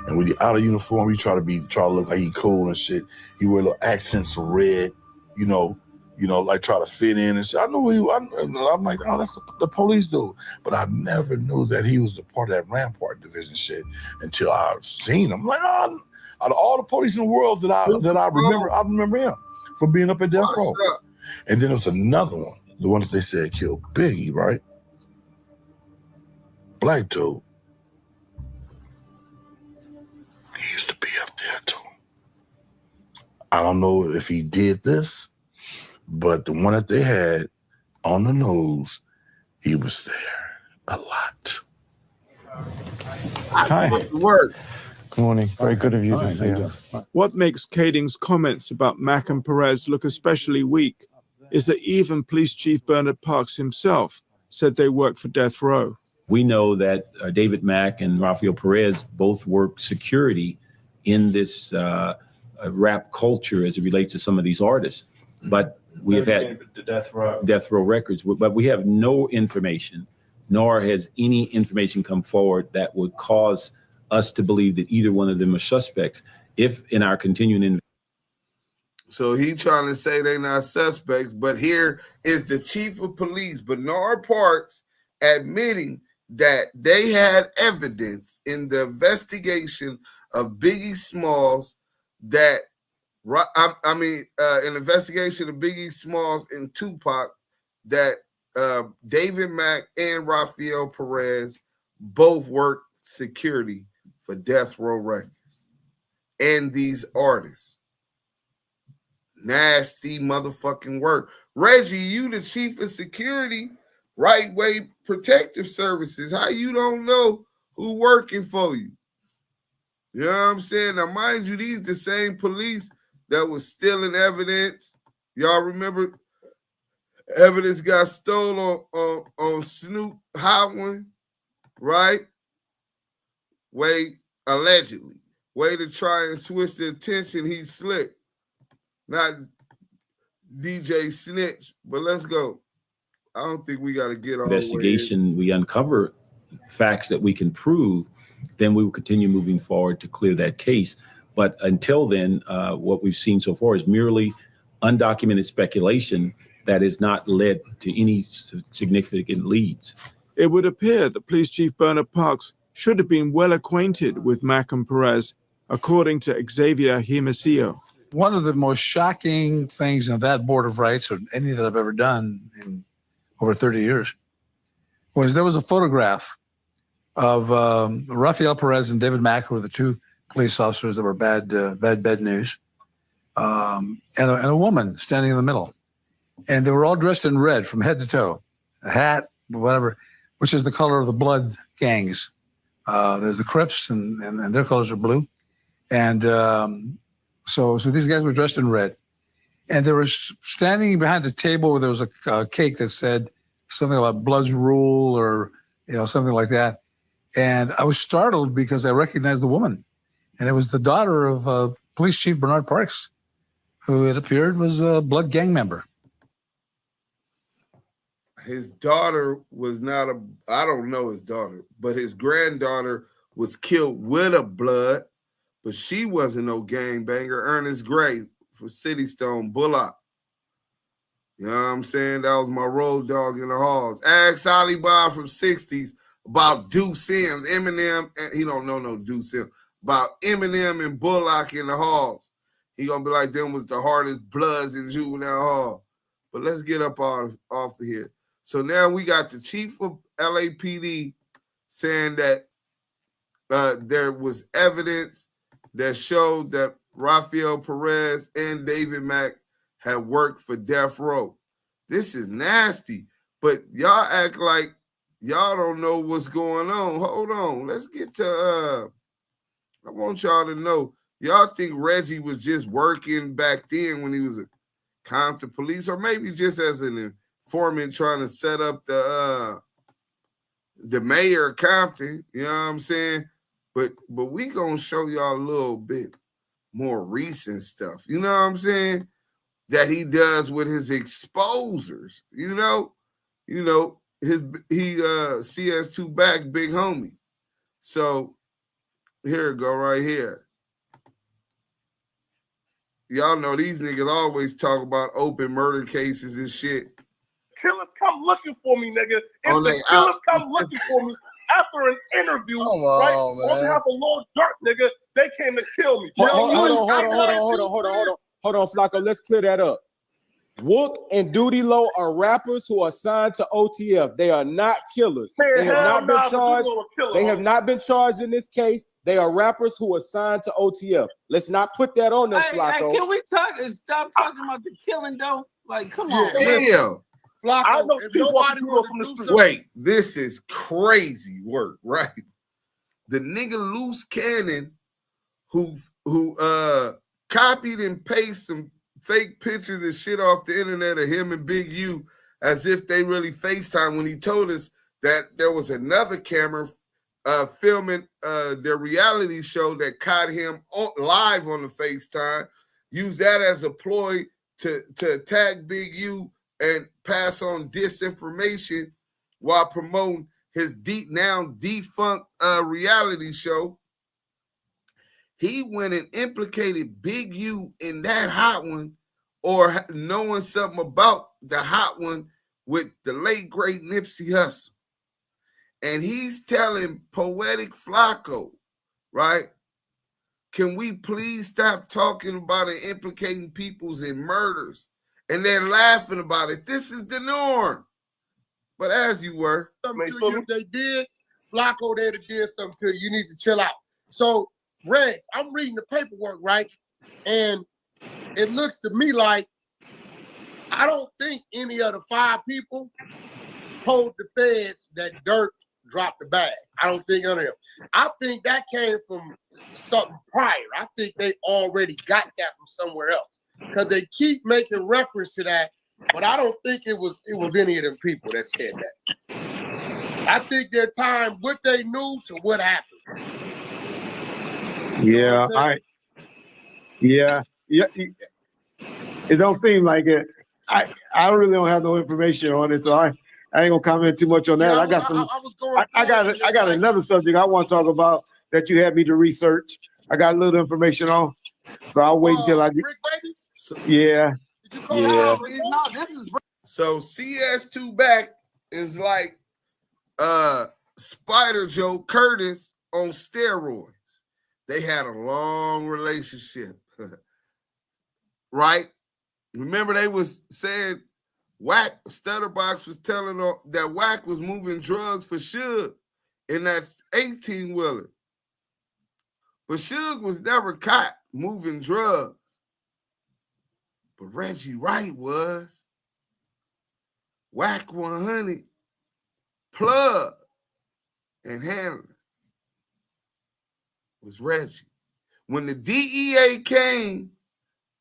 And when he out of uniform, he try to look like he cool and shit. He wear little accents of red, like try to fit in and shit. I know I'm like, oh, that's the police dude. But I never knew that he was the part of that Rampart division shit until I seen him. Like, out of all the police in the world that I remember him for being up at Death Row. And then there was another one, the one that they said killed Biggie, right? Black dude. He used to be up there too. I don't know if he did this, but the one that they had on the nose, he was there a lot. Hi. Work. Good morning. Very good of you to see us. What makes Kading's comments about Mack and Perez look especially weak is that even Police Chief Bernard Parks himself said they worked for Death Row. We know that David Mack and Rafael Perez both work security in this rap culture as it relates to some of these artists. But we have had Death Row records, but we have no information, nor has any information come forward that would cause us to believe that either one of them are suspects. If in our continuing So he trying to say they're not suspects, but here is the chief of police, Bernard Parks, admitting that they had evidence in the investigation of Biggie Smalls that, an investigation of Biggie Smalls and Tupac, that David Mack and Rafael Perez both worked security for Death Row Records and these artists. Nasty motherfucking work. Reggie, you the chief of security, Right Way Protective Services. How you don't know who working for you? You know what I'm saying? Now, mind you, these the same police that was stealing evidence. Y'all remember evidence got stolen on Snoop Hotwin, right? Allegedly. Way to try and switch the attention, he slipped. Not DJ Snitch, but let's go. I don't think we got to get all investigation, we uncover facts that we can prove, then we will continue moving forward to clear that case. But until then, what we've seen so far is merely undocumented speculation that has not led to any significant leads. It would appear that Police Chief Bernard Parks should have been well acquainted with Mack and Perez, according to Xavier Jimenez. one of the most shocking things in that Board of Rights or any that I've ever done in over 30 years was there was a photograph of Rafael Perez and David Mack, who were the two police officers that were bad news, and a woman standing in the middle. And they were all dressed in red from head to toe, a hat, whatever, which is the color of the blood gangs. There's the Crips, and their colors are blue. And so these guys were dressed in red. And they were standing behind a table where there was a cake that said something about Blood's Rule or something like that. And I was startled because I recognized the woman. And it was the daughter of Police Chief Bernard Parks, who it appeared was a Blood gang member. His daughter was not I don't know his daughter, but his granddaughter was killed with a Blood, but she wasn't no gangbanger. Ernest Gray for City Stone, Bullock. You know what I'm saying? That was my road dog in the halls. Ask Ali Bob from 60s about Deuce Sims, Eminem, and he don't know no Deuce Sims, about Eminem and Bullock in the halls. He gonna be like, them was the hardest bloods in juvenile hall. But let's get up off of here. So now we got the chief of LAPD saying that there was evidence that showed that Rafael Perez and David Mack had worked for Death Row. This is nasty, but y'all act like y'all don't know what's going on. Hold on. Let's get to, I want y'all to know, y'all think Reggie was just working back then when he was a Compton police, or maybe just as an informant trying to set up the mayor of Compton, you know what I'm saying? But we gonna show y'all a little bit more recent stuff, you know what I'm saying? That he does with his exposers, he CS2 back, big homie. So here it go right here. Y'all know these niggas always talk about open murder cases and shit. Killers come looking for me, nigga. If the killers come looking for me after an interview, right? On behalf of Lord Dark, nigga, they came to kill me. Hold on, Flacco. Let's clear that up. Wook and Duty Low are rappers who are signed to OTF. They are not killers. They have not been charged. They have not been charged in this case. They are rappers who are signed to OTF. Let's not put that on them, Flacco. Can we stop talking about the killing though? Like, come on. Damn. Flacco, I know nobody from the street. Wait, this is crazy work, right? The nigga Loose Cannon who copied and pasted some fake pictures and shit off the internet of him and Big U as if they really FaceTime when he told us that there was another camera filming their reality show that caught him live on the FaceTime, used that as a ploy to attack Big U and pass on disinformation while promoting his now defunct reality show. He went and implicated Big U in that hot one, or knowing something about the hot one with the late great Nipsey Hussle. And he's telling Poetic Flacco, right? Can we please stop talking about and implicating peoples in murders? And they're laughing about it. This is the norm. But as you were. They did, Flacco, they did something to you. You need to chill out. So, Reg, I'm reading the paperwork, right? And it looks to me like I don't think any of the 5 people told the feds that Dirk dropped the bag. I don't think none of them. I think that came from something prior. I think they already got that from somewhere else because they keep making reference to that, but I don't think it was any of them people that said that. I think their time, what they knew to what happened. Yeah, yeah. It don't seem like it. I really don't have no information on it, so I ain't gonna comment too much on that. Yeah, I got another subject I want to talk about that you had me to research. I got a little information on, so I'll wait until I get. Yeah. Yeah. So CS2 back is like Spider Joe Curtis on steroids. They had a long relationship. right? Remember they was saying Wack, Stutterbox was telling that Wack was moving drugs for Suge in that 18-wheeler. But Suge was never caught moving drugs. But Reggie Wright was. Wack 100, plug, and handler was Reggie. When the DEA came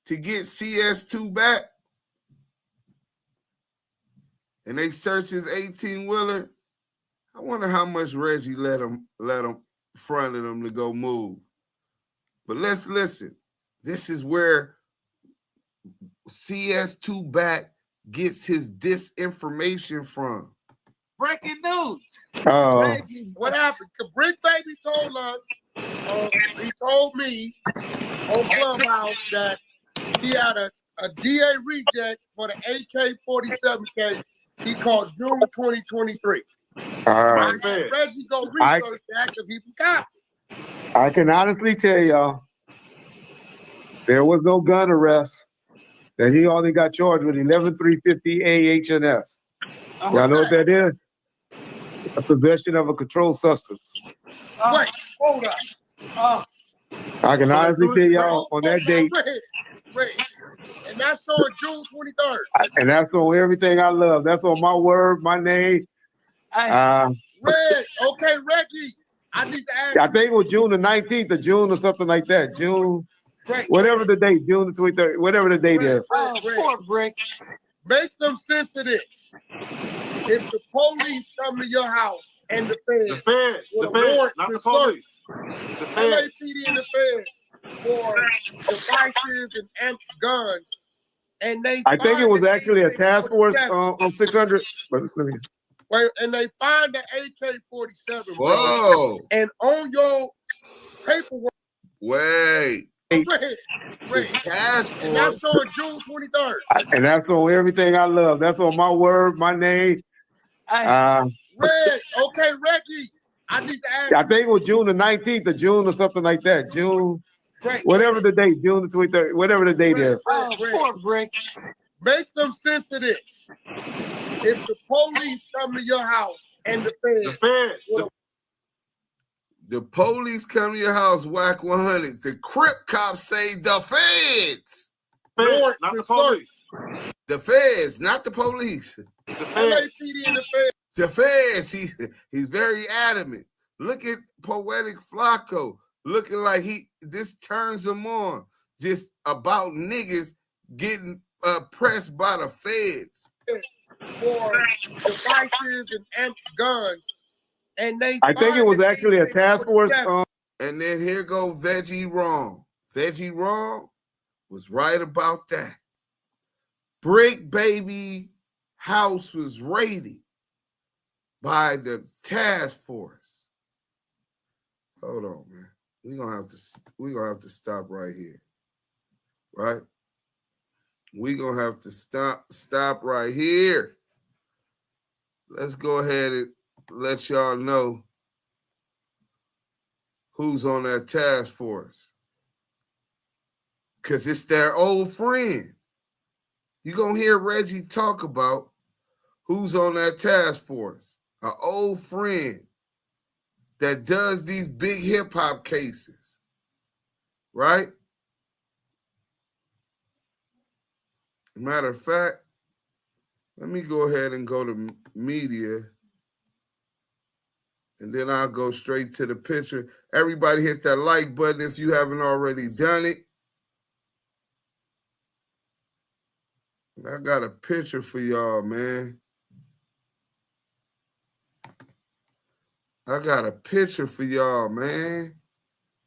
to get CS2 back, and they searched his 18-wheeler, I wonder how much Reggie let him fronted him to go move. But let's listen. This is where CS2 back gets his disinformation from. Breaking news. Reggie, what happened? Brick Baby told us, he told me on Clubhouse that he had a DA reject for the AK-47 case he called June 2023. Reggie go research that because he forgot. I can honestly tell y'all, there was no gun arrest. That he only got charged with 11350 AH&S. Y'all know what that is? A possession of a controlled substance. Wait, hold up. I can honestly tell y'all on that date. Wait. And that's on June 23rd. And that's on everything I love. That's on my word, my name. Reggie, I need to ask. I think it was June the 19th of June or something like that. June. Whatever the date, June the 23rd, whatever the date is. Poor Brick. Make some sense of this. If the police come to your house and the feds, not the police, the LAPD and the feds for devices and guns, and they I think it was actually a task force on 600. Wait, and they find the AK-47. Whoa! And on your paperwork. Wait. And that's on June 23rd. And that's on everything I love. That's on my word, my name. Reggie, I need to ask. I think it was June the 19th of June or something like that. June, whatever the date, June the 23rd, whatever the date is. Poor Brick. Make some sense of this. If the police come to your house and the feds, the police come to your house, Wack 100. The Crip cops say the feds. Not the police. The feds, not the police. The LAPD and the feds. The feds. He's very adamant. Look at Poetic Flacco. Looking like this turns him on. Just about niggas getting pressed by the feds. For devices and guns. And I think it was actually a task force. And then here go Veggie Wrong. Veggie Wrong was right about that. Brick Baby house was raided by the task force. Hold on, man. We're gonna have to stop right here. Right? We're gonna have to stop right here. Let's go ahead and let y'all know who's on that task force. Because it's their old friend. You're going to hear Reggie talk about who's on that task force. An old friend that does these big hip-hop cases. Right? Matter of fact, let me go ahead and go to media. And then I'll go straight to the picture. Everybody hit that like button if you haven't already done it. And I got a picture for y'all, man. I got a picture for y'all, man.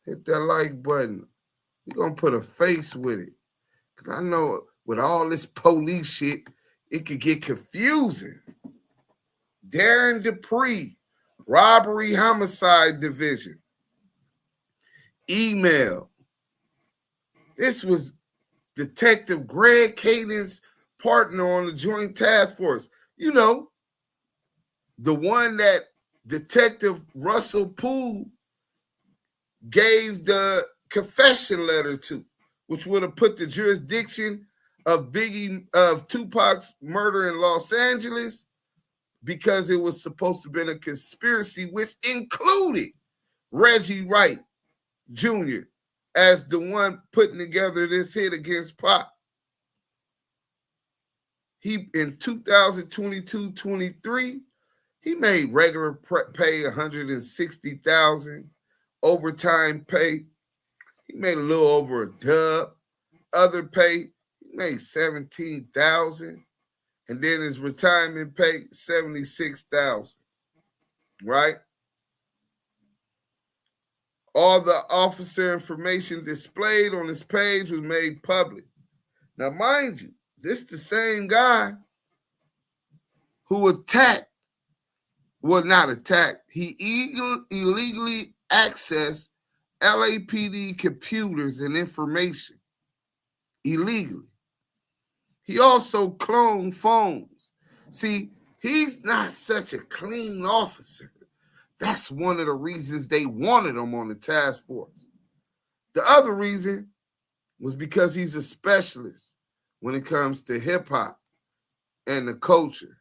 Hit that like button. We're going to put a face with it. Because I know with all this police shit, it could get confusing. Darren Dupree. Robbery Homicide Division. Email. This was Detective Greg Caden's partner on the Joint Task Force. You know, the one that Detective Russell Poole gave the confession letter to which would have put the jurisdiction of Tupac's murder in Los Angeles, because it was supposed to have been a conspiracy which included Reggie Wright Jr. as the one putting together this hit against Pac. He, in 2022-23, he made regular pay $160,000, overtime pay. He made a little over a dub. Other pay, he made $17,000. And then his retirement pay, $76,000. Right? All the officer information displayed on his page was made public. Now, mind you, this the same guy who attacked, well, not attacked, he illegally accessed LAPD computers and information illegally. He also cloned phones. See, he's not such a clean officer. That's one of the reasons they wanted him on the task force. The other reason was because he's a specialist when it comes to hip-hop and the culture,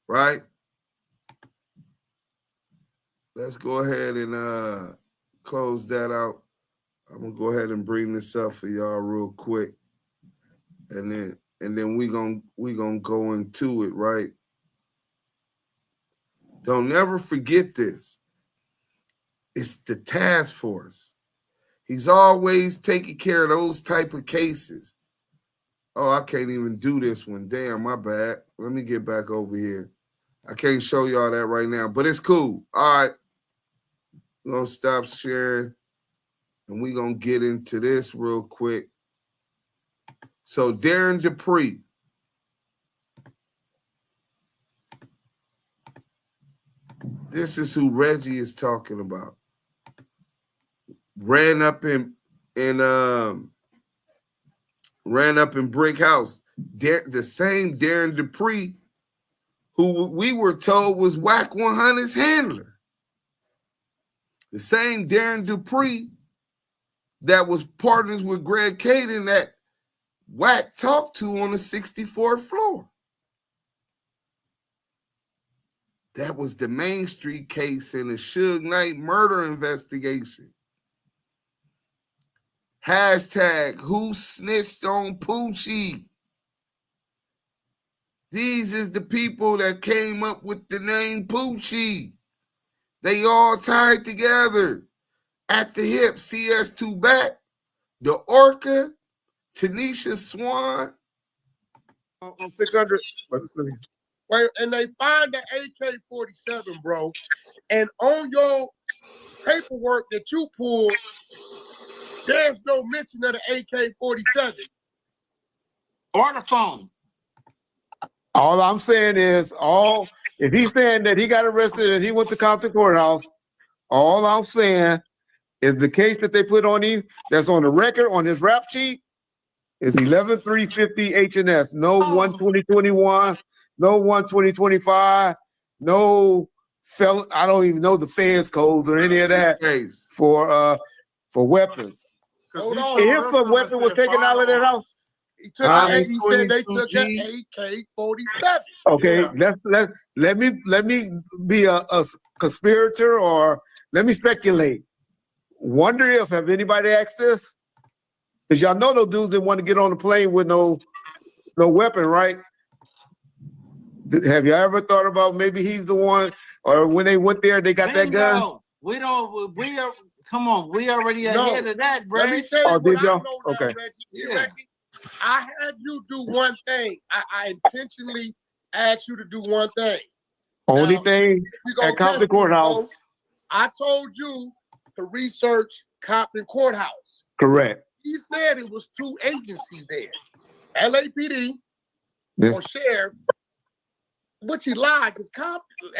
right? Let's go ahead and close that out. I'm gonna go ahead and bring this up for y'all real quick, and then we gonna go into it, right? Don't never forget this. It's the task force. He's always taking care of those type of cases. Oh, I can't even do this one. Damn, my bad. Let me get back over here. I can't show y'all that right now, but it's cool. All right. We're going to stop sharing, and we're going to get into this real quick. So Darren Dupree. This is who Reggie is talking about. Ran up in Brick House. The same Darren Dupree who we were told was Wack 100's handler. The same Darren Dupree that was partners with Greg Caden that Wack talked to on the 64th floor. That was the Main Street case in the Suge Knight murder investigation. Hashtag who snitched on Poochie. These is the people that came up with the name Poochie. They all tied together at the hip. CS2 back, the Orca, Tanisha Swan. On 600. Wait, and they find the AK-47, bro. And on your paperwork that you pulled, there's no mention of the AK-47. Or the phone. All I'm saying is, if he's saying that he got arrested and he went to Compton Courthouse, all I'm saying is the case that they put on him that's on the record on his rap sheet is 11350 HNS. No 12021, no 12025, no I don't even know the feds codes or any of that for weapons. Hold on. If a weapon was taken out of that house, he said they took an AK-47. okay, let me be a conspirator, or let me speculate. Wonder if have anybody asked this? Because y'all know those dudes didn't want to get on the plane with no weapon, right? Have you ever thought about maybe he's the one, or when they went there, they got that gun? We are. Come on, we already ahead of that, bro. Let me tell you did y'all? Okay. Okay. Reggie, I had you do one thing. I intentionally asked you to do one thing. Only thing at Compton Courthouse. I told you to research Compton Courthouse. Correct. He said it was two agencies there, LAPD or sheriff, which he lied because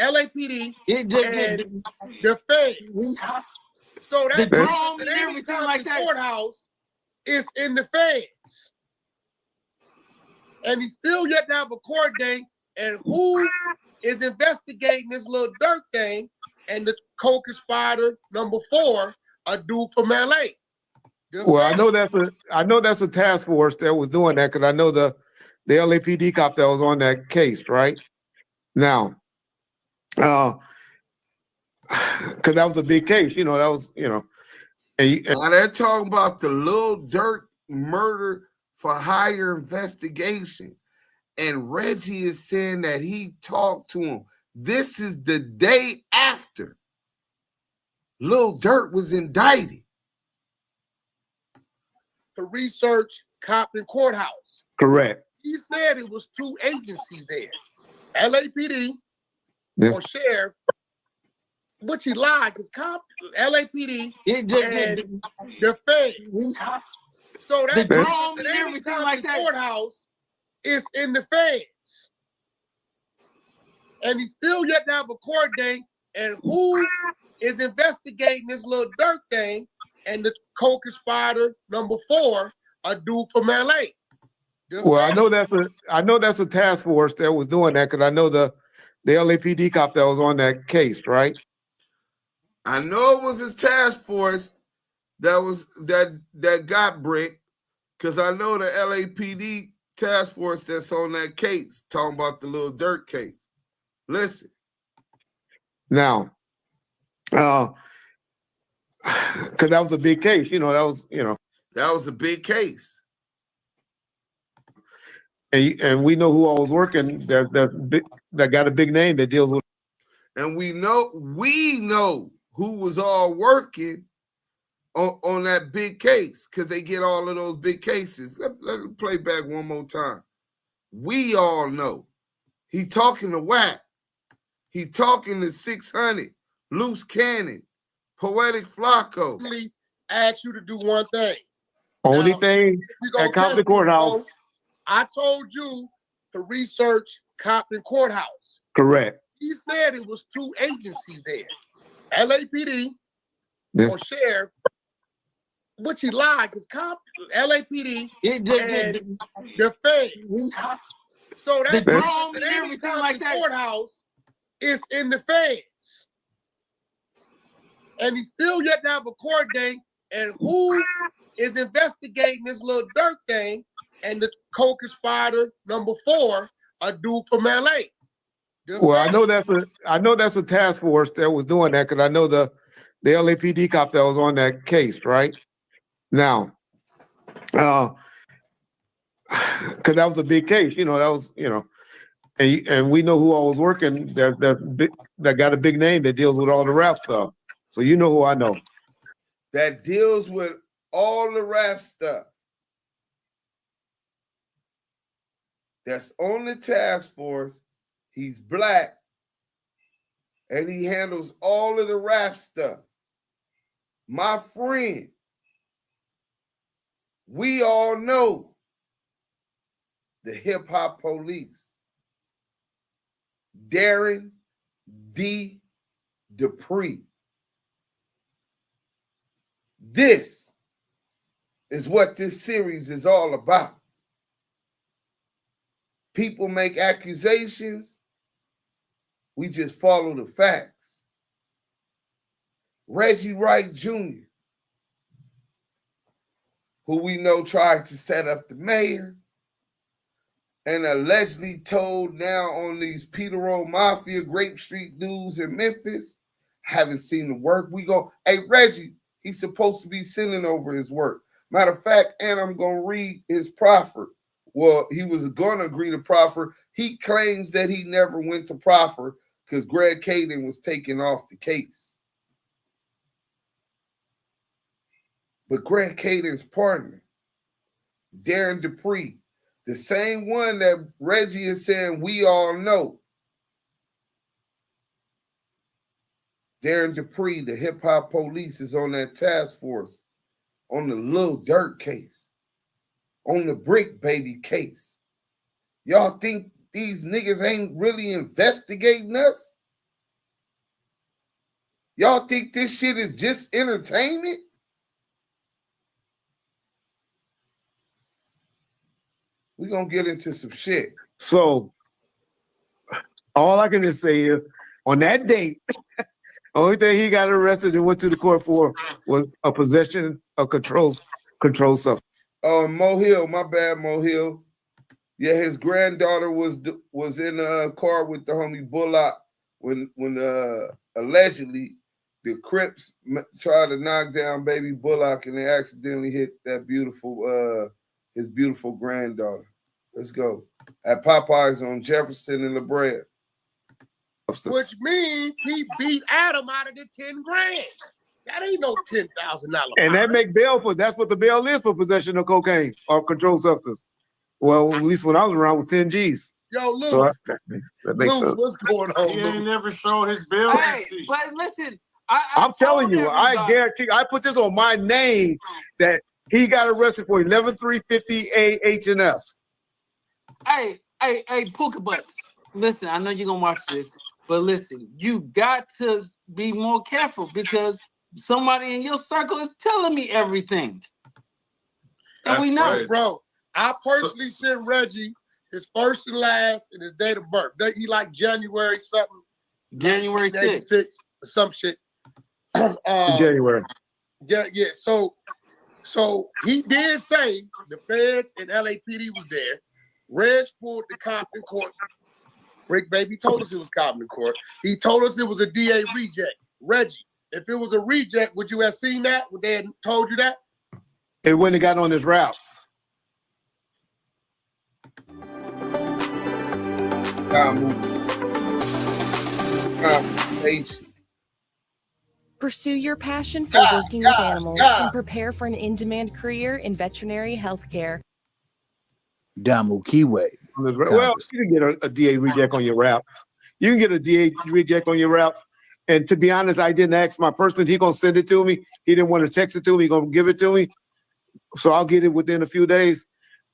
LAPD and the feds. So that the drone and everything like that. Courthouse is in the feds, and he's still yet to have a court date. And who is investigating this little dirt thing? And the co-conspirator number 4, a dude from LA. Well, I know that's a task force that was doing that because I know the LAPD cop that was on that case, right? Now, because that was a big case, that was, Now they're talking about the Lil Durk murder for hire investigation. And Reggie is saying that he talked to him. This is the day after Lil Durk was indicted. The research Compton Courthouse. Correct. He said it was two agencies there, LAPD or sheriff, which he lied because LAPD and defense. So that drone and everything like that. Courthouse is in the feds, and he still yet to have a court date. And who is investigating this Lil Durk thing? And the co-conspirator number 4, a dude from LA. Well, I know that's a task force that was doing that because I know the LAPD cop that was on that case, right? I know it was a task force that got bricked because I know the LAPD task force that's on that case talking about the Lil Durk case. Listen. Now, because that was a big case, that was a big case. And we know who all was working that got a big name that deals with. And we know who was all working on that big case because they get all of those big cases. Let me play back one more time. We all know. He talking to Wack. He talking to 600, Loose Cannon, Poetic Flacco. Ask you to do one thing. Only thing at Compton Courthouse. I told you to research Compton Courthouse. Correct. He said it was two agencies there, LAPD or sheriff, which he lied because LAPD and defense. So that drone and everything like that. Courthouse is in the feds, and he still yet to have a court date. And who is investigating this Lil Durk thing? And the co-conspirator number 4, a dude from LA. Well, I know that's a task force that was doing that because I know the LAPD cop that was on that case, right? Now, because that was a big case, that was, and we know who all was working that got a big name that deals with all the rap stuff. So you know who I know. That deals with all the rap stuff. That's on the task force. He's black. And he handles all of the rap stuff. My friend, we all know the Hip-Hop Police. Darren D. Dupree. This is what this series is all about. People make accusations. We just follow the facts. Reggie Wright Jr., who we know tried to set up the mayor and allegedly told now on these Peter Roll Mafia Grape Street dudes in Memphis, haven't seen the work. Hey, Reggie, he's supposed to be sending over his work. Matter of fact, and I'm going to read his proffer. Well, he was going to agree to proffer. He claims that he never went to proffer because Greg Caden was taken off the case. But Greg Caden's partner, Darren Dupree, the same one that Reggie is saying we all know. Darren Dupree, the Hip-Hop Police, is on that task force on the Lil Durk case, on the Brick Baby case. Y'all think these niggas ain't really investigating us? Y'all think this shit is just entertainment? We're going to get into some shit. So, all I can just say is, on that date, only thing he got arrested and went to the court for was a possession of controlled controlled substance. Mo Hill, my bad, Mo Hill. Yeah, his granddaughter was in a car with the homie Bullock when allegedly the Crips tried to knock down baby Bullock and they accidentally hit that beautiful his beautiful granddaughter. Let's go. At Popeyes on Jefferson and La Brea. Which means he beat Adam out of the 10 grand. That ain't no $10,000. And that make bail for, that's what the bail is for possession of cocaine or controlled substance. Well, at least when I was around, was 10 G's. Yo, Luz, So that makes Luz, sense. what's going on? He ain't never showed his bill. Hey, but listen, I'm telling you, I everybody. guarantee, I put this on my name that he got arrested for 11,350 H&S. Hey, Pooka Butts. Listen, I know you're gonna watch this, but listen, you got to be more careful because somebody in your circle is telling me everything. And we know. Bro, I personally sent Reggie his first and last and his date of birth. He like January something. January 6th. Or some shit. In January. Yeah. So he did say the feds and LAPD was there. Reg pulled the Compton court. Brick Baby told us it was Compton court. He told us it was a DA reject. Reggie, if it was a reject, would you have seen that? Would they have told you that? It wouldn't have got on his routes. Pursue your passion for working with animals and prepare for an in-demand career in veterinary healthcare. Damu Kiwe. Well, you can get a DA reject on your routes. You can get a DA reject on your routes. And to be honest, I didn't ask my person. He gonna send it to me. He didn't want to text it to me. He gonna give it to me. So I'll get it within a few days.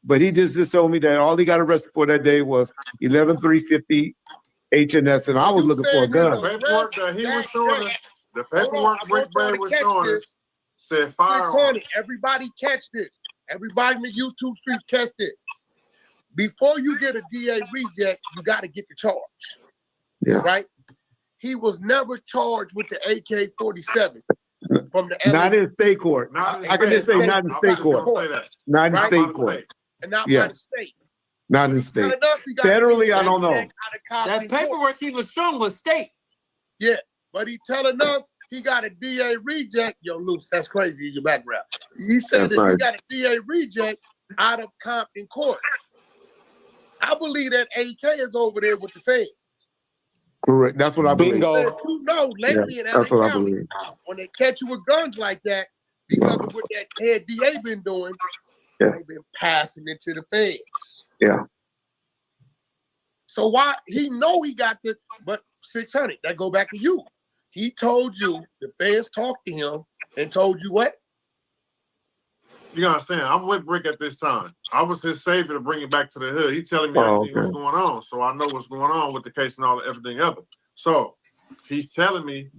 But he just told me that all he got arrested for that day was 11,350 H&S, and I was looking for a gun. The paperwork that he was showing us, the paperwork Brick Baby was showing us said firearm. Everybody catch this. Everybody in the YouTube streets catch this. Before you get a DA reject, you got to get the charge. Yeah. Right? He was never charged with the AK-47 from the Not in state court. I can just say not in state court. Not in state court. And not by the Yes. state. Not in state. Federally, I don't know. That paperwork he was showing was state. Yeah, but he telling us he got a DA reject. Yo, Luce, that's crazy in your background. He said that he got a DA reject out of Compton court. I believe that AK is over there with the feds. Correct. That's what I believe. You know, lately in LA that's what I County, believe. when they catch you with guns like that, because of what that head DA been doing, they've been passing it to the feds. Yeah. So why he know he got the but 600? That go back to you. He told you the feds talked to him and told you what? You understand? I'm with Brick at this time. I was his savior to bring it back to the hood. He's telling me everything what's going on, so I know what's going on with the case and all everything other. So he's telling me,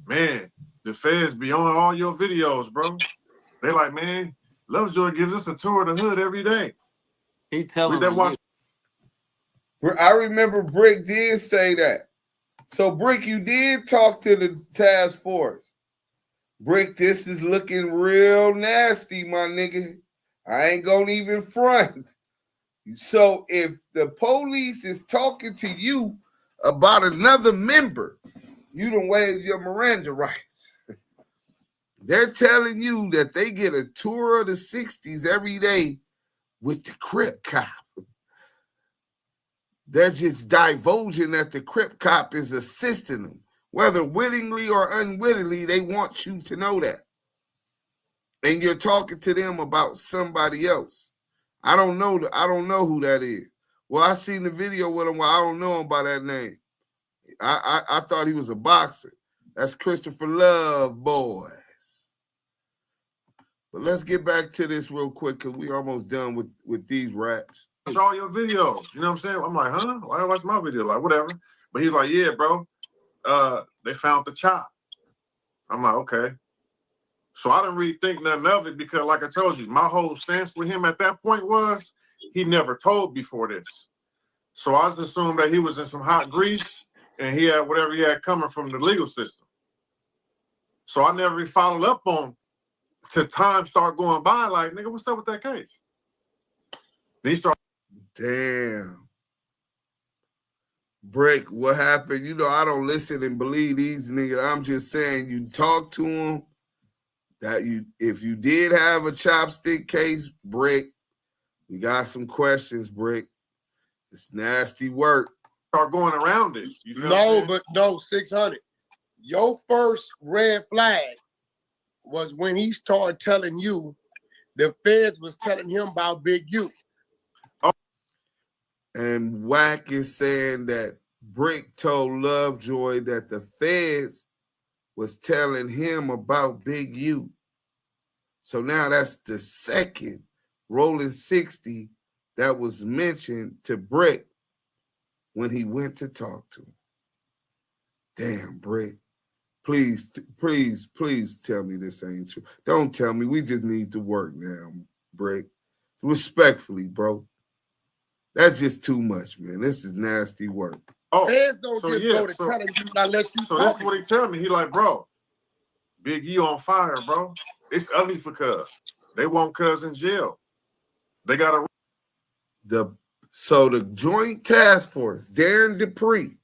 man, the feds be on all your videos, bro. They like, man, Lovejoy gives us a tour of the hood every day. He telling me. I remember Brick did say that. So Brick, you did talk to the task force. Brick, this is looking real nasty, my nigga. I ain't gonna even front. So if the police is talking to you about another member, you done waived your Miranda rights. They're telling you that they get a tour of the 60s every day with the Crip cop. They're just divulging that the Crip cop is assisting them. Whether willingly or unwittingly, they want you to know that. And you're talking to them about somebody else. I don't know who that is. Well, I seen the video with him. Well, I don't know him by that name. I thought he was a boxer. That's Christopher Love, boys. But let's get back to this real quick because we almost done with these rats. Watch all your videos. You know what I'm saying? I'm like, huh? Why watch my video? Like, whatever. But he's like, yeah, bro. They found the chop. I'm like, okay. So I didn't really think nothing of it because, like I told you, my whole stance with him at that point was he never told before this. So I just assumed that he was in some hot grease and he had whatever he had coming from the legal system. So I never really followed up on to time start going by, like, nigga, what's up with that case? Then he start. Damn. Brick, what happened? You know, I don't listen and believe these niggas. I'm just saying, you talk to them. That if you did have a chopstick case, Brick, we got some questions, Brick. It's nasty work. Start going around it. You know but no, 600. Your first red flag was when he started telling you the feds was telling him about Big U. And Wack is saying that Brick told Lovejoy that the feds was telling him about Big U. So now that's the second rolling 60 that was mentioned to Brick when he went to talk to him. Damn, Brick. Please tell me this ain't true. Don't tell me. We just need to work now, Brick. Respectfully, bro. That's just too much, man. This is nasty work. Oh, feds don't just go to telling you unless you. So that's what he tell me. He like, bro, Big E on fire, bro. It's ugly for Cuz. They want Cuz in jail. They got So the Joint Task Force, Darren Dupree,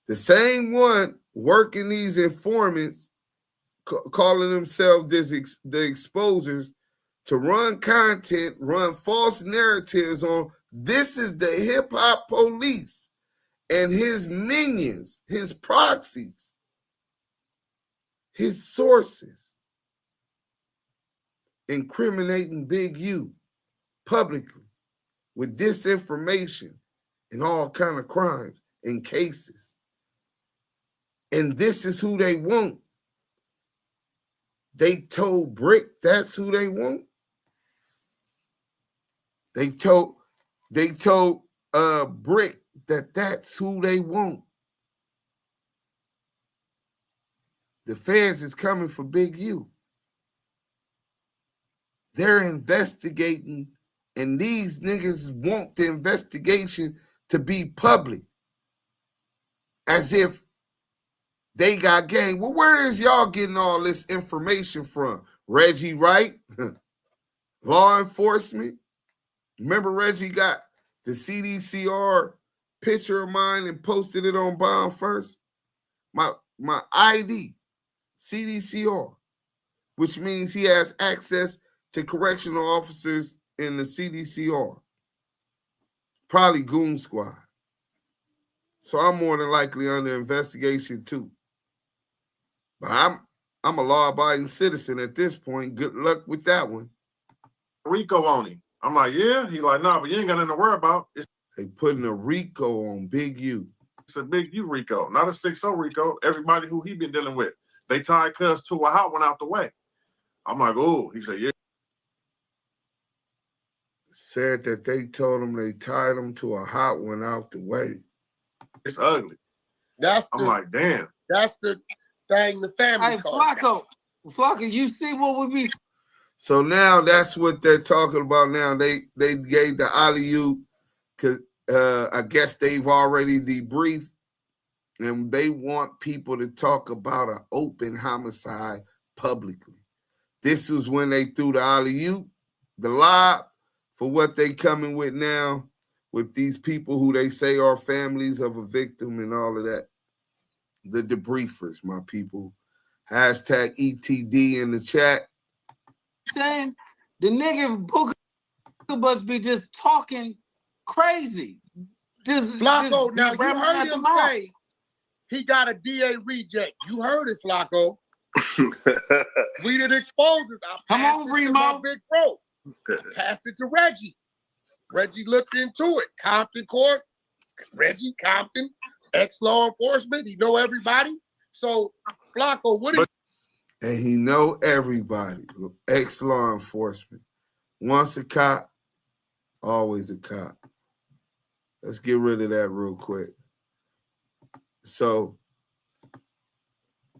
the same one working these informants, calling themselves the exposers, to run content, run false narratives on this is the hip-hop police and his minions, his proxies, his sources, incriminating Big U publicly with disinformation and all kind of crimes and cases. And this is who they want. They told Brick that's who they want. They told Brick that that's who they want. The feds is coming for Big U. They're investigating, and these niggas want the investigation to be public. As if they got gang. Well, where is y'all getting all this information from? Reggie Wright? Law enforcement? Remember Reggie got the CDCR picture of mine and posted it on Bomb First? My ID, CDCR, which means he has access to correctional officers in the CDCR. Probably Goon Squad. So I'm more than likely under investigation too. But I'm a law-abiding citizen at this point. Good luck with that one. Rico on him. I'm like, yeah. He like, nah, but you ain't got nothing to worry about. They putting a Rico on Big U. It's a Big U Rico, not a 6-0 Rico. Everybody who he been dealing with. They tied Cuz to a hot one out the way. I'm like, oh, he said, yeah. Said that they told him they tied him to a hot one out the way. It's ugly. I'm like, damn. That's the thing the family. Hey, Flacco, you see what we be. So now that's what they're talking about now. They gave the alley-oop because I guess they've already debriefed, and they want people to talk about an open homicide publicly. This was when they threw the alley-oop, the lob, for what they coming with now with these people who they say are families of a victim and all of that. The debriefers, my people. Hashtag ETD in the chat. Saying the nigga Puka must be just talking crazy. Flacco, now you heard him say he got a DA reject. You heard it, Flacco. We did exposures. Come on, Remo. Big bro. Passed it to Reggie. Reggie looked into it. Compton Court, Reggie, Compton, ex-law enforcement. He know everybody. So, Flacco, what is... And he know everybody. Ex-law enforcement. Once a cop, always a cop. Let's get rid of that real quick. So,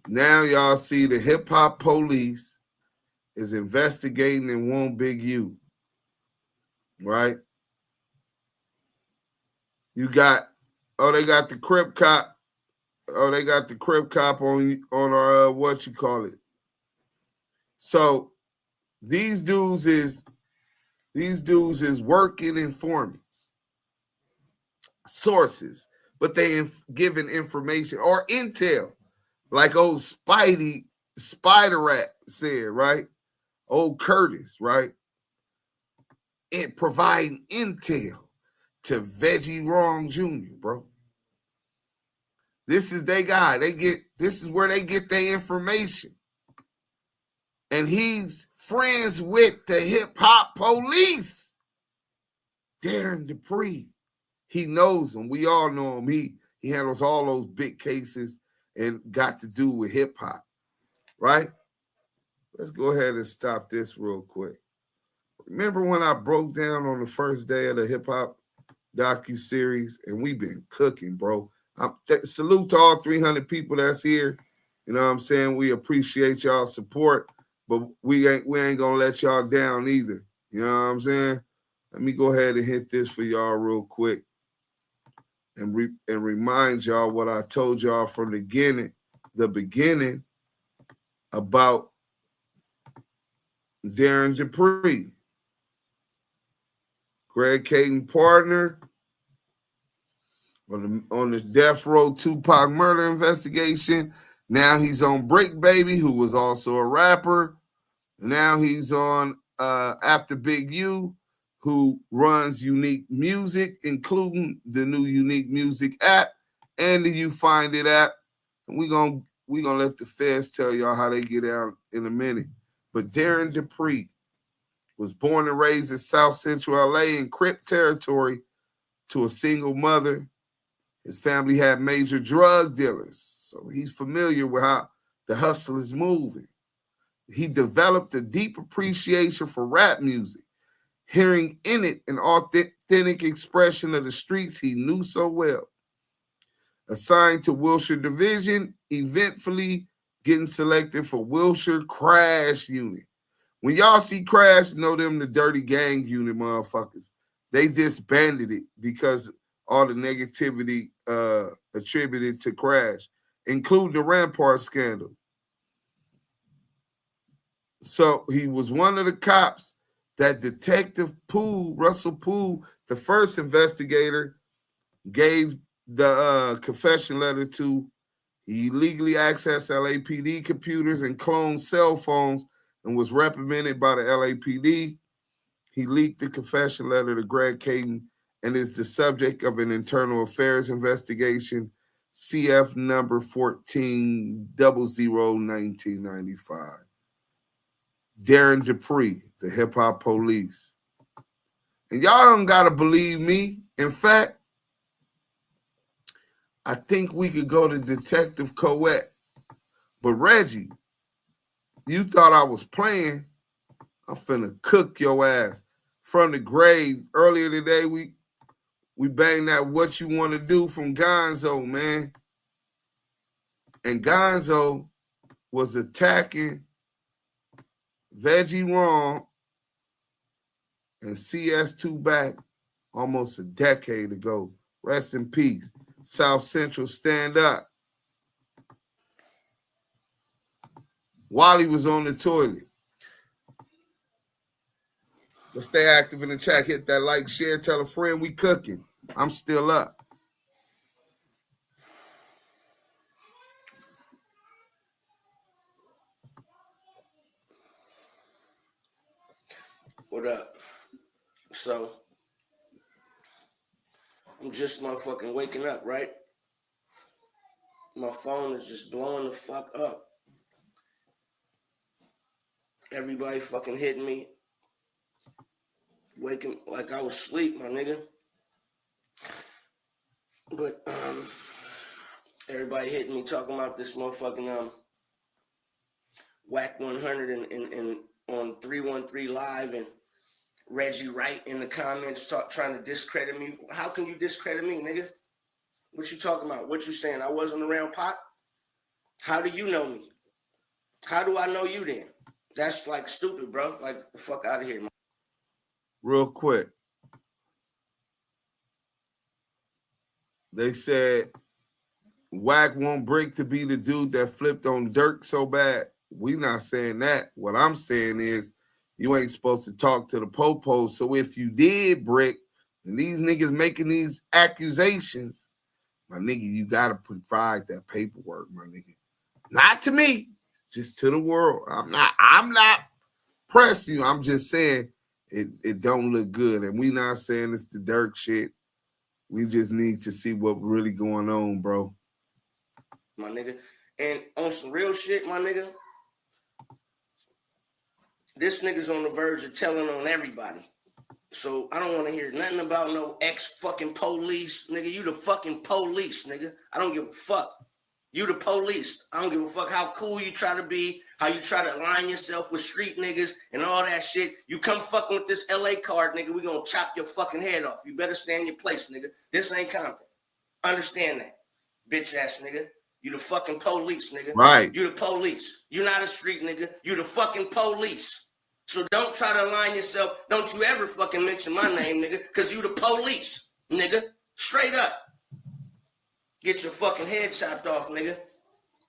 now y'all see the hip-hop police is investigating and want Big U. Right? You got, they got the Crip cop. Oh, they got the Crip cop on our, what you call it? So these dudes is working informants, sources, but they giving information or intel, like old Spider Rat said, right? Old Curtis, right? It providing intel to Reggie Wright Jr, bro. This is they guy. This is where they get their information. And he's friends with the Hip-Hop Police. Darren Dupree. He knows him. We all know him. He handles all those big cases and got to do with hip-hop, right? Let's go ahead and stop this real quick. Remember when I broke down on the first day of the Hip-Hop Docu-Series? And we've been cooking, bro. Salute to all 300 people that's here. You know what I'm saying? We appreciate y'all support, but we ain't gonna let y'all down either. You know what I'm saying? Let me go ahead and hit this for y'all real quick and remind y'all what I told y'all from the beginning about Darren Dupree, Greg Caden partner on the death row Tupac murder investigation. Now he's on Break Baby, who was also a rapper. Now he's on After Big U, who runs Unique Music, including the new Unique Music app and the You Find It app. And we're gonna let the feds tell y'all how they get out in a minute. But Darren Dupree was born and raised in South Central LA in Crip territory to a single mother. His family had major drug dealers, so he's familiar with how the hustle is moving. He developed a deep appreciation for rap music, hearing in it an authentic expression of the streets he knew so well. Assigned to Wilshire Division, eventfully getting selected for Wilshire Crash Unit. When y'all see Crash, know them the dirty gang unit motherfuckers. They disbanded it because all the negativity attributed to Crash, including the Rampart scandal. So he was one of the cops that Detective Russell Poole, the first investigator, gave the confession letter to. He illegally accessed LAPD computers and cloned cell phones and was reprimanded by the LAPD. He leaked the confession letter to Greg Caden and is the subject of an internal affairs investigation, CF number 14001995. Darren Dupree, the Hip-Hop Police. And y'all don't got to believe me. In fact, I think we could go to Detective Quik. But Reggie, you thought I was playing. I'm finna cook your ass. From the graves, earlier today, we banged that What You Want to Do from Gonzoe, man. And Gonzoe was attacking Reggie Wrong and CS2 back almost a decade ago. Rest in peace. South Central, stand up. While he was on the toilet. Let's stay active in the chat. Hit that like, share, tell a friend we cooking. I'm still up. What up? So, I'm just motherfucking waking up, right? My phone is just blowing the fuck up. Everybody fucking hitting me. Waking like I was asleep, my nigga. But everybody hitting me talking about this motherfucking Wack 100 and on 313 Live and Reggie Wright in the comments trying to discredit me. How can you discredit me, nigga? What you talking about? What you saying? I wasn't around Pop? How do you know me? How do I know you then? That's like stupid, bro. Like, the fuck out of here, man. Real quick. They said Wack won't break to be the dude that flipped on Dirk so bad. We not saying that. What I'm saying is you ain't supposed to talk to the po-po. So if you did, Brick, and these niggas making these accusations, my nigga, you got to provide that paperwork, my nigga. Not to me, just to the world. I'm not pressing you. I'm just saying it don't look good. And we not saying it's the Dirk shit. We just need to see what really going on, bro. My nigga. And on some real shit, my nigga, this nigga's on the verge of telling on everybody. So I don't want to hear nothing about no ex-fucking police. Nigga, you the fucking police, nigga. I don't give a fuck. You the police. I don't give a fuck how cool you try to be, how you try to align yourself with street niggas and all that shit. You come fucking with this LA card, nigga, we gonna chop your fucking head off. You better stay in your place, nigga. This ain't Compton. Understand that, bitch ass nigga. You the fucking police, nigga. Right. You the police. You not a street nigga. You the fucking police. So don't try to align yourself. Don't you ever fucking mention my name, nigga, because you the police, nigga. Straight up. Get your fucking head chopped off, nigga.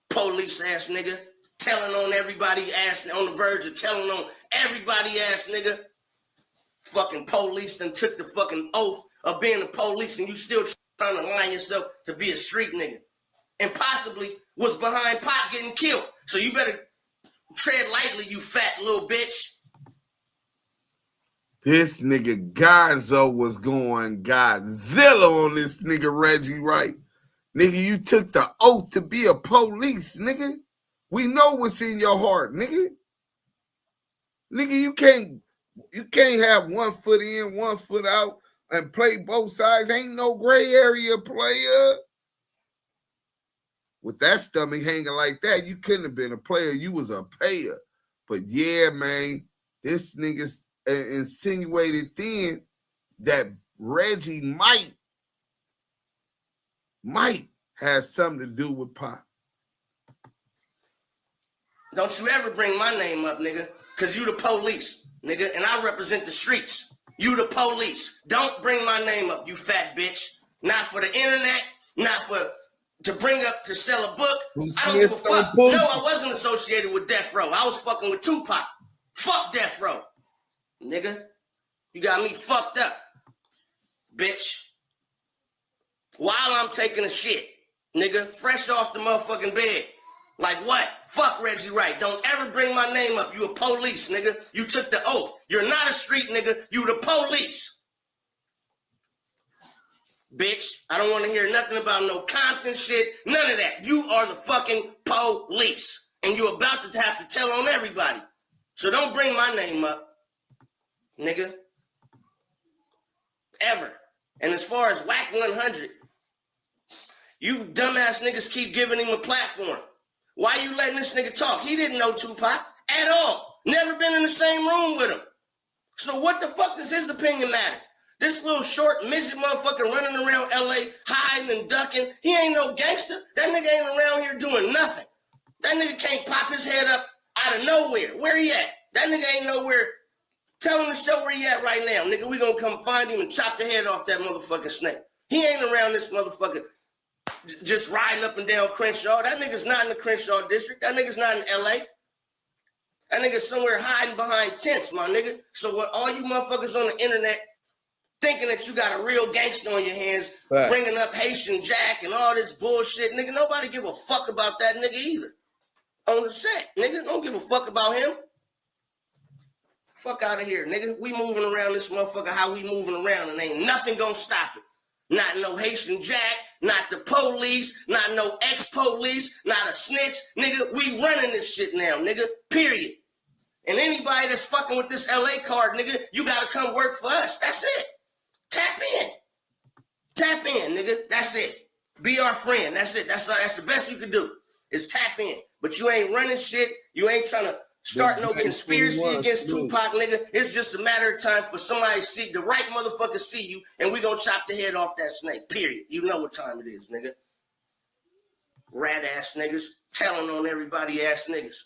Police ass nigga. Telling on everybody ass, on the verge of telling on everybody ass nigga. Fucking police done took the fucking oath of being a police and you still trying to align yourself to be a street nigga. And possibly was behind Pop getting killed. So you better tread lightly, you fat little bitch. This nigga Gonzoe was going Godzilla on this nigga Reggie Wright. Nigga, you took the oath to be a police, nigga. We know what's in your heart, nigga. Nigga, you can't have 1 foot in, 1 foot out and play both sides. Ain't no gray area, player. With that stomach hanging like that, you couldn't have been a player. You was a payer. But yeah, man, this nigga's insinuated then that Reggie might have something to do with Pop. Don't you ever bring my name up, nigga, because you the police, nigga, and I represent the streets. You the police. Don't bring my name up, you fat bitch. Not for the internet, not for to bring up to sell a book. I don't give a fuck. No, I wasn't associated with Death Row. I was fucking with Tupac. Fuck Death Row. Nigga, you got me fucked up, bitch. While I'm taking a shit, nigga, fresh off the motherfucking bed. Like what? Fuck Reggie Wright. Don't ever bring my name up. You a police, nigga. You took the oath. You're not a street nigga. You the police. Bitch, I don't want to hear nothing about no Compton shit. None of that. You are the fucking police. And you're about to have to tell on everybody. So don't bring my name up, nigga. Ever. And as far as Wack 100, you dumbass niggas keep giving him a platform. Why you letting this nigga talk? He didn't know Tupac at all. Never been in the same room with him. So what the fuck does his opinion matter? This little short midget motherfucker running around LA hiding and ducking. He ain't no gangster. That nigga ain't around here doing nothing. That nigga can't pop his head up out of nowhere. Where he at? That nigga ain't nowhere. Tell him to show where he at right now. Nigga, we gonna come find him and chop the head off that motherfucking snake. He ain't around this motherfucker just riding up and down Crenshaw. That nigga's not in the Crenshaw district. That nigga's not in LA. That nigga's somewhere hiding behind tents, my nigga. So what all you motherfuckers on the internet thinking that you got a real gangster on your hands, right, bringing up Haitian Jack and all this bullshit, nigga, nobody give a fuck about that nigga either. On the set, nigga, don't give a fuck about him. Fuck out of here, nigga. We moving around this motherfucker how we moving around and ain't nothing gonna stop it. Not no Haitian Jack, not the police, not no ex-police, not a snitch. Nigga, we running this shit now, nigga, period. And anybody that's fucking with this LA card, nigga, you gotta come work for us. That's it. Tap in. Tap in, nigga. That's it. Be our friend. That's it. That's the best you can do is tap in. But you ain't running shit. You ain't trying to start no conspiracy against Tupac, nigga. It's just a matter of time for somebody to see, the right motherfucker see you, and we gonna chop the head off that snake, period. You know what time it is, nigga. Rat-ass niggas, telling on everybody ass niggas.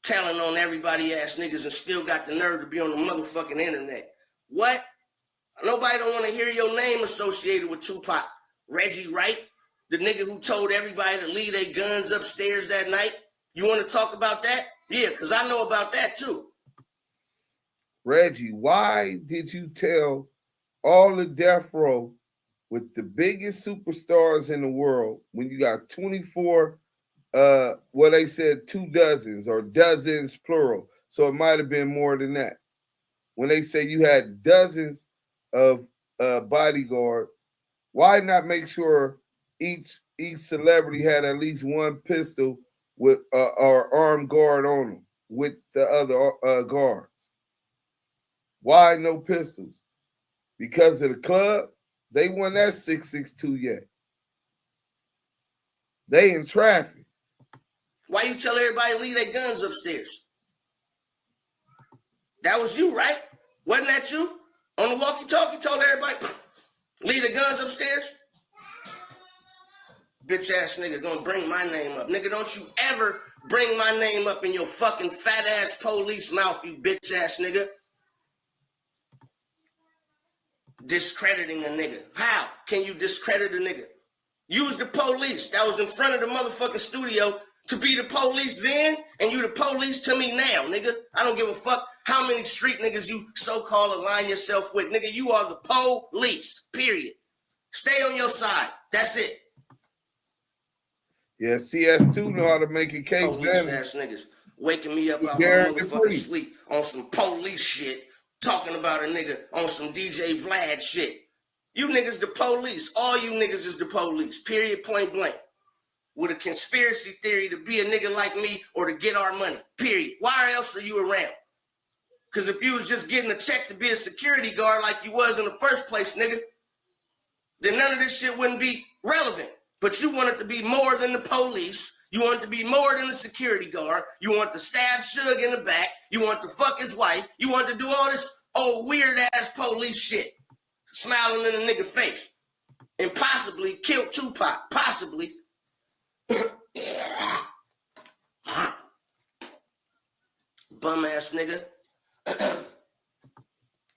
Telling on everybody ass niggas and still got the nerve to be on the motherfucking internet. What? Nobody don't want to hear your name associated with Tupac. Reggie Wright, the nigga who told everybody to leave their guns upstairs that night. You want to talk about that? Yeah, because I know about that too. Reggie, why did you tell all the death row with the biggest superstars in the world when you got 24, well, they said 2 dozens or dozens plural, so it might have been more than that. When they say you had dozens of bodyguards, why not make sure each celebrity had at least one pistol with or armed guard on them with the other guards? Why no pistols? Because of the club? They won that 662 yet. They in traffic. Why you tell everybody to leave their guns upstairs? That was you, right? Wasn't that you? On the walkie-talkie, told everybody, leave the guns upstairs? Bitch ass nigga gonna bring my name up. Nigga, don't you ever bring my name up in your fucking fat ass police mouth, you bitch ass nigga. Discrediting a nigga. How can you discredit a nigga? Use the police that was in front of the motherfucking studio to be the police then, and you the police to me now, nigga. I don't give a fuck how many street niggas you so-called align yourself with. Nigga, you are the police, period. Stay on your side. That's it. Yeah, CS2 know how to make a case. Police ass niggas waking me up out my motherfucking sleep on some police shit, talking about a nigga on some DJ Vlad shit. You niggas the police. All you niggas is the police, period, point blank. With a conspiracy theory to be a nigga like me or to get our money, period. Why else are you around? Because if you was just getting a check to be a security guard like you was in the first place, nigga, then none of this shit wouldn't be relevant. But you want it to be more than the police. You want it to be more than a security guard. You want to stab Suge in the back. You want to fuck his wife. You want to do all this old weird-ass police shit. Smiling in a nigga face. And possibly kill Tupac. Possibly. Bum-ass nigga.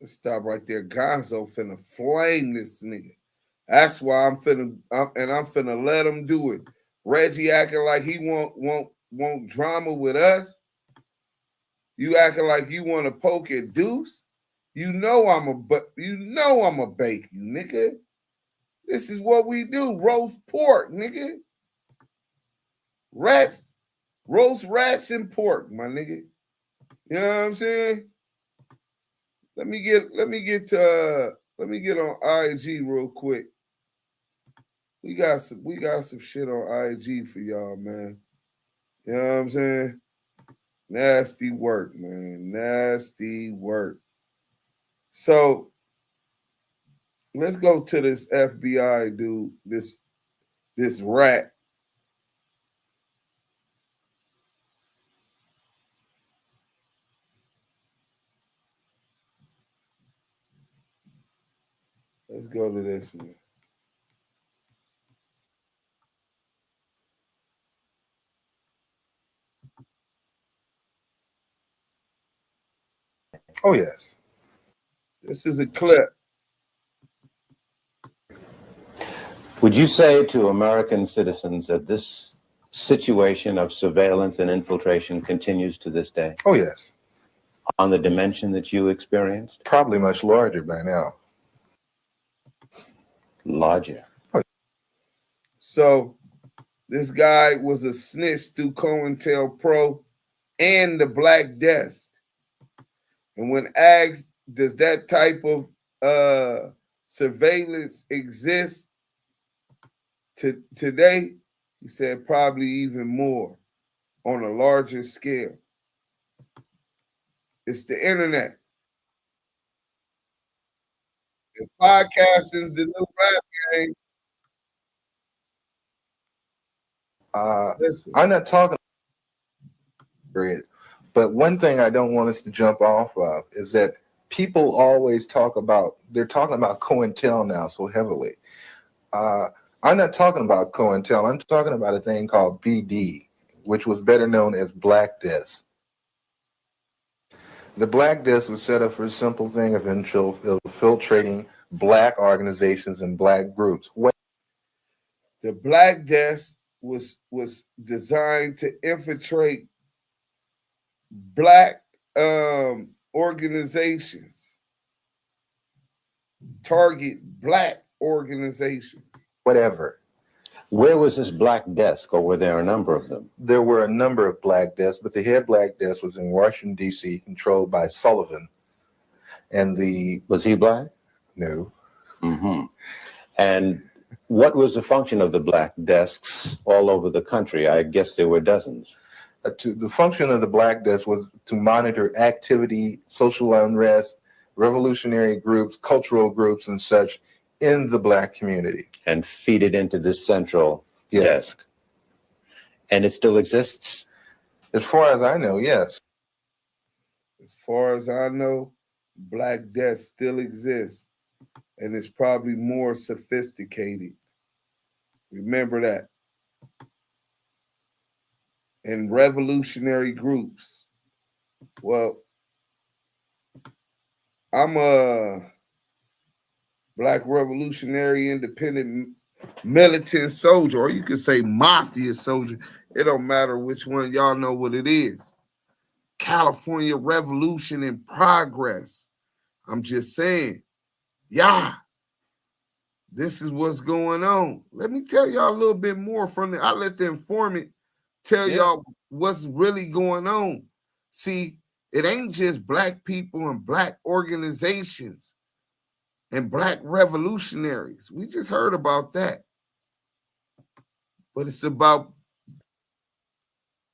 Let's stop right there. Gonzoe finna flame this nigga. That's why I'm finna let him do it. Reggie acting like he won't drama with us. You acting like you want to poke at Deuce. You know I'm a bake you, nigga. This is what we do. Roast pork, nigga. Rats, roast rats and pork, my nigga. You know what I'm saying? Let me get on IG real quick. We got some shit on IG for y'all, man. You know what I'm saying? Nasty work, man. Nasty work. So let's go to this FBI dude, this rat. Let's go to this one. Oh, yes. This is a clip. Would you say to American citizens that this situation of surveillance and infiltration continues to this day? Oh, yes. On the dimension that you experienced? Probably much larger by now. Larger. So this guy was a snitch through COINTELPRO and the Black Desk. And when asked, does that type of surveillance exist today? He said probably even more on a larger scale. It's the internet. If podcasting's the new rap game. I'm not talking period. But one thing I don't want us to jump off of is that people always they're talking about COINTEL now so heavily. I'm not talking about COINTEL. I'm talking about a thing called BD, which was better known as Black Desk. The Black Desk was set up for a simple thing of infiltrating Black organizations and Black groups. The Black Desk was designed to infiltrate black organizations, target black organizations. Whatever. Where was this black desk, or were there a number of them? There were a number of black desks, but the head black desk was in Washington, D.C., controlled by Sullivan. And was he black? No. Mm-hmm. And what was the function of the black desks all over the country? I guess there were dozens. The function of the black desk was to monitor activity, social unrest, revolutionary groups, cultural groups, and such in the black community. And feed it into this central desk. And it still exists? As far as I know, yes. As far as I know, black death still exists, and it's probably more sophisticated. Remember that. And revolutionary groups. Well, I'm a black revolutionary independent militant soldier, or you could say mafia soldier. It don't matter which one. Y'all know what it is. California Revolution in progress. I'm just saying, this is what's going on. Let me tell y'all a little bit more from I let the informant tell y'all what's really going on. See, it ain't just black people and black organizations and black revolutionaries. We just heard about that. But it's about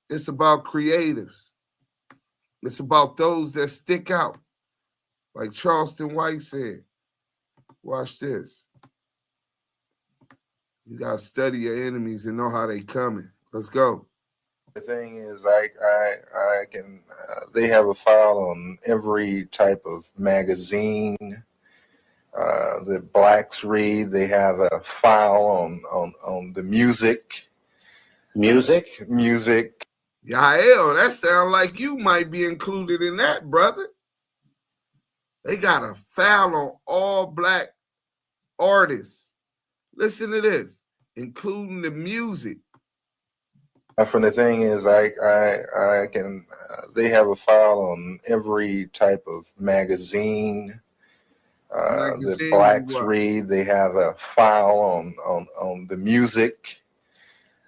creatives. It's about those that stick out. Like Charleston White said, watch this. You got to study your enemies and know how they coming. Let's go. The thing is, I can, they have a file on every type of magazine that blacks read. They have a file on the music. Music? Yael, that sounds like you might be included in that, brother. They got a file on all black artists. Listen to this, including the music. From the thing is, I can, they have a file on every type of magazine that blacks read. They have a file on the music.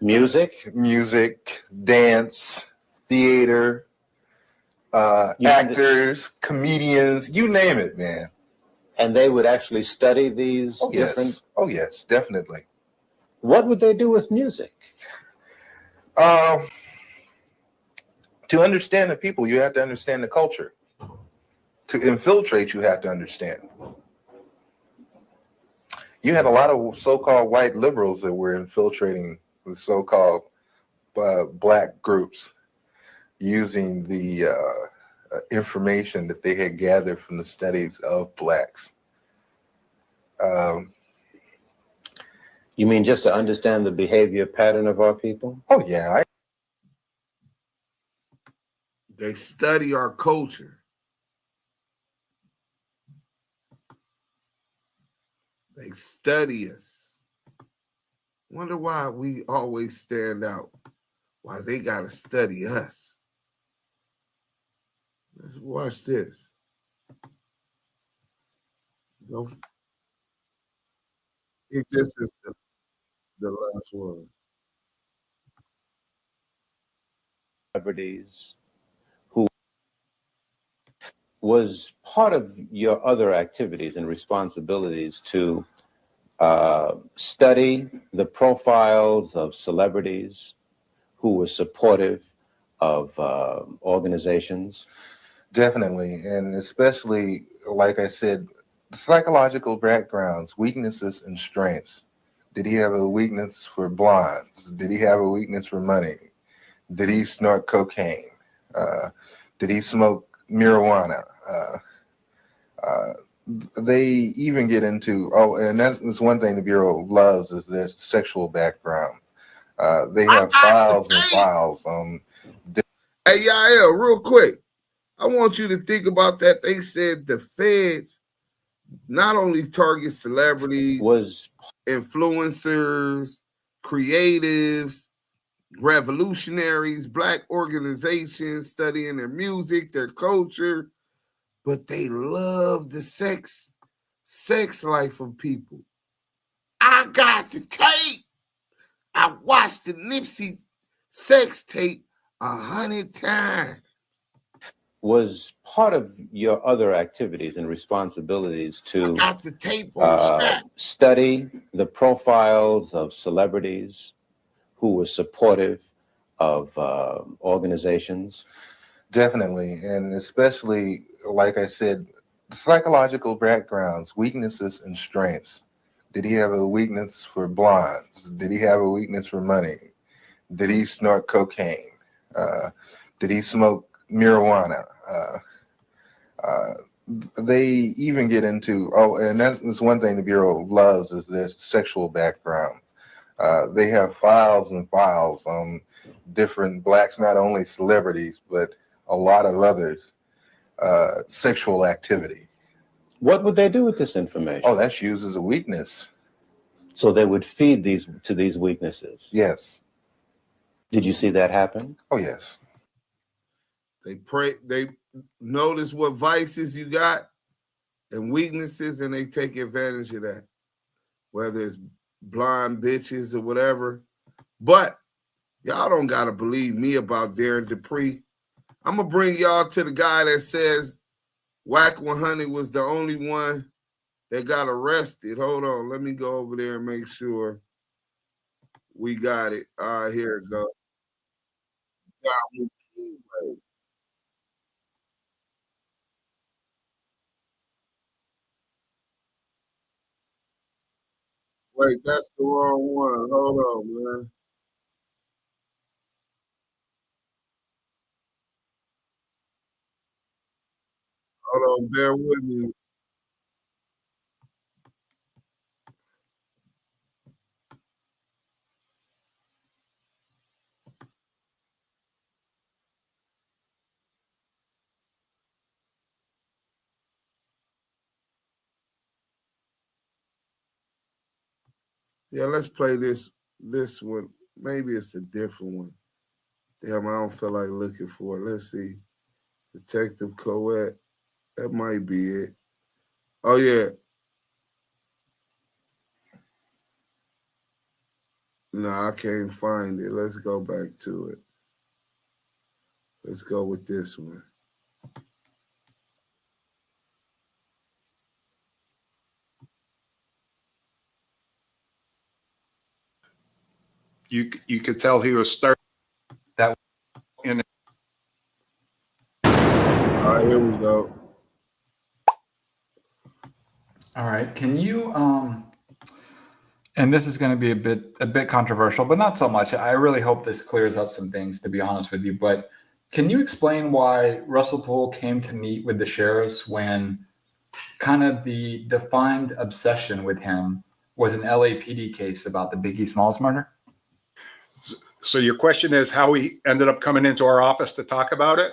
Music, dance, theater, actors, comedians, you name it, man. And they would actually study these different... Yes. Oh, yes, definitely. What would they do with music? To understand the people, you have to understand the culture. To infiltrate, you have to understand. You had a lot of so-called white liberals that were infiltrating the so-called black groups using the information that they had gathered from the studies of blacks. You mean just to understand the behavior pattern of our people? Oh, yeah. They study our culture. They study us. Wonder why we always stand out. Why they got to study us. Let's watch this. Go. If this is the last one. Celebrities who was part of your other activities and responsibilities to study the profiles of celebrities who were supportive of organizations? Definitely, and especially, like I said, psychological backgrounds, weaknesses and strengths. Did he have a weakness for blondes? Did he have a weakness for money? Did he snort cocaine? Did he smoke marijuana? They even get into, and that's one thing the Bureau loves is their sexual background. They have files and files on. Hey, Yael, real quick. I want you to think about that. They said the feds not only target celebrities, influencers, creatives, revolutionaries, Black organizations studying their music, their culture, but they love the sex life of people. I got the tape. I watched the Nipsey sex tape 100 times. Was part of your other activities and responsibilities to got the tape on study the profiles of celebrities who were supportive of organizations? Definitely, and especially, like I said, psychological backgrounds, weaknesses and strengths. Did he have a weakness for blondes? Did he have a weakness for money? Did he snort cocaine? Did he smoke marijuana? They even get into, and that's one thing the Bureau loves is their sexual background. They have files and files on different Blacks, not only celebrities, but a lot of others, sexual activity. What would they do with this information? Oh, that's used as a weakness. So they would feed these weaknesses? Yes. Did you see that happen? Oh, yes. They notice what vices you got and weaknesses, and they take advantage of that, whether it's blind bitches or whatever. But y'all don't gotta believe me about Darren Dupree. I'm gonna bring y'all to the guy that says Wack 100 was the only one that got arrested. Hold on, let me go over there and make sure we got it. Here it goes. Wait, that's the wrong one. Hold on, man. Hold on, bear with me. Yeah, let's play this one. Maybe it's a different one. Damn, I don't feel like looking for it. Let's see. Detective Coet. That might be it. Oh, yeah. No, I can't find it. Let's go back to it. Let's go with this one. You could tell he was starting that in. All right, here we go. All right, can you and this is going to be a bit controversial, but not so much. I really hope this clears up some things, to be honest with you. But can you explain why Russell Poole came to meet with the sheriffs when kind of the defined obsession with him was an LAPD case about the Biggie Smalls murder? So your question is how he ended up coming into our office to talk about it?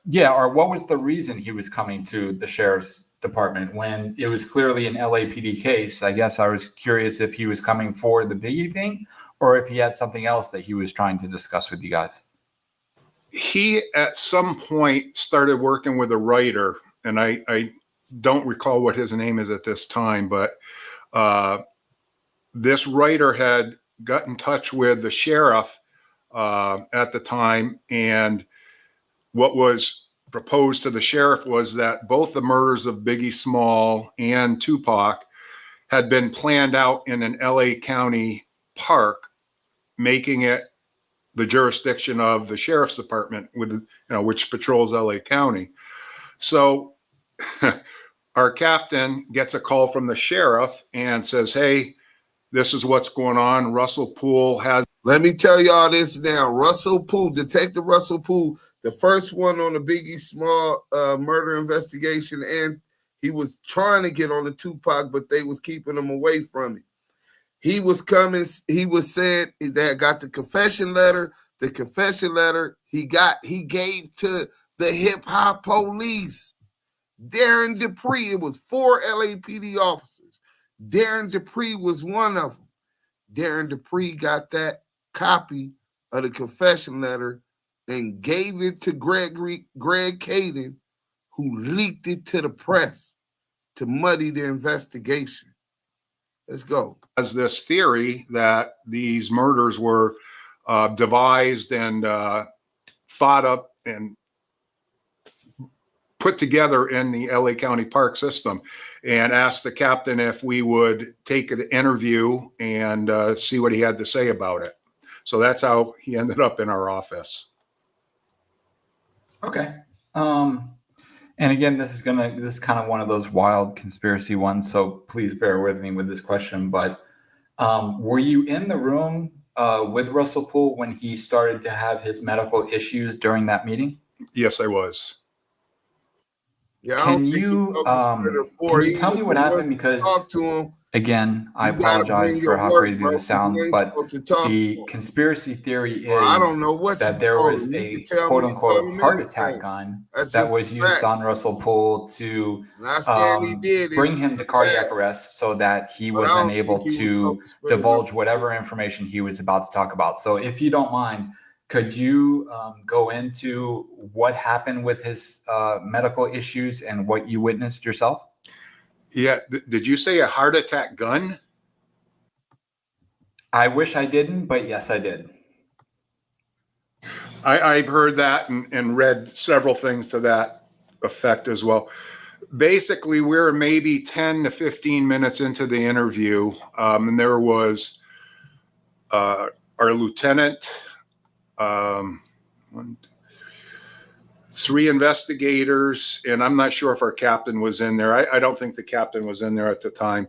Yeah, or what was the reason he was coming to the sheriff's department when it was clearly an LAPD case? I guess I was curious if he was coming for the Biggie thing or if he had something else that he was trying to discuss with you guys. He at some point started working with a writer, and I don't recall what his name is at this time, but this writer had got in touch with the sheriff at the time, and what was proposed to the sheriff was that both the murders of Biggie Small and Tupac had been planned out in an LA County park, making it the jurisdiction of the sheriff's department, with which patrols LA County. So our captain gets a call from the sheriff and says, "Hey, this is what's going on. Russell Poole has." Let me tell y'all this now. Russell Poole, Detective Russell Poole, the first one on the Biggie Small murder investigation, and he was trying to get on the Tupac, but they was keeping him away from it. He was coming. He was saying that got the confession letter. The confession letter he gave to the Hip-Hop Police. Darren Dupree. It was 4 LAPD officers. Darren Dupree was one of them. Darren Dupree got that copy of the confession letter and gave it to Greg Caden, who leaked it to the press to muddy the investigation. Let's go. As this theory that these murders were devised and thought up and put together in the LA County Park system, and asked the captain if we would take an interview and see what he had to say about it. So that's how he ended up in our office. Okay. And again, this is kind of one of those wild conspiracy ones, so please bear with me with this question. But were you in the room with Russell Poole when he started to have his medical issues during that meeting? Yes, I was. Yeah, Can you tell me what happened? Because talk to him. Again, I apologize for how crazy this sounds, but the conspiracy theory is I don't know what that there was a quote-unquote heart attack gun that was used on Russell Poole to bring him to cardiac arrest so that he was unable to divulge whatever information he was about to talk about. So if you don't mind, could you go into what happened with his medical issues and what you witnessed yourself? Yeah. Did you say a heart attack gun? I wish I didn't, but yes, I did. I've heard that and read several things to that effect as well. Basically, we're maybe 10 to 15 minutes into the interview, and there was our lieutenant, 3 investigators, and I'm not sure if our captain was in there. I don't think the captain was in there at the time.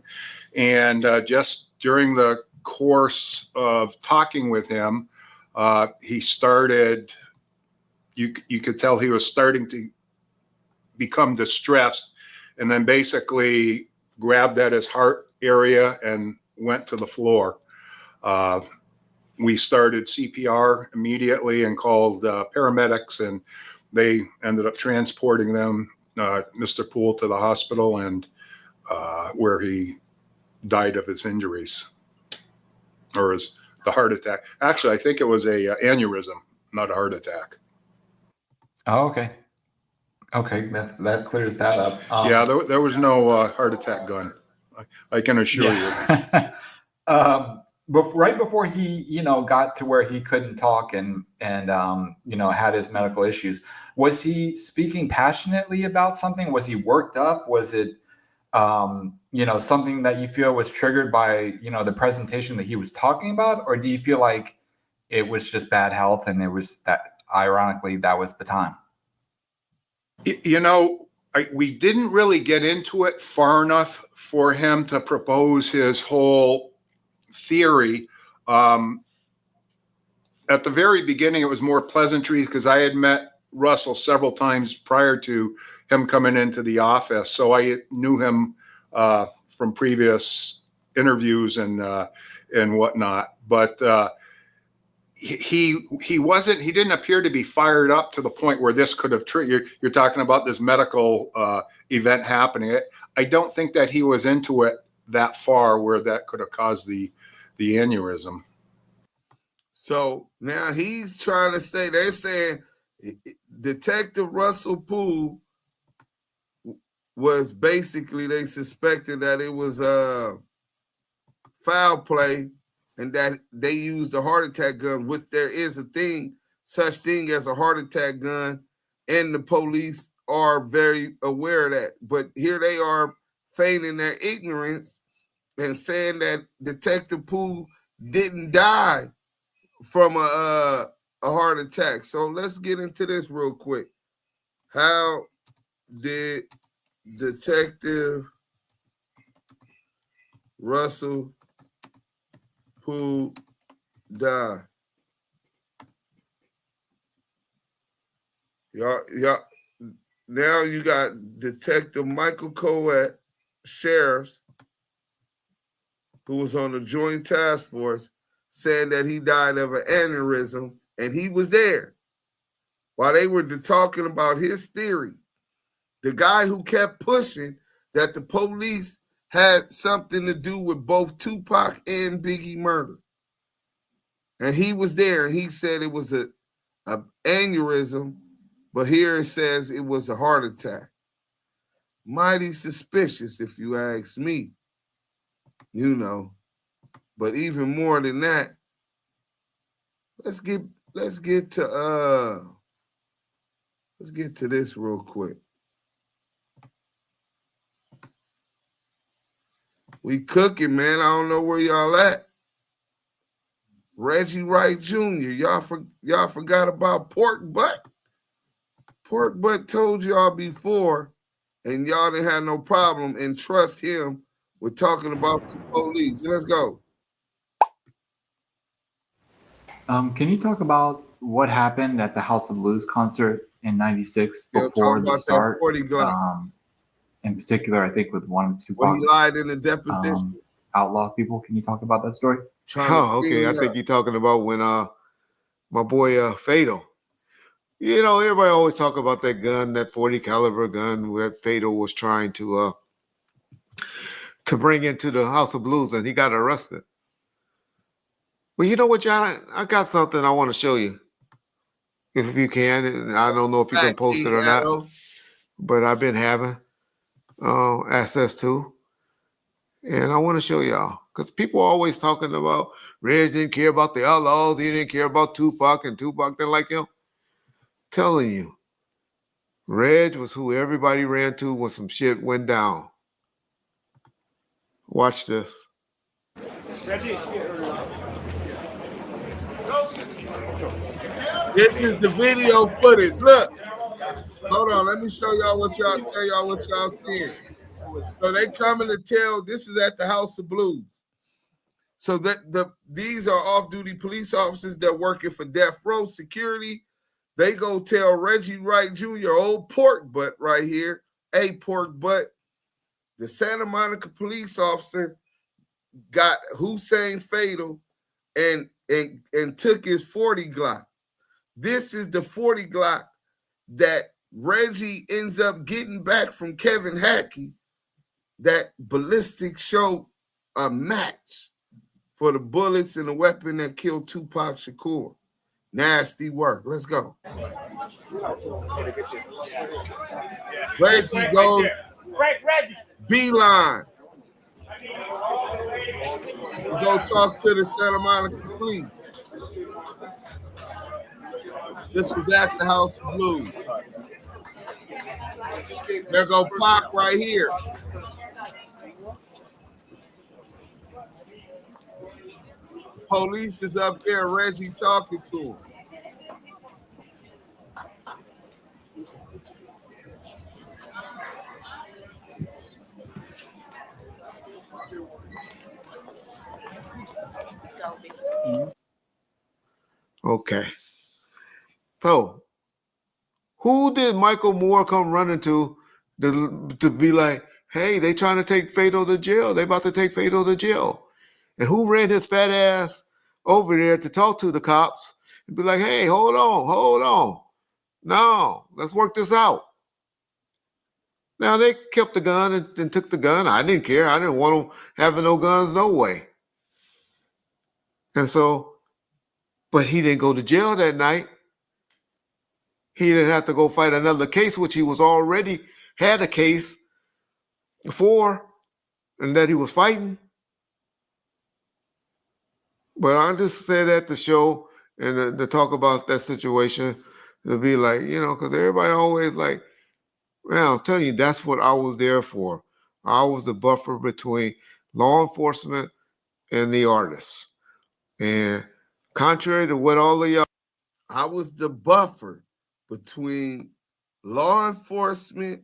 And just during the course of talking with him, he started, you could tell he was starting to become distressed, and then basically grabbed at his heart area and went to the floor. We started CPR immediately and called paramedics, and they ended up transporting them, Mr. Poole, to the hospital, and where he died of his injuries, or the heart attack. Actually, I think it was a aneurysm, not a heart attack. Oh, okay. Okay, that clears that up. Yeah, there was no heart attack gun. I can assure you. But right before he, got to where he couldn't talk and had his medical issues, was he speaking passionately about something? Was he worked up? Was it, something that you feel was triggered by, the presentation that he was talking about? Or do you feel like it was just bad health and it was that, ironically, that was the time? We didn't really get into it far enough for him to propose his whole theory. At the very beginning, it was more pleasantries because I had met Russell several times prior to him coming into the office, so I knew him from previous interviews and whatnot. But he didn't appear to be fired up to the point where this could have triggered. You're talking about this medical event happening. I don't think that he was into it that far where that could have caused the aneurysm. So now he's trying to say, they're saying Detective Russell Poole was basically, they suspected that it was foul play and that they used a heart attack gun, which there is such thing as a heart attack gun, and the police are very aware of that. But here they are feigning their ignorance and saying that Detective Poole didn't die from a heart attack. So let's get into this real quick. How did Detective Russell Poole die? Y'all, now you got Detective Michael Coet, sheriffs, who was on the Joint Task Force, saying that he died of an aneurysm, and he was there while they were talking about his theory. The guy who kept pushing that the police had something to do with both Tupac and Biggie murder. And he was there, and he said it was a aneurysm, but here it says it was a heart attack. Mighty suspicious, if you ask me. You know. But even more than that, let's get to this real quick. We cooking, man. I don't know where y'all at. Reggie Wright Jr. Y'all forgot about Pork Butt? Pork Butt told y'all before, and y'all didn't have no problem and trust him with talking about the police. Let's go. Can you talk about what happened at the House of Blues concert in '96 before the start? 40 Glock. In particular, I think with one of two. When he lied in the deposition. Outlaw people. Can you talk about that story? Oh, okay. I think you're talking about when my boy Fatal. You know, everybody always talk about that gun, that 40 caliber gun that Fatal was trying to bring into the House of Blues, and he got arrested. Well, you know what, John? I got something I want to show you, if you can. And I don't know if you can post it or not, but I've been having access to, and I want to show y'all, because people are always talking about Reg didn't care about the outlaws, he didn't care about Tupac, and Tupac didn't like him. Telling you, Reg was who everybody ran to when some shit went down. Watch this. Reggie. This is the video footage. Look. Hold on. Let me show y'all tell y'all what y'all seeing. So they coming to tell, this is at the House of Blues. So these are off-duty police officers that working for Death Row Security. They go tell Reggie Wright Jr., old pork butt right here, a pork butt, the Santa Monica police officer got Hussein Fatal and took his 40 Glock. This is the 40 Glock that Reggie ends up getting back from Kevin Hackey, that ballistics showed a match for the bullets and the weapon that killed Tupac Shakur. Nasty work. Let's go. Reggie goes beeline. Go talk to the Santa Monica police. This was at the House of Blues. There go Pac right here. Police is up there, Reggie talking to him. Okay. So, who did Michael Moore come running to be like, hey, they trying to take Fatal to jail. They about to take Fatal to jail. And who ran his fat ass over there to talk to the cops and be like, hey, hold on. No, let's work this out. Now, they kept the gun and took the gun. I didn't care. I didn't want them having no guns, no way. And so, but he didn't go to jail that night. He didn't have to go fight another case, which he was already had a case for and that he was fighting. But I just said that to show and to talk about that situation, to be like, you know, because everybody always like, man, I'll tell you, that's what I was there for. I was the buffer between law enforcement and the artists. And contrary to what all of y'all, I was the buffer between law enforcement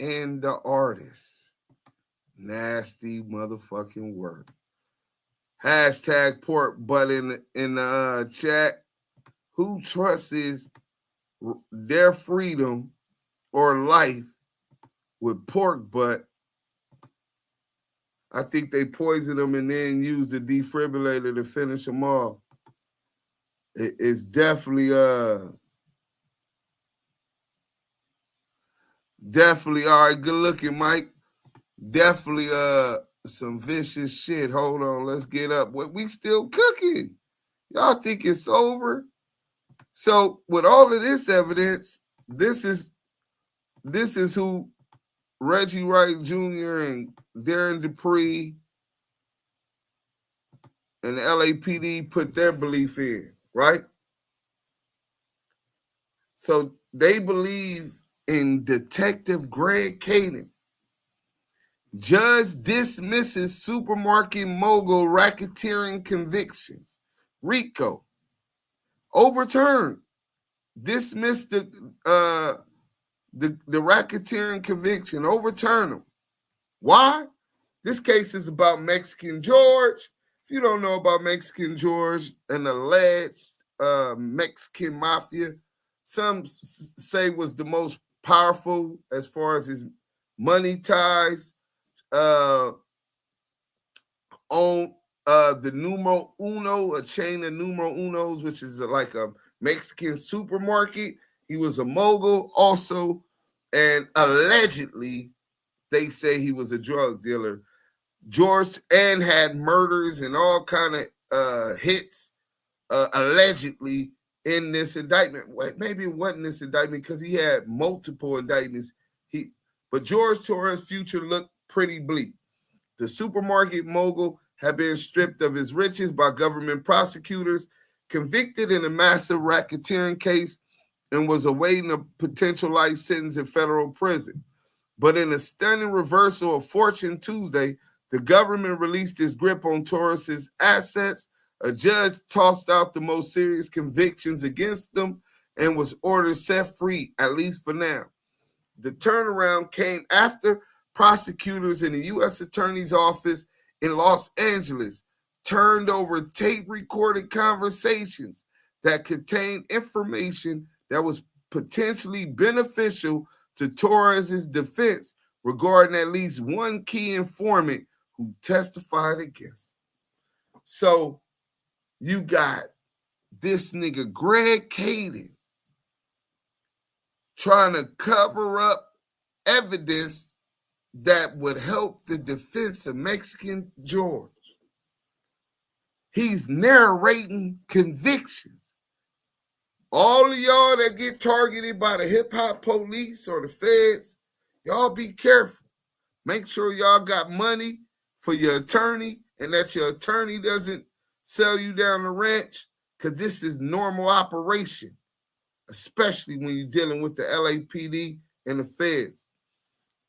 and the artists. Nasty motherfucking work. Hashtag pork butt in the chat. Who trusts their freedom or life with pork butt? I think they poisoned them and then used the defibrillator to finish them off. It's definitely all right. Good looking, Mike. Definitely some vicious shit. Hold on, let's get up. We still cooking. Y'all think it's over? So with all of this evidence, this is who Reggie Wright Jr. and Darren Dupree and the LAPD put their belief in, right? So they believe in Detective Greg Caden. Judge dismisses supermarket mogul racketeering convictions. RICO. Overturned. Dismissed the racketeering conviction. Overturn them. Why? This case is about Mexican George. If you don't know about Mexican George, an alleged Mexican mafia, some say was the most powerful as far as his money ties, on the Numero Uno, a chain of Numero Unos, which is like a Mexican supermarket. He was a mogul also, and allegedly, they say he was a drug dealer. George and had murders and all kind of hits, allegedly, in this indictment. Maybe it wasn't this indictment because he had multiple indictments. But George Torres' future looked pretty bleak. The supermarket mogul had been stripped of his riches by government prosecutors, convicted in a massive racketeering case, and was awaiting a potential life sentence in federal prison. But in a stunning reversal of fortune Tuesday, the government released its grip on Torres' assets. A judge tossed out the most serious convictions against them and was ordered set free, at least for now. The turnaround came after prosecutors in the U.S. Attorney's Office in Los Angeles turned over tape-recorded conversations that contained information that was potentially beneficial to Torres' defense regarding at least one key informant who testified against. So you got this nigga Greg Caden trying to cover up evidence that would help the defense of Mexican George. He's narrating convictions. All of y'all that get targeted by the hip-hop police or the feds, y'all be careful. Make sure y'all got money for your attorney and that your attorney doesn't sell you down the ranch, because this is normal operation, especially when you're dealing with the LAPD and the feds.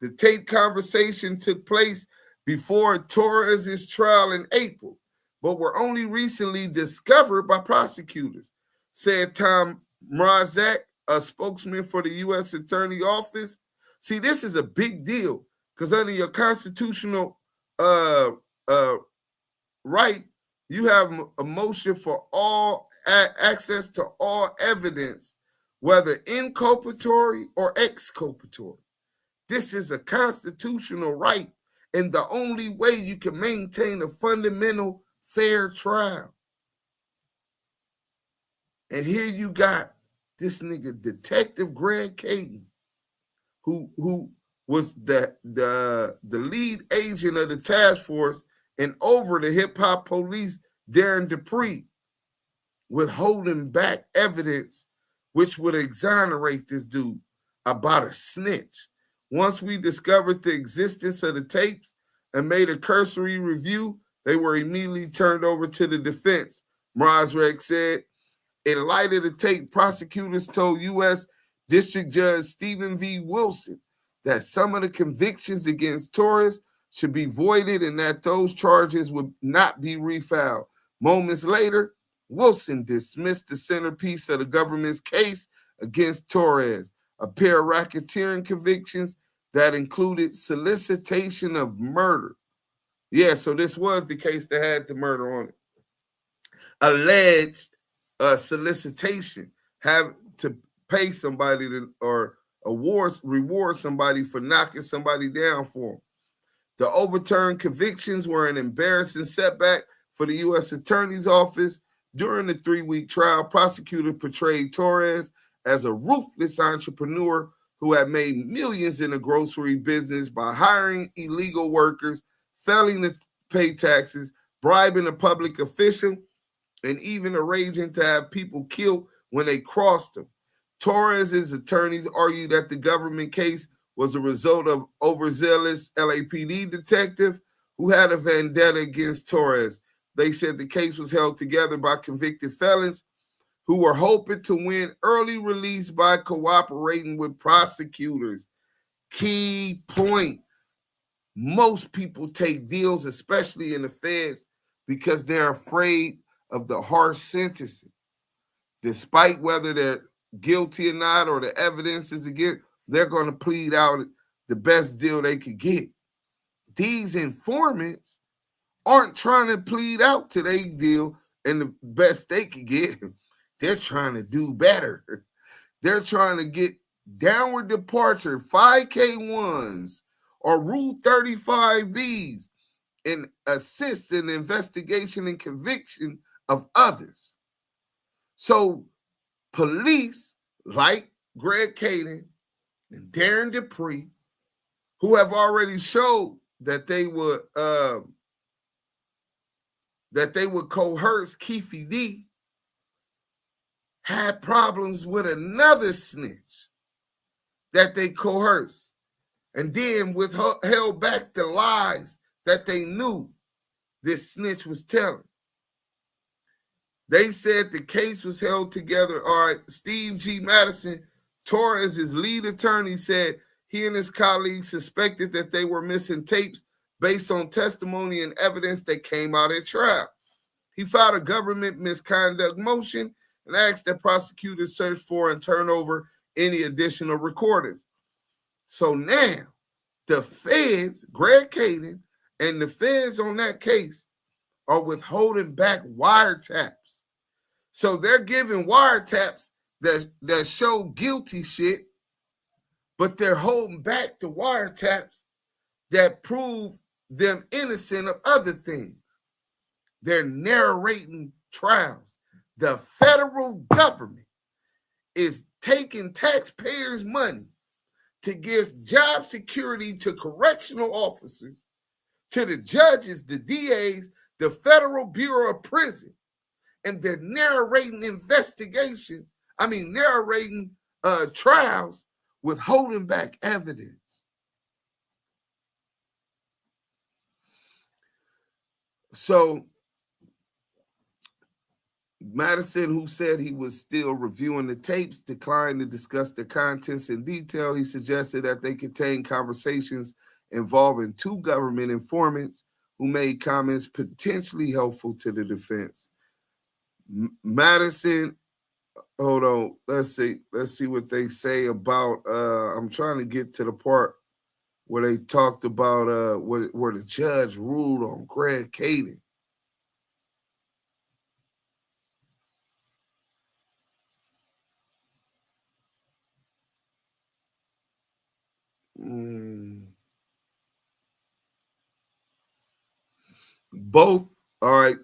The tape conversation took place before Torres' trial in April, but were only recently discovered by prosecutors, said Tom Mrazek, a spokesman for the U.S. Attorney Office. See, this is a big deal because under your constitutional right, you have a motion for all access to all evidence, whether inculpatory or exculpatory. This is a constitutional right, and the only way you can maintain a fundamental fair trial. And here you got this nigga, Detective Greg Caden, who was the lead agent of the task force and over the hip-hop police, Darren Dupree, withholding back evidence which would exonerate this dude about a snitch. Once we discovered the existence of the tapes and made a cursory review, they were immediately turned over to the defense, Mrazek said. In light of the tape, prosecutors told U.S. District Judge Stephen V. Wilson that some of the convictions against Torres should be voided and that those charges would not be refiled. Moments later, Wilson dismissed the centerpiece of the government's case against Torres, a pair of racketeering convictions that included solicitation of murder. Yeah, so this was the case that had the murder on it. Alleged solicitation, have to pay somebody or reward somebody for knocking somebody down for them. The overturned convictions were an embarrassing setback for the U.S. Attorney's Office. During the 3-week trial, prosecutors portrayed Torres as a ruthless entrepreneur who had made millions in the grocery business by hiring illegal workers, failing to pay taxes, bribing a public official, and even arranging to have people killed when they crossed them. Torres's attorneys argued that the government case was a result of overzealous LAPD detective who had a vendetta against Torres. They said the case was held together by convicted felons who were hoping to win early release by cooperating with prosecutors. Key point. Most people take deals, especially in the feds, because they're afraid of the harsh sentencing. Despite whether they're guilty or not, or the evidence is against, they're going to plead out the best deal they could get. These informants aren't trying to plead out to their deal and the best they could get. They're trying to do better. They're trying to get downward departure, 5K1s, or Rule 35Bs, and assist in the investigation and conviction of others. So police like Greg Caden and Darren Dupree, who have already showed that they would coerce Keef D, had problems with another snitch that they coerced, and then held back the lies that they knew this snitch was telling. They said the case was held together. All right, Steve G. Madison, Torres' lead attorney, said he and his colleagues suspected that they were missing tapes based on testimony and evidence that came out at trial. He filed a government misconduct motion and asked that prosecutors search for and turn over any additional recordings. So now the feds, Greg Caden, and the feds on that case are withholding back wiretaps. So they're giving wiretaps that show guilty shit, but they're holding back the wiretaps that prove them innocent of other things. They're narrating trials. The federal government is taking taxpayers' money to give job security to correctional officers, to the judges, the DAs, the Federal Bureau of Prison, and they're narrating trials with holding back evidence. So Madison, who said he was still reviewing the tapes, declined to discuss the contents in detail. He suggested that they contain conversations involving two government informants who made comments potentially helpful to the defense. Madison, hold on, let's see what they say about, I'm trying to get to the part where they talked about where the judge ruled on Greg Caden. Both, all right,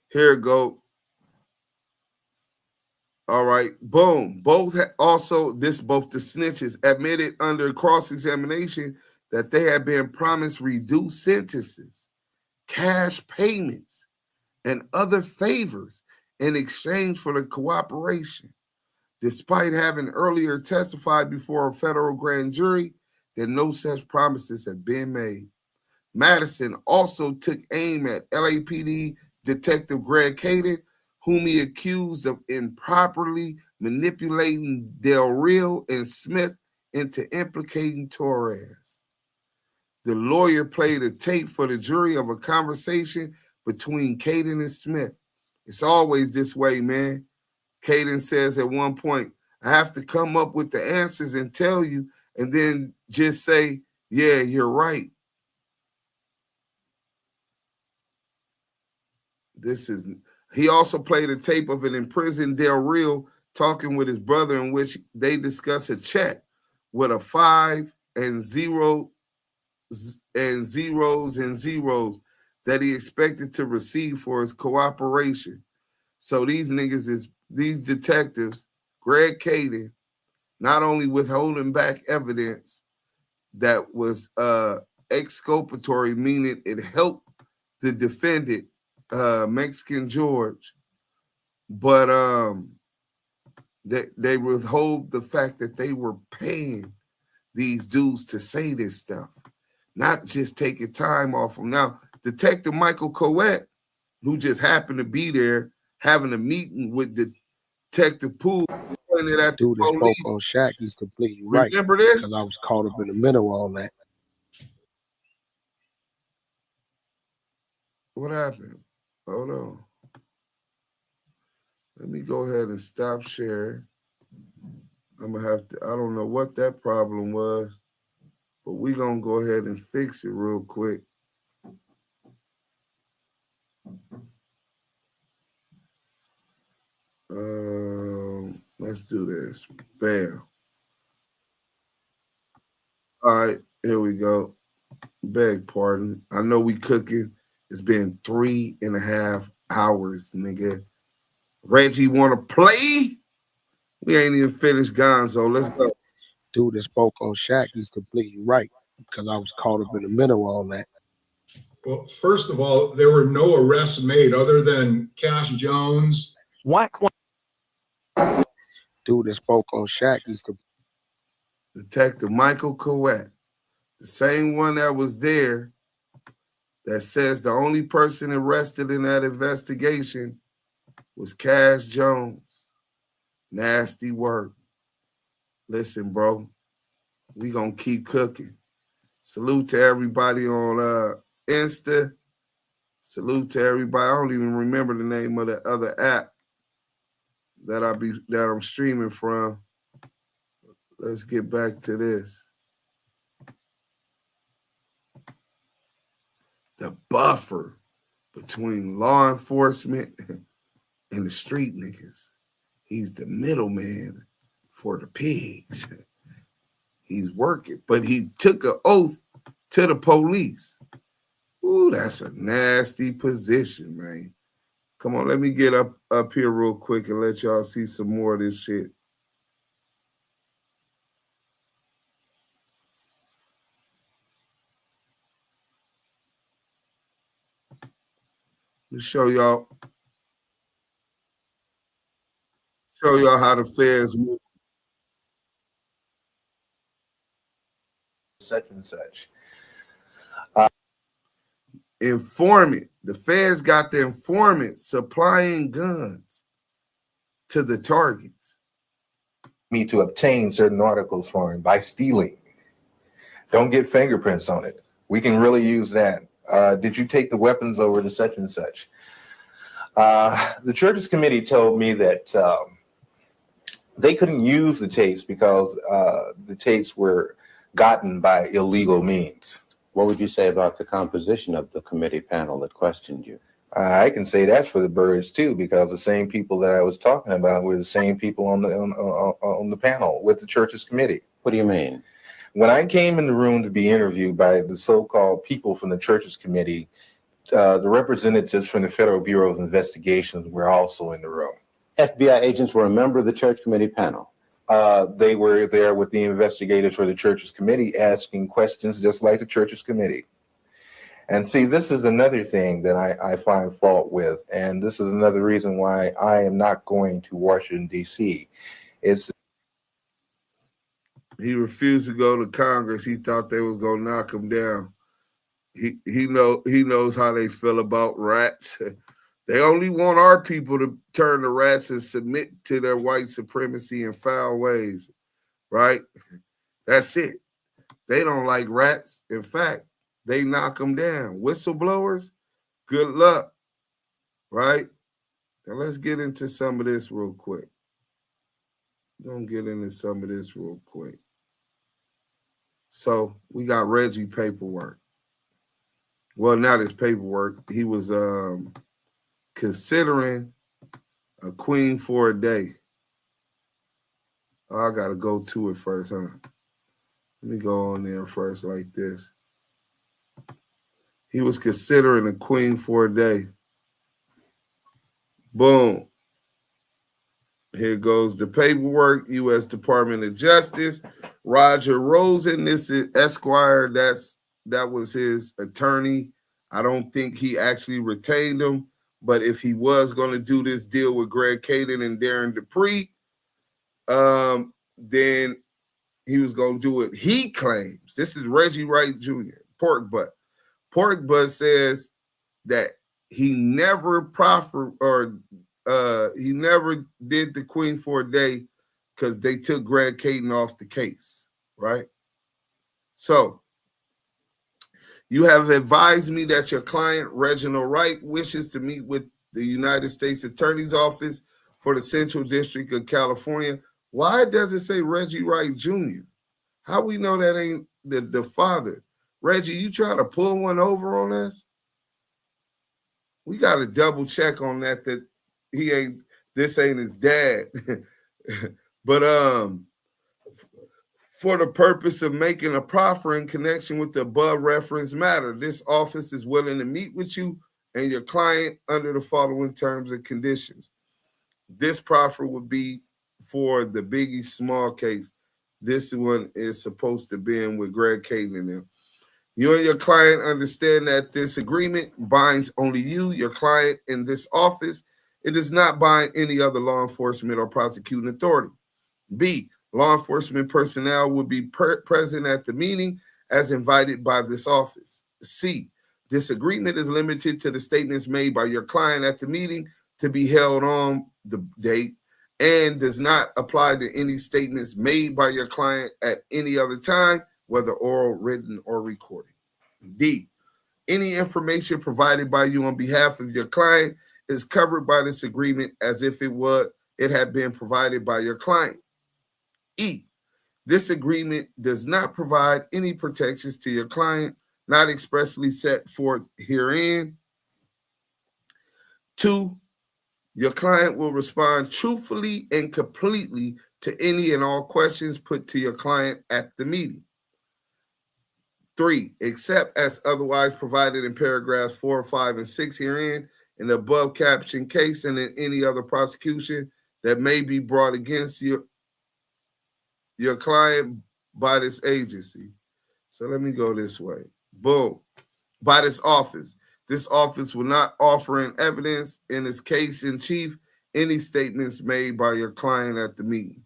here we go. All right, boom. Both the snitches admitted under cross-examination that they had been promised reduced sentences, cash payments, and other favors in exchange for the cooperation, despite having earlier testified before a federal grand jury that no such promises had been made. Madison also took aim at LAPD Detective Greg Caden, whom he accused of improperly manipulating Del Rio and Smith into implicating Torres. The lawyer played a tape for the jury of a conversation between Caden and Smith. It's always this way, man. Caden says at one point, I have to come up with the answers and tell you, and then just say, yeah, you're right. He also played a tape of an imprisoned Del Rio talking with his brother, in which they discuss a check with a 5 and zeros that he expected to receive for his cooperation. So these detectives, Greg Caden not only withholding back evidence that was exculpatory, meaning it helped the defendant, Mexican George, but they withhold the fact that they were paying these dudes to say this stuff, not just taking time off them. Now, Detective Michael Quik, who just happened to be there having a meeting with Detective Poole, pointed at Dude the that police. spoke on Shaq, he's completely right. Remember this? Because I was caught up in the middle of all that. What happened? Hold on. Let me go ahead and stop sharing. I'm going to have to, I don't know what that problem was, but we're going to go ahead and fix it real quick. Let's do this. Bam. All right, here we go. Beg pardon. I know we cooking. It's been 3.5 hours, nigga. Reggie want to play? We ain't even finished Gonzoe. Let's go. Dude that spoke on Shaq, he's completely right. Because I was caught up in the middle of all that. Well, first of all, there were no arrests made other than Cash Jones. Wack. Dude that spoke on Shaq, he's Detective Michael Quik, the same one that was there that says the only person arrested in that investigation was Cash Jones. Nasty work. Listen, bro, we gonna keep cooking. Salute to everybody on Insta. Salute to everybody. I don't even remember the name of the other app that I'm streaming from. Let's get back to this. The buffer between law enforcement and the street niggas. He's the middleman for the pigs. He's working, but he took an oath to the police. Ooh, that's a nasty position, man. Come on, let me get up here real quick and let y'all see some more of this shit. Let me show y'all how the feds move. Such and such. Informant. The feds got the informant supplying guns to the targets. Me to obtain certain articles for him by stealing. Don't get fingerprints on it. We can really use that. Did you take the weapons over to such and such? The church's committee told me that they couldn't use the tapes because the tapes were gotten by illegal means. What would you say about the composition of the committee panel that questioned you? I can say that's for the birds too, because the same people that I was talking about were the same people on the panel with the church's committee. What do you mean? When I came in the room to be interviewed by the so-called people from the church's committee, the representatives from the Federal Bureau of Investigations were also in the room. FBI agents were a member of the church committee panel. They were there with the investigators for the church's committee asking questions just like the church's committee. And see, this is another thing that I find fault with, and this is another reason why I am not going to Washington, D.C. He refused to go to Congress. He thought they was gonna knock him down. He knows how they feel about rats. They only want our people to turn to rats and submit to their white supremacy and foul ways, right? That's it. They don't like rats. In fact, they knock them down. Whistleblowers, good luck, right? Now let's get into some of this real quick. Gonna get into some of this real quick. So we got Reggie paperwork. Well, not his paperwork. He was considering a queen for a day. Oh, I gotta go to it first, huh? Let me go on there first like this. He was considering a queen for a day. Boom. Here goes the paperwork. U.S. Department of Justice. Roger Rosen. This is Esquire. That was his attorney. I don't think he actually retained him, but if he was going to do this deal with Greg Caden and Darren Dupree, then he was going to do it. He claims, this is Reggie Wright Jr., Pork Butt. Pork Butt says that he never proffered or he never did the Queen for a day because they took Greg Caden off the case, right? So, you have advised me that your client, Reginald Wright, wishes to meet with the United States Attorney's Office for the Central District of California. Why does it say Reggie Wright Jr.? How we know that ain't the father? Reggie, you try to pull one over on us? We got to double check on that this ain't his dad. But for the purpose of making a proffer in connection with the above referenced matter, this office is willing to meet with you and your client under the following terms and conditions. This proffer would be for the Biggie Small case. This one is supposed to be in with Greg Caden and them. You and your client understand that this agreement binds only you, your client, in this office. It does not bind any other law enforcement or prosecuting authority. B, law enforcement personnel will be present at the meeting as invited by this office. C, this agreement is limited to the statements made by your client at the meeting to be held on the date and does not apply to any statements made by your client at any other time, whether oral, written, or recorded. D, any information provided by you on behalf of your client is covered by this agreement as if it had been provided by your client. E, this agreement does not provide any protections to your client not expressly set forth herein. 2, your client will respond truthfully and completely to any and all questions put to your client at the meeting. 3, except as otherwise provided in paragraphs 4, 5, and 6 herein, in the above captioned case and in any other prosecution that may be brought against your client by this agency. So let me go this way. Boom. By this office. This office will not offer in evidence in its case in chief any statements made by your client at the meeting.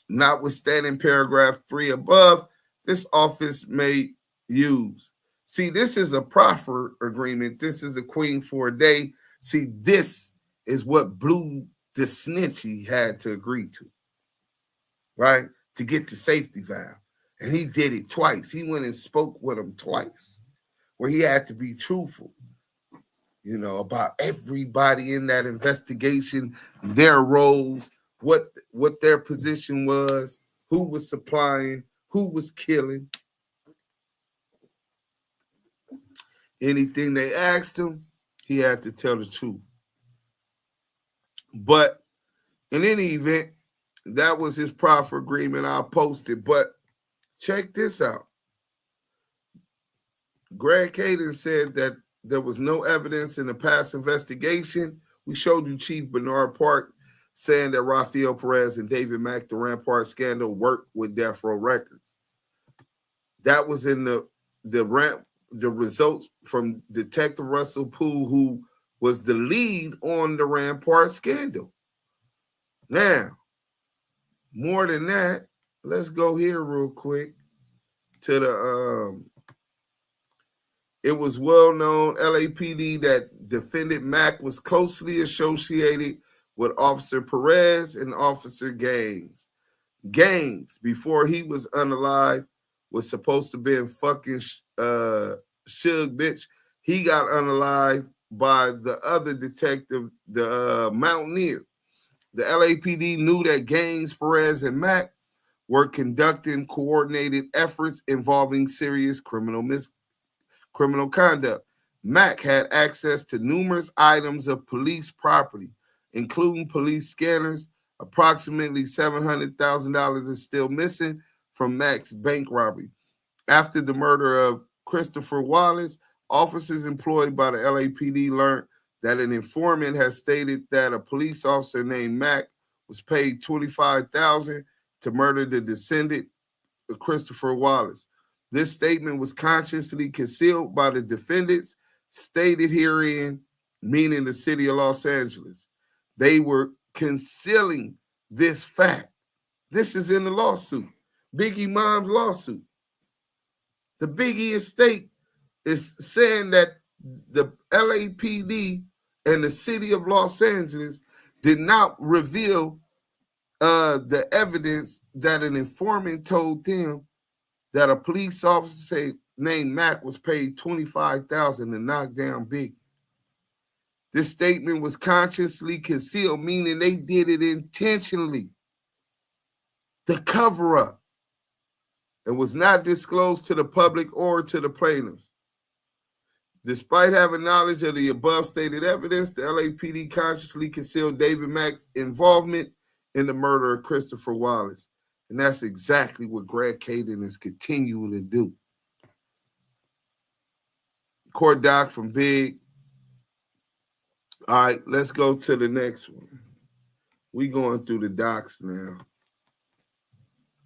Notwithstanding paragraph 3 above, this office may use. See, this is a proffer agreement. This is a Queen for a day. See, this is what Blue the Snitchy had to agree to, right? To get the safety valve. And he did it twice. He went and spoke with him twice, where he had to be truthful, you know, about everybody in that investigation, their roles, what their position was, who was supplying, who was killing. Anything they asked him, he had to tell the truth. But in any event, that was his proffer agreement. I'll post it. But check this out. Greg Caden said that there was no evidence in the past investigation. We showed you Chief Bernard Park saying that Rafael Perez and David Mack, the Rampart scandal, worked with Death Row Records. That was in the results from Detective Russell Poole, who was the lead on the Rampart scandal. Now, more than that, let's go here real quick to the it was well known LAPD that defendant Mack was closely associated with Officer Perez and Officer Gaines. Gaines, before he was unalive, was supposed to be in fucking Suge, bitch. He got unalive by the other detective, the Mountaineer. The LAPD knew that Gaines, Perez, and Mack were conducting coordinated efforts involving serious criminal conduct. Mack had access to numerous items of police property, including police scanners. Approximately $700,000 is still missing from Mack's bank robbery. After the murder of Christopher Wallace, officers employed by the LAPD learned that an informant had stated that a police officer named Mack was paid $25,000 to murder the descendant of Christopher Wallace. This statement was consciously concealed by the defendants, stated herein, meaning the city of Los Angeles. They were concealing this fact. This is in the lawsuit, Biggie Mom's lawsuit. The Biggie estate is saying that the LAPD and the city of Los Angeles did not reveal the evidence that an informant told them that a police officer named Mack was paid $25,000 to knock down Biggie. This statement was consciously concealed, meaning they did it intentionally. The cover-up. It was not disclosed to the public or to the plaintiffs. Despite having knowledge of the above stated evidence, the LAPD consciously concealed David Mack's involvement in the murder of Christopher Wallace. And that's exactly what Greg Caden is continuing to do. Court doc from Big. All right, let's go to the next one. We going through the docs now.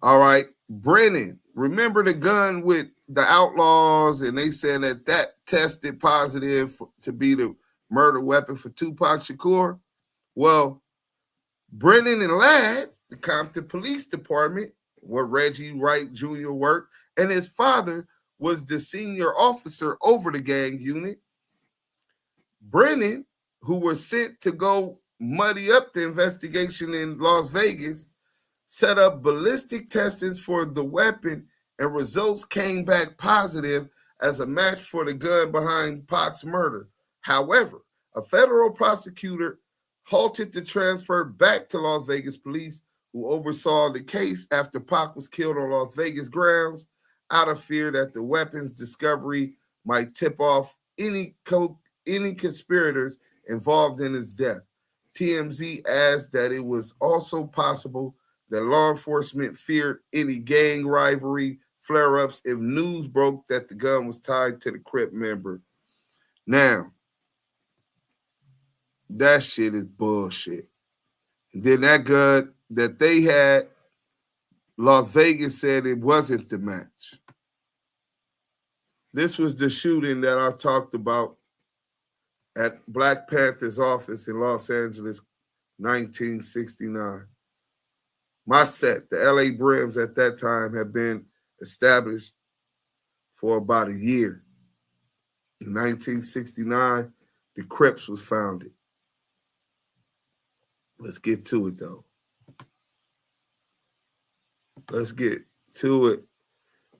All right, Brennan. Remember the gun with the Outlaws, and they said that tested positive to be the murder weapon for Tupac Shakur? Well, Brennan and Ladd, the Compton Police Department, where Reggie Wright Jr. worked, and his father was the senior officer over the gang unit. Brennan, who was sent to go muddy up the investigation in Las Vegas, set up ballistic testings for the weapon, and results came back positive as a match for the gun behind Pac's murder. However, a federal prosecutor halted the transfer back to Las Vegas police, who oversaw the case after Pac was killed on Las Vegas grounds, out of fear that the weapon's discovery might tip off any conspirators involved in his death. TMZ adds that it was also possible that law enforcement feared any gang rivalry flare-ups if news broke that the gun was tied to the Crip member. Now, that shit is bullshit. And then that gun that they had, Las Vegas said it wasn't the match. This was the shooting that I talked about at Black Panther's office in Los Angeles, 1969. My set, the LA Brims at that time, had been established for about a year. In 1969, the Crips was founded. Let's get to it, though. Let's get to it.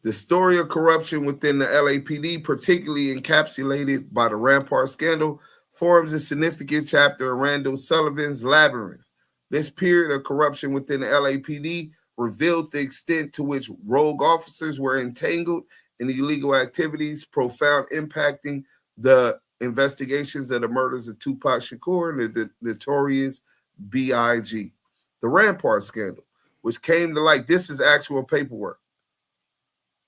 The story of corruption within the LAPD, particularly encapsulated by the Rampart scandal, forms a significant chapter in Randall Sullivan's Labyrinth. This period of corruption within the LAPD revealed the extent to which rogue officers were entangled in illegal activities, profound impacting the investigations of the murders of Tupac Shakur and the notorious B.I.G. The Rampart scandal, which came to light, this is actual paperwork.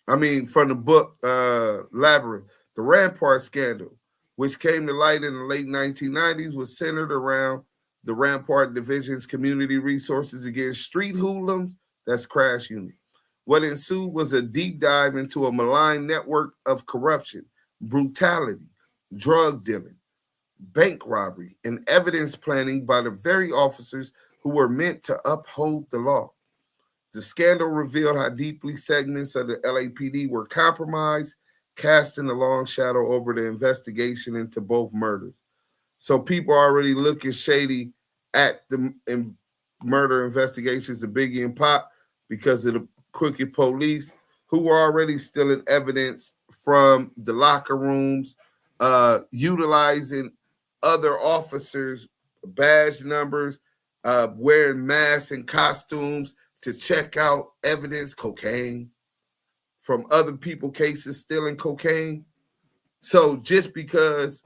From the book Labyrinth. The Rampart scandal, which came to light in the late 1990s, was centered around the Rampart Division's community resources against street hoodlums, that's Crash Unit. What ensued was a deep dive into a malign network of corruption, brutality, drug dealing, bank robbery, and evidence planning by the very officers who were meant to uphold the law. The scandal revealed how deeply segments of the LAPD were compromised, casting a long shadow over the investigation into both murders. So people are already looking shady at the murder investigations of Biggie and Pac because of the crooked police who were already stealing evidence from the locker rooms, utilizing other officers' badge numbers, wearing masks and costumes to check out evidence, cocaine, from other people's cases stealing cocaine. So just because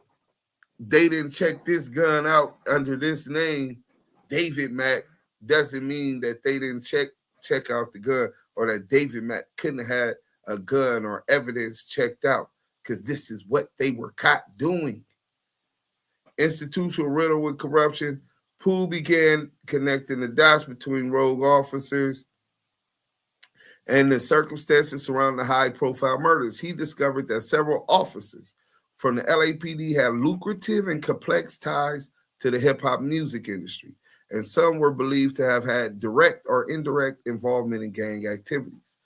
they didn't check this gun out under this name, David Mack, doesn't mean that they didn't check out the gun, or that David Mack couldn't have had a gun or evidence checked out, because this is what they were caught doing. Institutional riddle with corruption, Poole began connecting the dots between rogue officers and the circumstances surrounding the high-profile murders. He discovered that several officers from the LAPD had lucrative and complex ties to the hip-hop music industry, and some were believed to have had direct or indirect involvement in gang activities.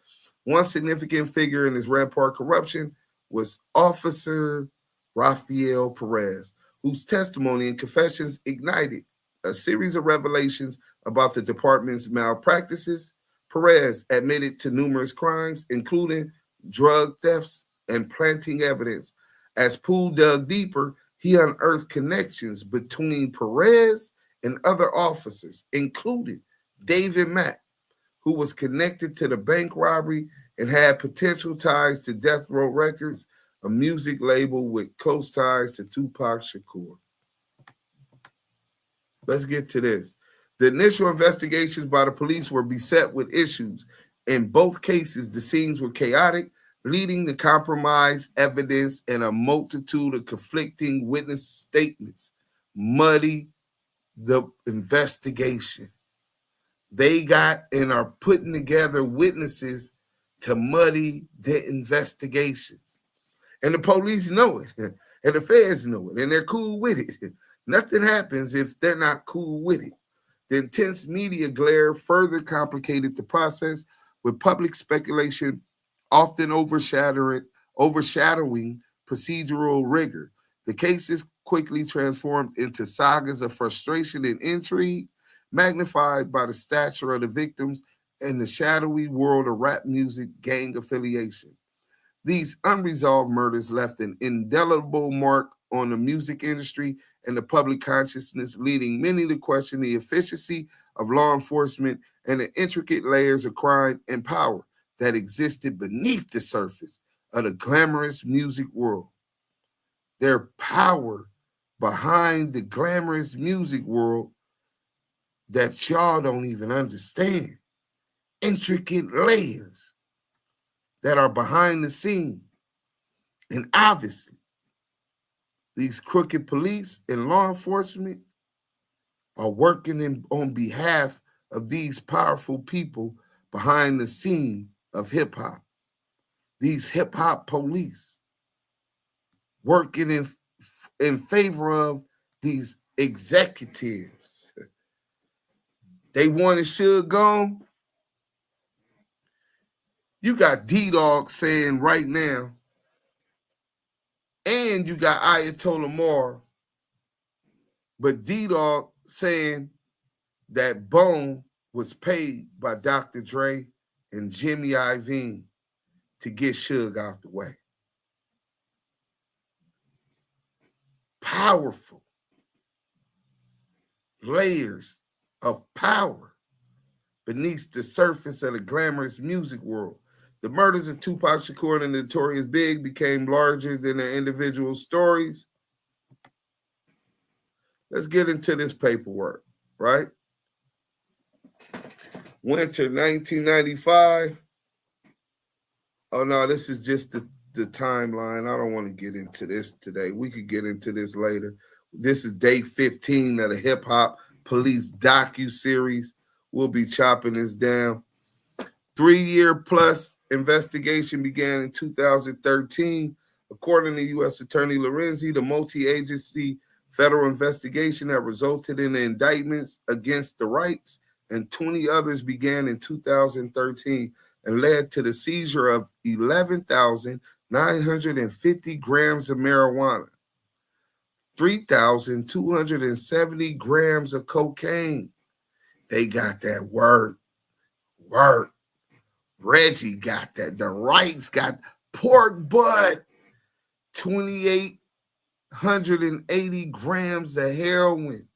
One significant figure in this Rampart corruption was Officer Rafael Perez, whose testimony and confessions ignited a series of revelations about the department's malpractices. Perez admitted to numerous crimes, including drug thefts and planting evidence. As Poole dug deeper, he unearthed connections between Perez and other officers, including David Mack, who was connected to the bank robbery and had potential ties to Death Row Records, a music label with close ties to Tupac Shakur. Let's get to this. The initial investigations by the police were beset with issues. In both cases, the scenes were chaotic, leading to compromised evidence and a multitude of conflicting witness statements. Muddy the investigation. They got and are putting together witnesses to muddy the investigations. And the police know it, and the feds know it, and they're cool with it. Nothing happens if they're not cool with it. The intense media glare further complicated the process, with public speculation often overshadowing procedural rigor. The cases quickly transformed into sagas of frustration and intrigue, magnified by the stature of the victims and the shadowy world of rap music gang affiliation. These unresolved murders left an indelible mark on the music industry and the public consciousness, leading many to question the efficiency of law enforcement and the intricate layers of crime and power that existed beneath the surface of the glamorous music world. Their power behind the glamorous music world that y'all don't even understand. Intricate layers that are behind the scene. And obviously, these crooked police and law enforcement are working on behalf of these powerful people behind the scene of hip-hop. These hip-hop police working in favor of these executives. They wanted Suge gone. You got D-Dog saying right now, and you got Ayatollah Moore, but D-Dog saying that Bone was paid by Dr. Dre and Jimmy Iovine to get Suge out the way. Powerful layers of power beneath the surface of the glamorous music world. The murders of Tupac Shakur and the Notorious Big became larger than their individual stories. Let's get into this paperwork, right? Winter 1995. Oh, no, this is just the timeline. I don't want to get into this today. We could get into this later. This is day 15 of the Hip-Hop Police Docu-Series. We'll be chopping this down. 3-year plus investigation began in 2013. According to U.S. Attorney Lorenzi, the multi-agency federal investigation that resulted in the indictments against the Wrights and 20 others began in 2013 and led to the seizure of 11,950 grams of marijuana, 3,270 grams of cocaine. They got that word. Reggie got that. The Wrights got pork butt, 2,880 grams of heroin.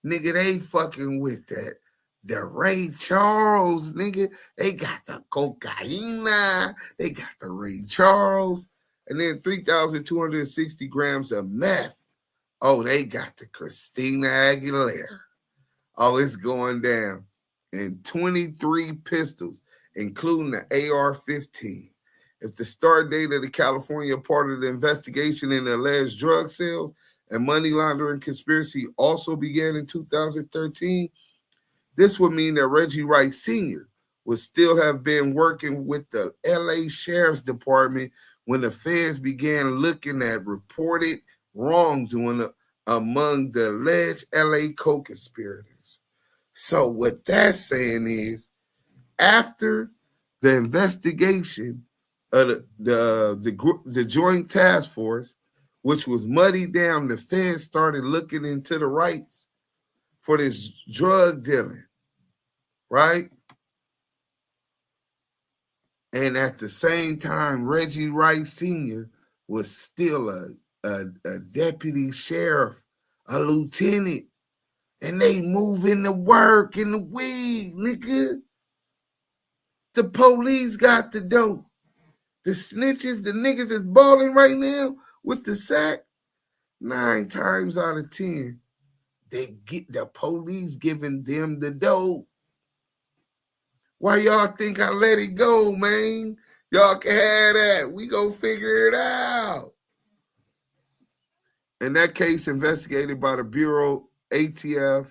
Nigga, they fucking with that. The Ray Charles, nigga, they got the cocaine. They got the Ray Charles. And then 3,260 grams of meth. Oh, they got the Christina Aguilera. Oh, it's going down. And 23 pistols, including the AR-15. If the start date of the California part of the investigation in the alleged drug sale and money laundering conspiracy also began in 2013, this would mean that Reggie Wright Sr. would still have been working with the LA Sheriff's Department when the feds began looking at reported wrongdoing among the alleged LA co-conspirators. So what that's saying is, after the investigation of the Joint Task Force, which was muddied down, the feds started looking into the rights for this drug dealing, right? And at the same time, Reggie Wright Sr. was still a deputy sheriff, a lieutenant, and they moving the work in the weed, nigga. The police got the dope. The snitches, the niggas that's balling right now with the sack, 9 times out of 10, they get the police giving them the dope. Why y'all think I let it go, man? Y'all can have that. We go figure it out. In that case, investigated by the Bureau, ATF,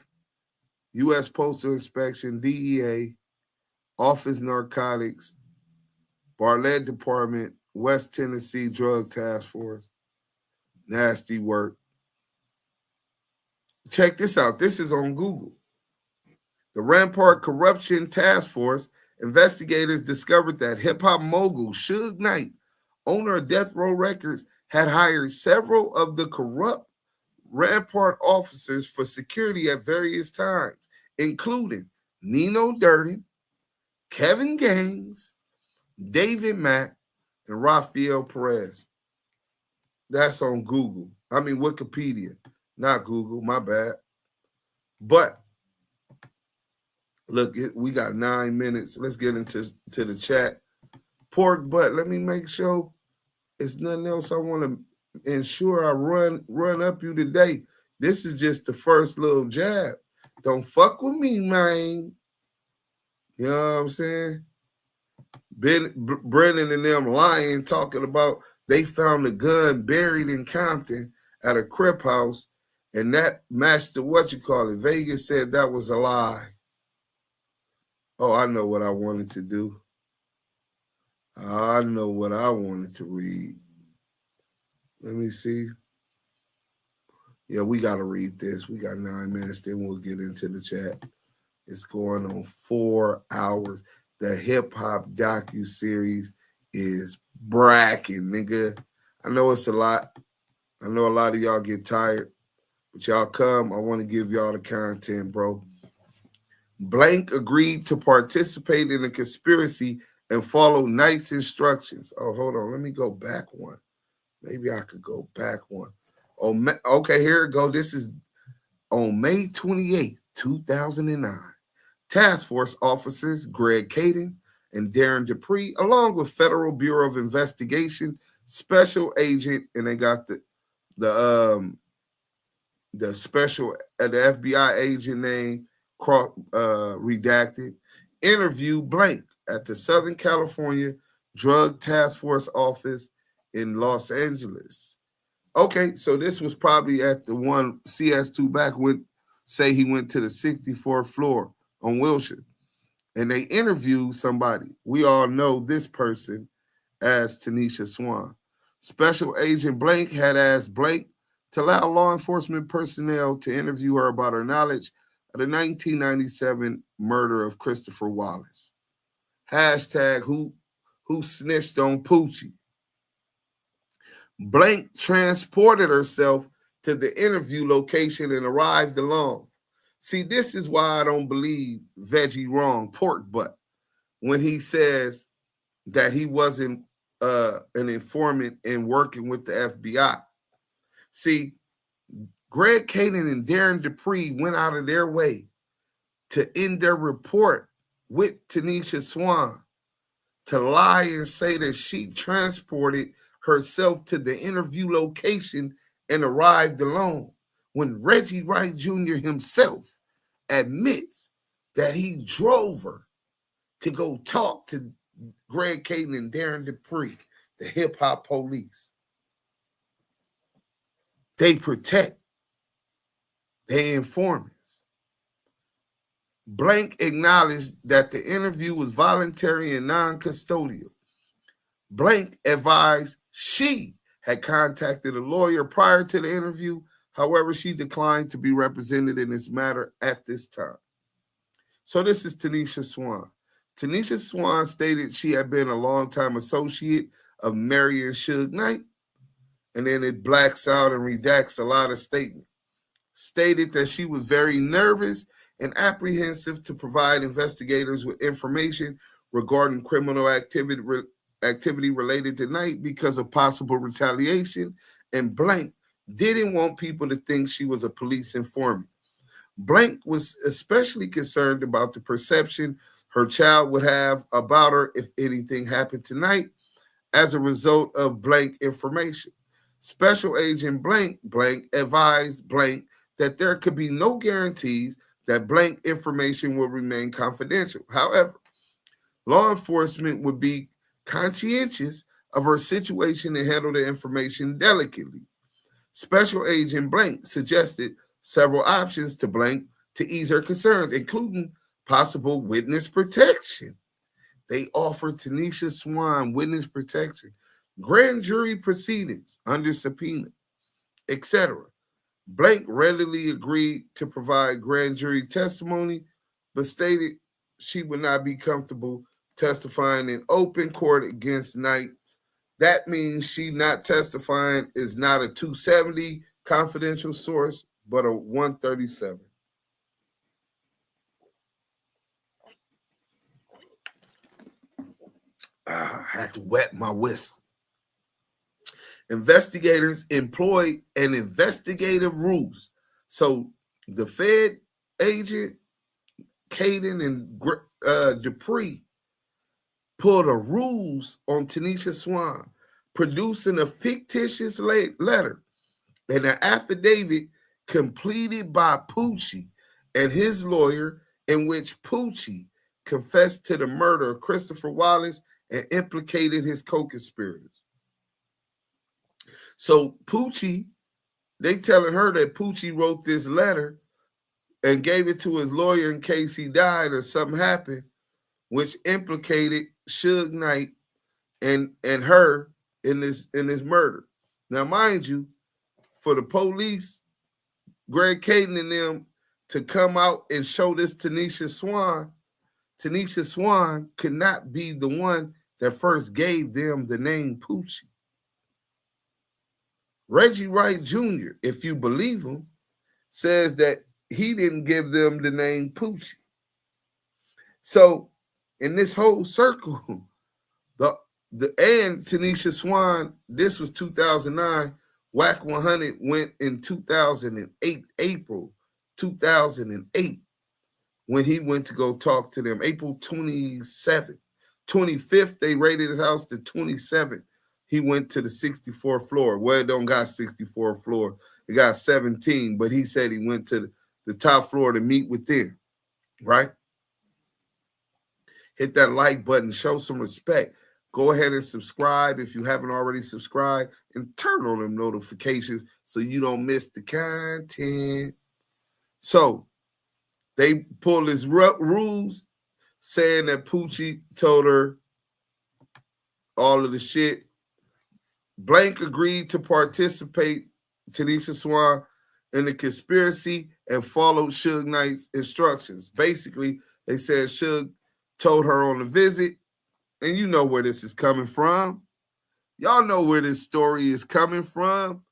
U.S. Postal Inspection, DEA, Office Narcotics, Bartlett Department, West Tennessee Drug Task Force. Nasty work. Check this out. This is on Google. The Rampart Corruption Task Force investigators discovered that hip-hop mogul Suge Knight, owner of Death Row Records, had hired several of the corrupt Rampart officers for security at various times, including Nino Durden, Kevin Gaines, David Mack, and Rafael Perez. That's on Google. I mean, Wikipedia, not Google, my bad. But look, we got 9 minutes. Let's get into the chat. Pork butt, let me make sure it's nothing else I want to ensure I run up you today. This is just the first little jab. Don't fuck with me, man. You know what I'm saying? Brennan and them lying, talking about they found a gun buried in Compton at a Crip house, and that matched the Vegas said that was a lie. Oh, I know what I wanted to do. I know what I wanted to read. Let me see. Yeah, we got to read this. We got 9 minutes, then we'll get into the chat. It's going on 4 hours. The Hip-Hop Docu-Series is bracking, nigga. I know it's a lot. I know a lot of y'all get tired, but y'all come. I want to give y'all the content, bro. Blank agreed to participate in a conspiracy and follow Knight's instructions. Oh, hold on. Let me go back one. Maybe I could go back one. Oh, okay, here it go. This is on May 28th, 2009. Task Force officers Greg Caden and Darren Dupree, along with Federal Bureau of Investigation special agent, and they got the special the FBI agent name redacted, interview Blank at the Southern California Drug Task Force office in Los Angeles. Okay, so this was probably at the one CS2 back when say he went to the 64th floor on Wilshire, and they interviewed somebody. We all know this person as Tanisha Swan. Special Agent Blank had asked Blank to allow law enforcement personnel to interview her about her knowledge of the 1997 murder of Christopher Wallace. Hashtag who snitched on Poochie. Blank transported herself to the interview location and arrived alone. See, this is why I don't believe Veggie wrong, pork butt, when he says that he wasn't an informant and working with the FBI. See, Greg Caden and Darren Dupree went out of their way to end their report with Tanisha Swan to lie and say that she transported herself to the interview location and arrived alone, when Reggie Wright Jr. himself admits that he drove her to go talk to Greg Caden and Darren Dupree, the hip-hop police. they protect their informants. Blank acknowledged that the interview was voluntary and non-custodial. Blank advised she had contacted a lawyer prior to the interview. However, she declined to be represented in this matter at this time. So this is Tanisha Swan. Tanisha Swan stated she had been a longtime associate of Mary and Suge Knight, and then it blacks out and redacts a lot of statements. Stated that she was very nervous and apprehensive to provide investigators with information regarding criminal activity related to Knight because of possible retaliation, and Blank didn't want people to think she was a police informant. Blank was especially concerned about the perception her child would have about her if anything happened tonight as a result of Blank information. Special Agent Blank advised Blank that there could be no guarantees that Blank information will remain confidential. However, law enforcement would be conscientious of her situation and handle the information delicately. Special Agent Blank suggested several options to Blank to ease her concerns, including possible witness protection. They offered Tanisha Swan witness protection, grand jury proceedings under subpoena, etc. Blank readily agreed to provide grand jury testimony, but stated she would not be comfortable testifying in open court against Knight. That means she not testifying is not a 270 confidential source, but a 137. I had to wet my whistle. Investigators employed an investigative ruse. So the Fed agent, Caden and Dupree, pulled a ruse on Tanisha Swan, producing a fictitious letter and an affidavit completed by Poochie and his lawyer, in which Poochie confessed to the murder of Christopher Wallace and implicated his co-conspirators. So Poochie, they telling her that Poochie wrote this letter and gave it to his lawyer in case he died or something happened, which implicated Suge Knight and her in this murder. Now, mind you, for the police, Greg Caden and them, to come out and show this Tanisha Swan could not be the one that first gave them the name Poochie. Reggie Wright Jr., if you believe him, says that he didn't give them the name Poochie. So in this whole circle, and Tanisha Swan, this was 2009. Wack 100 went in 2008, April 2008, when he went to go talk to them. April 27th. 25th, they raided his house. The 27th, he went to the 64th floor. Well, it don't got 64th floor. It got 17, but he said he went to the top floor to meet with them, right? Hit that like button. Show some respect. Go ahead and subscribe if you haven't already subscribed, and turn on them notifications so you don't miss the content. So they pulled this rules saying that Poochie told her all of the shit. Blank agreed to participate, Tanisha Swan, in the conspiracy and followed Suge Knight's instructions. Basically, they said Suge told her on the visit, and you know where this is coming from. Y'all know where this story is coming from.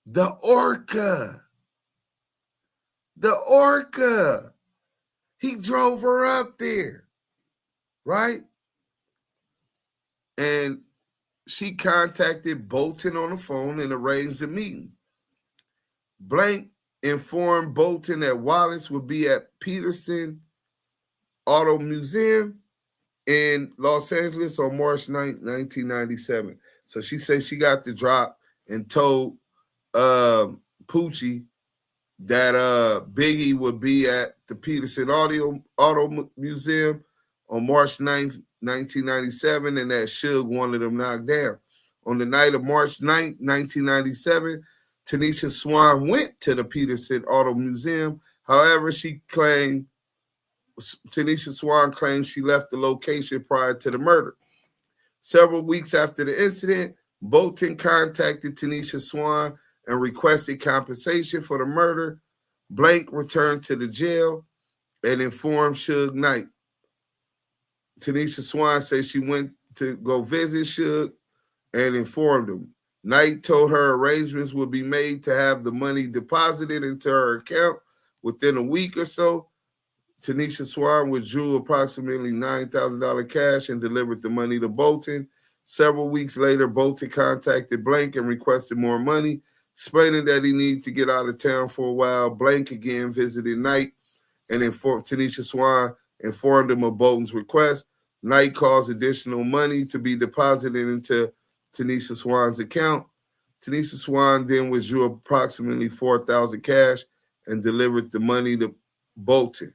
The Orca. The Orca. He drove her up there, right? And she contacted Bolton on the phone and arranged a meeting. Blank informed Bolton that Wallace would be at Peterson Auto Museum in Los Angeles on March 9th, 1997. So she said she got the drop and told Poochie that Biggie would be at the Peterson Auto Museum on March 9th, 1997, and that Suge wanted him knocked down. On the night of March 9th, 1997, Tanisha Swan went to the Peterson Auto Museum. However, Tanisha Swan claims she left the location prior to the murder. Several weeks after the incident, Bolton contacted Tanisha Swan and requested compensation for the murder. Blank returned to the jail and informed Suge Knight. Tanisha Swan says she went to go visit Suge and informed him. Knight told her arrangements would be made to have the money deposited into her account within a week or so. Tanisha Swan withdrew approximately $9,000 cash and delivered the money to Bolton. Several weeks later, Bolton contacted Blank and requested more money, explaining that he needed to get out of town for a while. Blank again visited Knight and Tanisha Swan informed him of Bolton's request. Knight caused additional money to be deposited into Tanisha Swan's account. Tanisha Swan then withdrew approximately $4,000 cash and delivered the money to Bolton.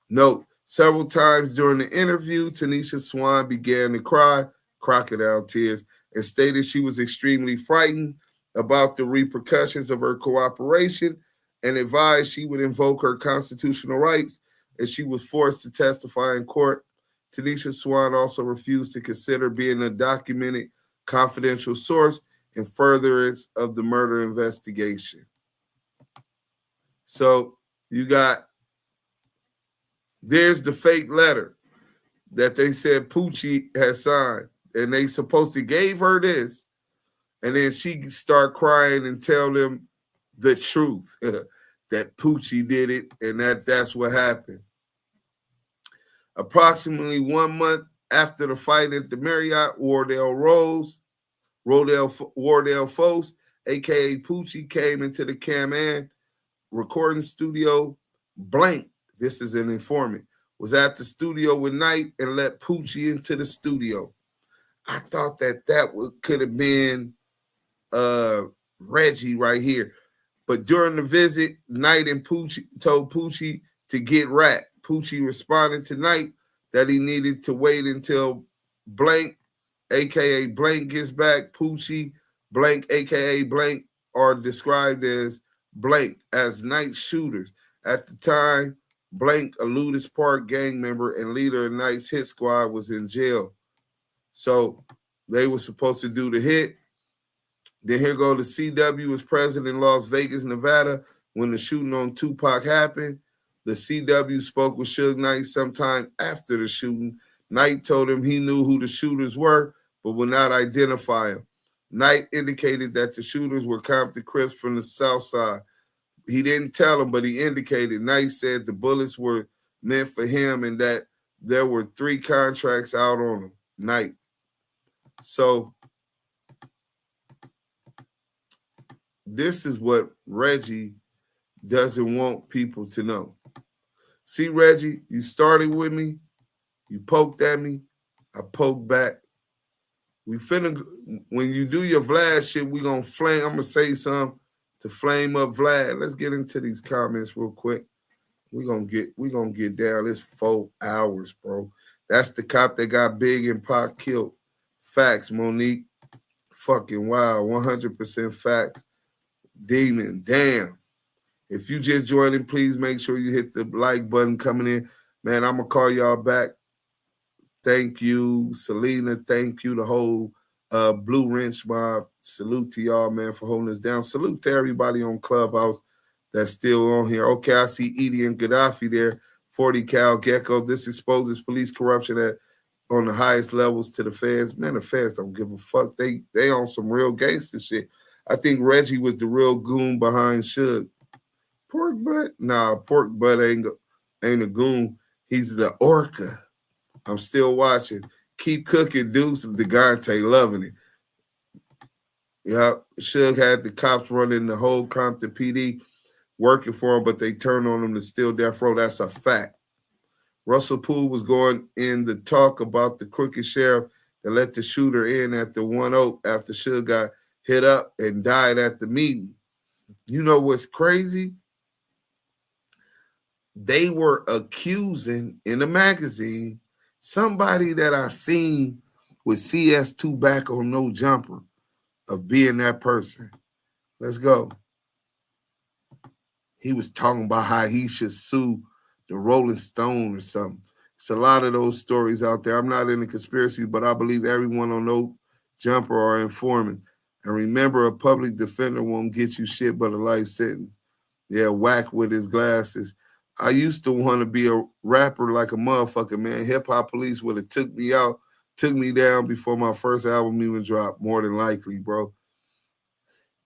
Note, several times during the interview, Tanisha Swan began to cry, crocodile tears, and stated she was extremely frightened about the repercussions of her cooperation and advised she would invoke her constitutional rights if she was forced to testify in court. Tanisha Swan also refused to consider being a documented confidential source in furtherance of the murder investigation. So there's the fake letter that they said Poochie had signed, and they supposed to gave her this, and then she start crying and tell them the truth that Poochie did it, and that's what happened. Approximately 1 month after the fight at the Marriott, Wardell Foast, aka Poochie, came into the Cam-An recording studio. Blank, this is an informant, was at the studio with Knight and let Poochie into the studio. I thought that could have been Reggie right here. But during the visit, Knight and Poochie told Poochie to get wrapped. Poochie responded to Knight that he needed to wait until Blank, aka Blank, gets back. Poochie, Blank, aka Blank, are described as Blank as Knight's shooters. At the time, Blank, a Ludus Park gang member and leader of Knight's hit squad, was in jail. So they were supposed to do the hit. Then here go the CW was present in Las Vegas, Nevada when the shooting on Tupac happened. The CW spoke with Suge Knight sometime after the shooting. Knight told him he knew who the shooters were, but would not identify them. Knight indicated that the shooters were Compton Crips from the South Side. He didn't tell him, but he indicated. Knight said the bullets were meant for him and that there were 3 contracts out on him. Knight. So this is what Reggie doesn't want people to know. See, Reggie, you started with me. You poked at me. I poked back. When you do your Vlad shit, we gonna flame. I'm gonna say something to flame up Vlad. Let's get into these comments real quick. We gonna get down. It's 4 hours, bro. That's the cop that got Big and Pac killed. Facts, Monique. Fucking wow. 100% facts. Demon, damn. If you just joined in, please make sure you hit the like button coming in. Man, I'm going to call y'all back. Thank you, Selena. Thank you, the whole Blue Wrench mob. Salute to y'all, man, for holding us down. Salute to everybody on Clubhouse that's still on here. Okay, I see Edie and Gaddafi there. 40 Cal Gecko. This exposes police corruption on the highest levels to the feds. Man, the feds don't give a fuck. They on some real gangster shit. I think Reggie was the real goon behind Suge. Pork butt? Nah, pork butt ain't a goon. He's the orca. I'm still watching. Keep cooking, Deuce and Degante, loving it. Yep, Suge had the cops running the whole Compton PD working for him, but they turned on him to steal death row. That's a fact. Russell Poole was going in to talk about the crooked sheriff that let the shooter in at the 1 Oak after Suge got hit up and died at the meeting. You know what's crazy? They were accusing in the magazine somebody that I seen with CS2 back on No Jumper of being that person. Let's go. He was talking about how he should sue the Rolling Stone or something. It's a lot of those stories out there. I'm not in the conspiracy, but I believe everyone on No Jumper are informant. And remember, a public defender won't get you shit but a life sentence. Yeah, Wack with his glasses. I used to want to be a rapper like a motherfucker, man. Hip-Hop Police would have took me down before my first album even dropped, more than likely, bro.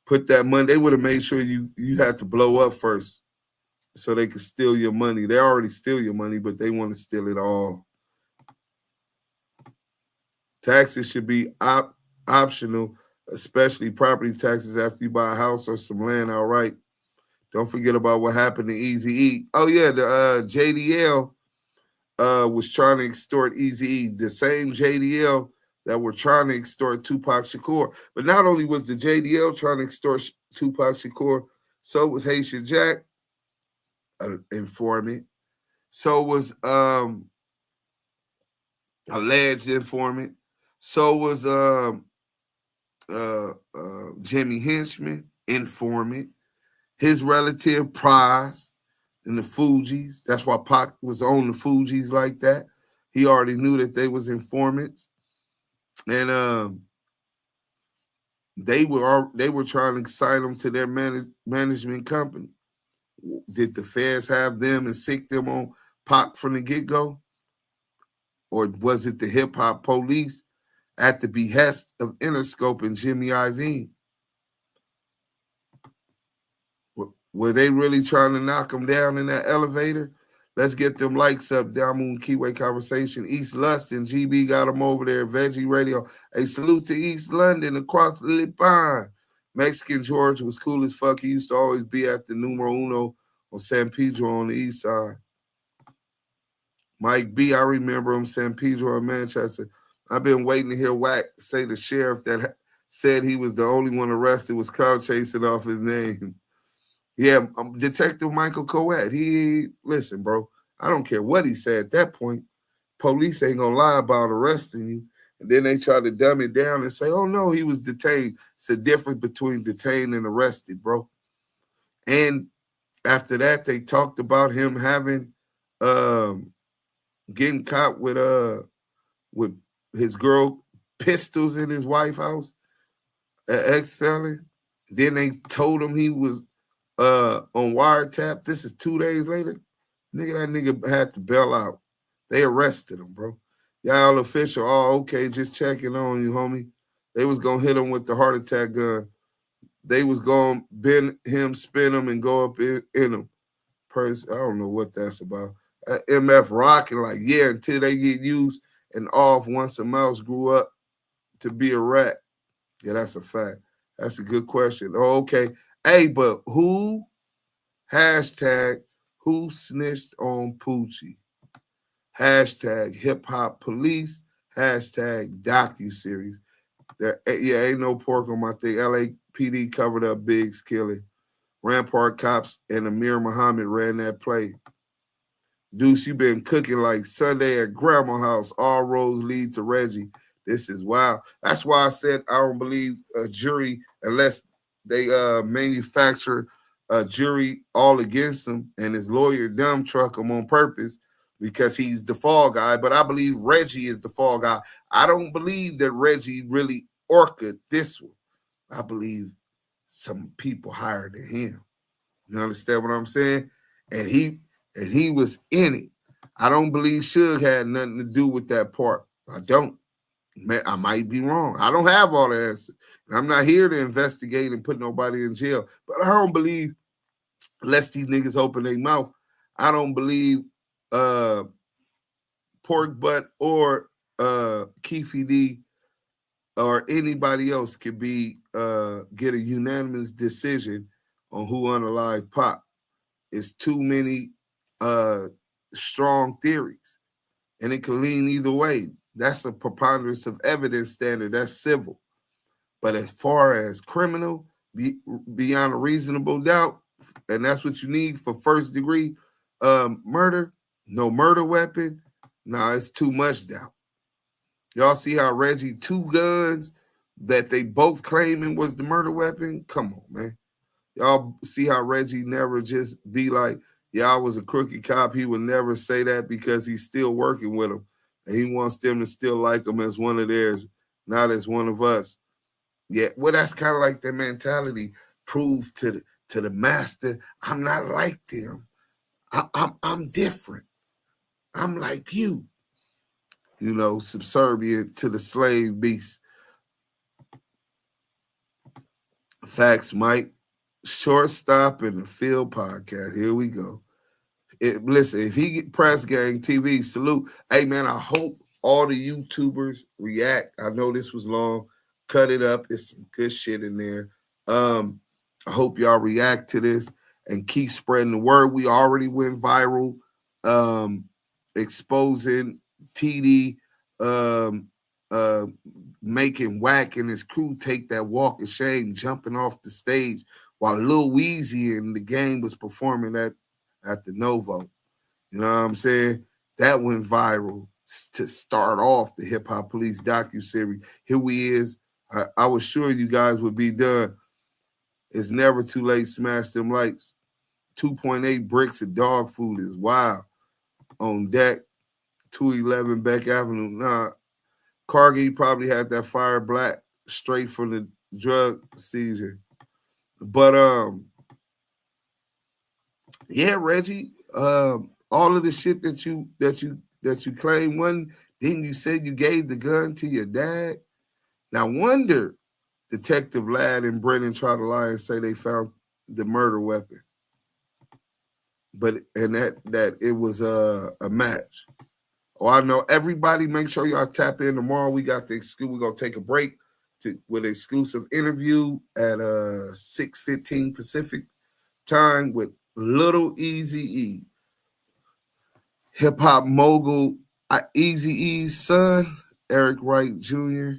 Put that money, they would have made sure you had to blow up first so they could steal your money. They already steal your money, but they want to steal it all. Taxes should be optional, especially property taxes after you buy a house or some land outright. Don't forget about what happened to Eazy-E. Oh, yeah, the JDL was trying to extort Eazy-E, the same JDL that were trying to extort Tupac Shakur. But not only was the JDL trying to extort Tupac Shakur, so was Haitian Jack, an informant. So was alleged informant. So was Jimmy Henchman, informant. His relative Prize and the Fugees. That's why Pac was on the Fugees like that. He already knew that they was informants. And they were trying to sign them to their management company. Did the feds have them and sick them on Pac from the get-go? Or was it the hip-hop police at the behest of Interscope and Jimmy Iovine? Were they really trying to knock them down in that elevator? Let's get them likes up. Damu and Kiwe Conversation. East Luston, GB got them over there. Veggie Radio. A salute to East London across the Lipan. Mexican George was cool as fuck. He used to always be at the Numero Uno on San Pedro on the east side. Mike B, I remember him, San Pedro in Manchester. I've been waiting to hear Wack say the sheriff that said he was the only one arrested was clout chasing off his name. Yeah, Detective Michael Coet. Listen, bro, I don't care what he said at that point. Police ain't gonna lie about arresting you. And then they try to dumb it down and say, oh no, he was detained. It's a difference between detained and arrested, bro. And after that, they talked about him having getting caught with his girl pistols in his wife's house, an ex-felon. Then they told him he was on wiretap. This is 2 days later. That nigga had to bail out. They arrested him, bro. Y'all official. Oh, okay, just checking on you, homie. They was gonna hit him with the heart attack gun. They was gonna bend him, spin him, and go up in him. I don't know what that's about. MF rocking like, yeah, until they get used and off once a mouse grew up to be a rat. Yeah, that's a fact. That's a good question. Oh, okay. Hey, but who snitched on Poochie? Hashtag Hip-Hop Police. Hashtag Docu-Series. Ain't no pork on my thing. LAPD covered up Biggs killing. Rampart cops and Amir Muhammad ran that play. Deuce, you been cooking like Sunday at grandma's house. All roads lead to Reggie. This is wild. That's why I said I don't believe a jury unless they manufacture a jury all against him and his lawyer dumb truck him on purpose because he's the fall guy. But I believe Reggie is the fall guy. I don't believe that Reggie really orchestrated this one. I believe some people higher than him. You understand what I'm saying? And he was in it. I don't believe Suge had nothing to do with that part. I don't. I might be wrong. I don't have all the answers. And I'm not here to investigate and put nobody in jail. But I don't believe, unless these niggas open their mouth, I don't believe Pork Butt or Keef D or anybody else could be get a unanimous decision on who unalived Pop. It's too many strong theories. And it can lean either way. That's a preponderance of evidence standard. That's civil. But as far as criminal, beyond a reasonable doubt, and that's what you need for first degree murder, no murder weapon, it's too much doubt. Y'all see how Reggie 2 guns that they both claiming was the murder weapon? Come on, man. Y'all see how Reggie never just be like, yeah, I was a crooked cop. He would never say that because he's still working with them. And he wants them to still like him as one of theirs, not as one of us. Yeah, well, that's kind of like the mentality. Prove to the master, I'm not like them. I'm different. I'm like you. You know, subservient to the slave beast. Facts, Mike. Shortstop in the field podcast. Here we go. Listen, if he get Press Gang TV, salute. Hey, man, I hope all the YouTubers react. I know this was long. Cut it up. It's some good shit in there. I hope y'all react to this and keep spreading the word. We already went viral, exposing TD, making Wack and his crew take that walk of shame, jumping off the stage while Lil Weezy and the game was performing at the Novo. You know what I'm saying? That went viral to start off the Hip-Hop Police Docu-Series. Here we is. I was sure you guys would be done. It's never too late. Smash them lights. 2.8 bricks of dog food is wild. On deck, 211 Beck Avenue. Nah, Cargill probably had that fire black straight from the drug seizure. But yeah, Reggie, all of the shit that you claim one, then you said you gave the gun to your dad. Now wonder Detective Vlad and Brennan try to lie and say they found the murder weapon. But that it was a match. Oh, I know. Everybody, make sure y'all tap in tomorrow. We got the we're gonna take a break with an exclusive interview at 6:15 Pacific time with Little Eazy-E, hip hop mogul Eazy-E's son, Eric Wright Jr.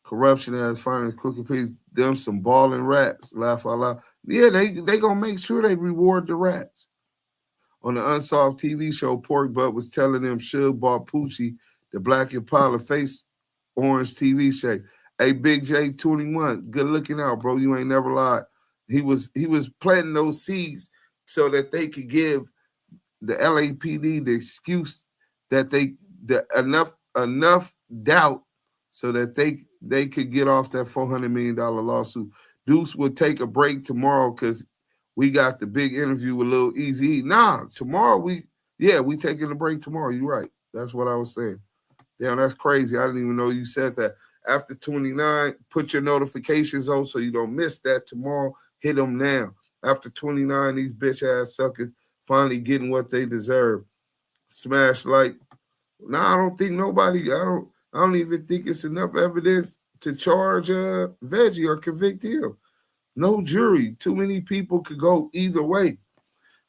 Corruption as finest crooked piece. Them some balling rats. Laugh out loud. Yeah, they gonna make sure they reward the rats. On the Unsolved TV show, Pork Butt was telling them Suge bought Poochie the Black Impala face orange TV shake. Hey, Big J 21, good looking out, bro. You ain't never lied. He was planting those seeds so that they could give the LAPD the excuse that enough doubt so that they could get off that $400 million lawsuit. Deuce would take a break tomorrow because we got the big interview with Lil Eazy. Nah, tomorrow we taking a break tomorrow. You're right. That's what I was saying. Damn, that's crazy. I didn't even know you said that. After 29, put your notifications on so you don't miss that tomorrow. Hit them now. After 29, these bitch ass suckers finally getting what they deserve. Smash like. Nah, I don't think nobody. I don't even think it's enough evidence to charge Veggie or convict him. No jury. Too many people could go either way.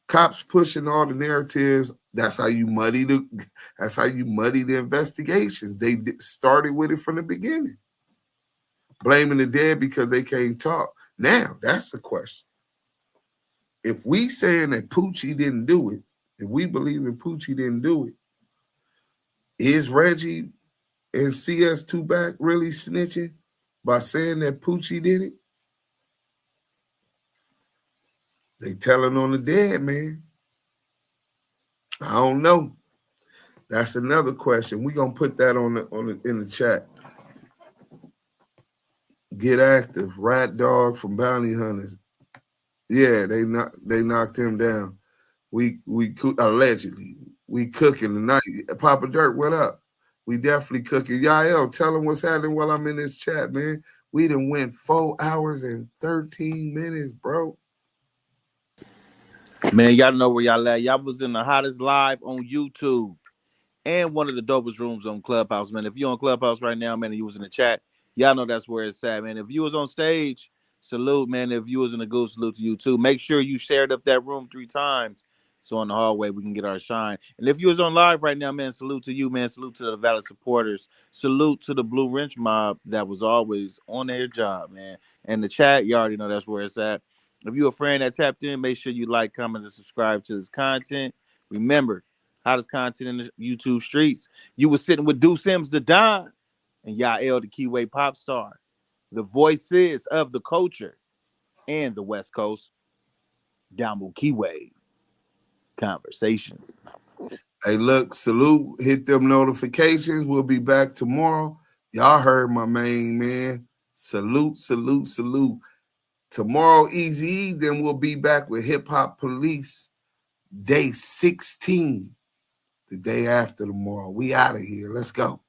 Cops pushing all the narratives. That's how you muddy the investigations. They started with it from the beginning. Blaming the dead because they can't talk. Now, that's the question. If we saying that Poochie didn't do it, if we believe in Poochie didn't do it, is Reggie and CS Tupac really snitching by saying that Poochie did it? They telling on the dead, man. I don't know. That's another question. We're gonna put that in the chat. Get active. Rat Dog from Bounty Hunters. Yeah, they knocked him down. We allegedly we cooking tonight. Papa Dirt, what up? We definitely cooking. Yael, tell them what's happening while I'm in this chat, man. We done went 4 hours and 13 minutes, bro. Man, y'all know where y'all at. Y'all was in the hottest live on YouTube and one of the dopest rooms on Clubhouse, man. If you're on Clubhouse right now, man, and you was in the chat, y'all know that's where it's at, man. If you was on stage, salute, man. If you was in the goose, salute to you too. Make sure you shared up that room 3 times so in the hallway we can get our shine. And if you was on live right now, man, salute to you, man. Salute to the Valid supporters. Salute to the Blue Wrench mob that was always on their job, man. And the chat, you already know that's where it's at. If you're a friend that tapped in, make sure you like, comment, and subscribe to this content. Remember, hottest content in the YouTube streets. You were sitting with Deuce Sims the Don and Yael the Kiwe pop star. The voices of the culture and the West Coast. Damu and Kiwe Conversations. Hey, look, salute. Hit them notifications. We'll be back tomorrow. Y'all heard my main man. Salute, salute, salute. Tomorrow, Easy, then we'll be back with Hip-Hop Police Day 16. The day after tomorrow. We out of here. Let's go.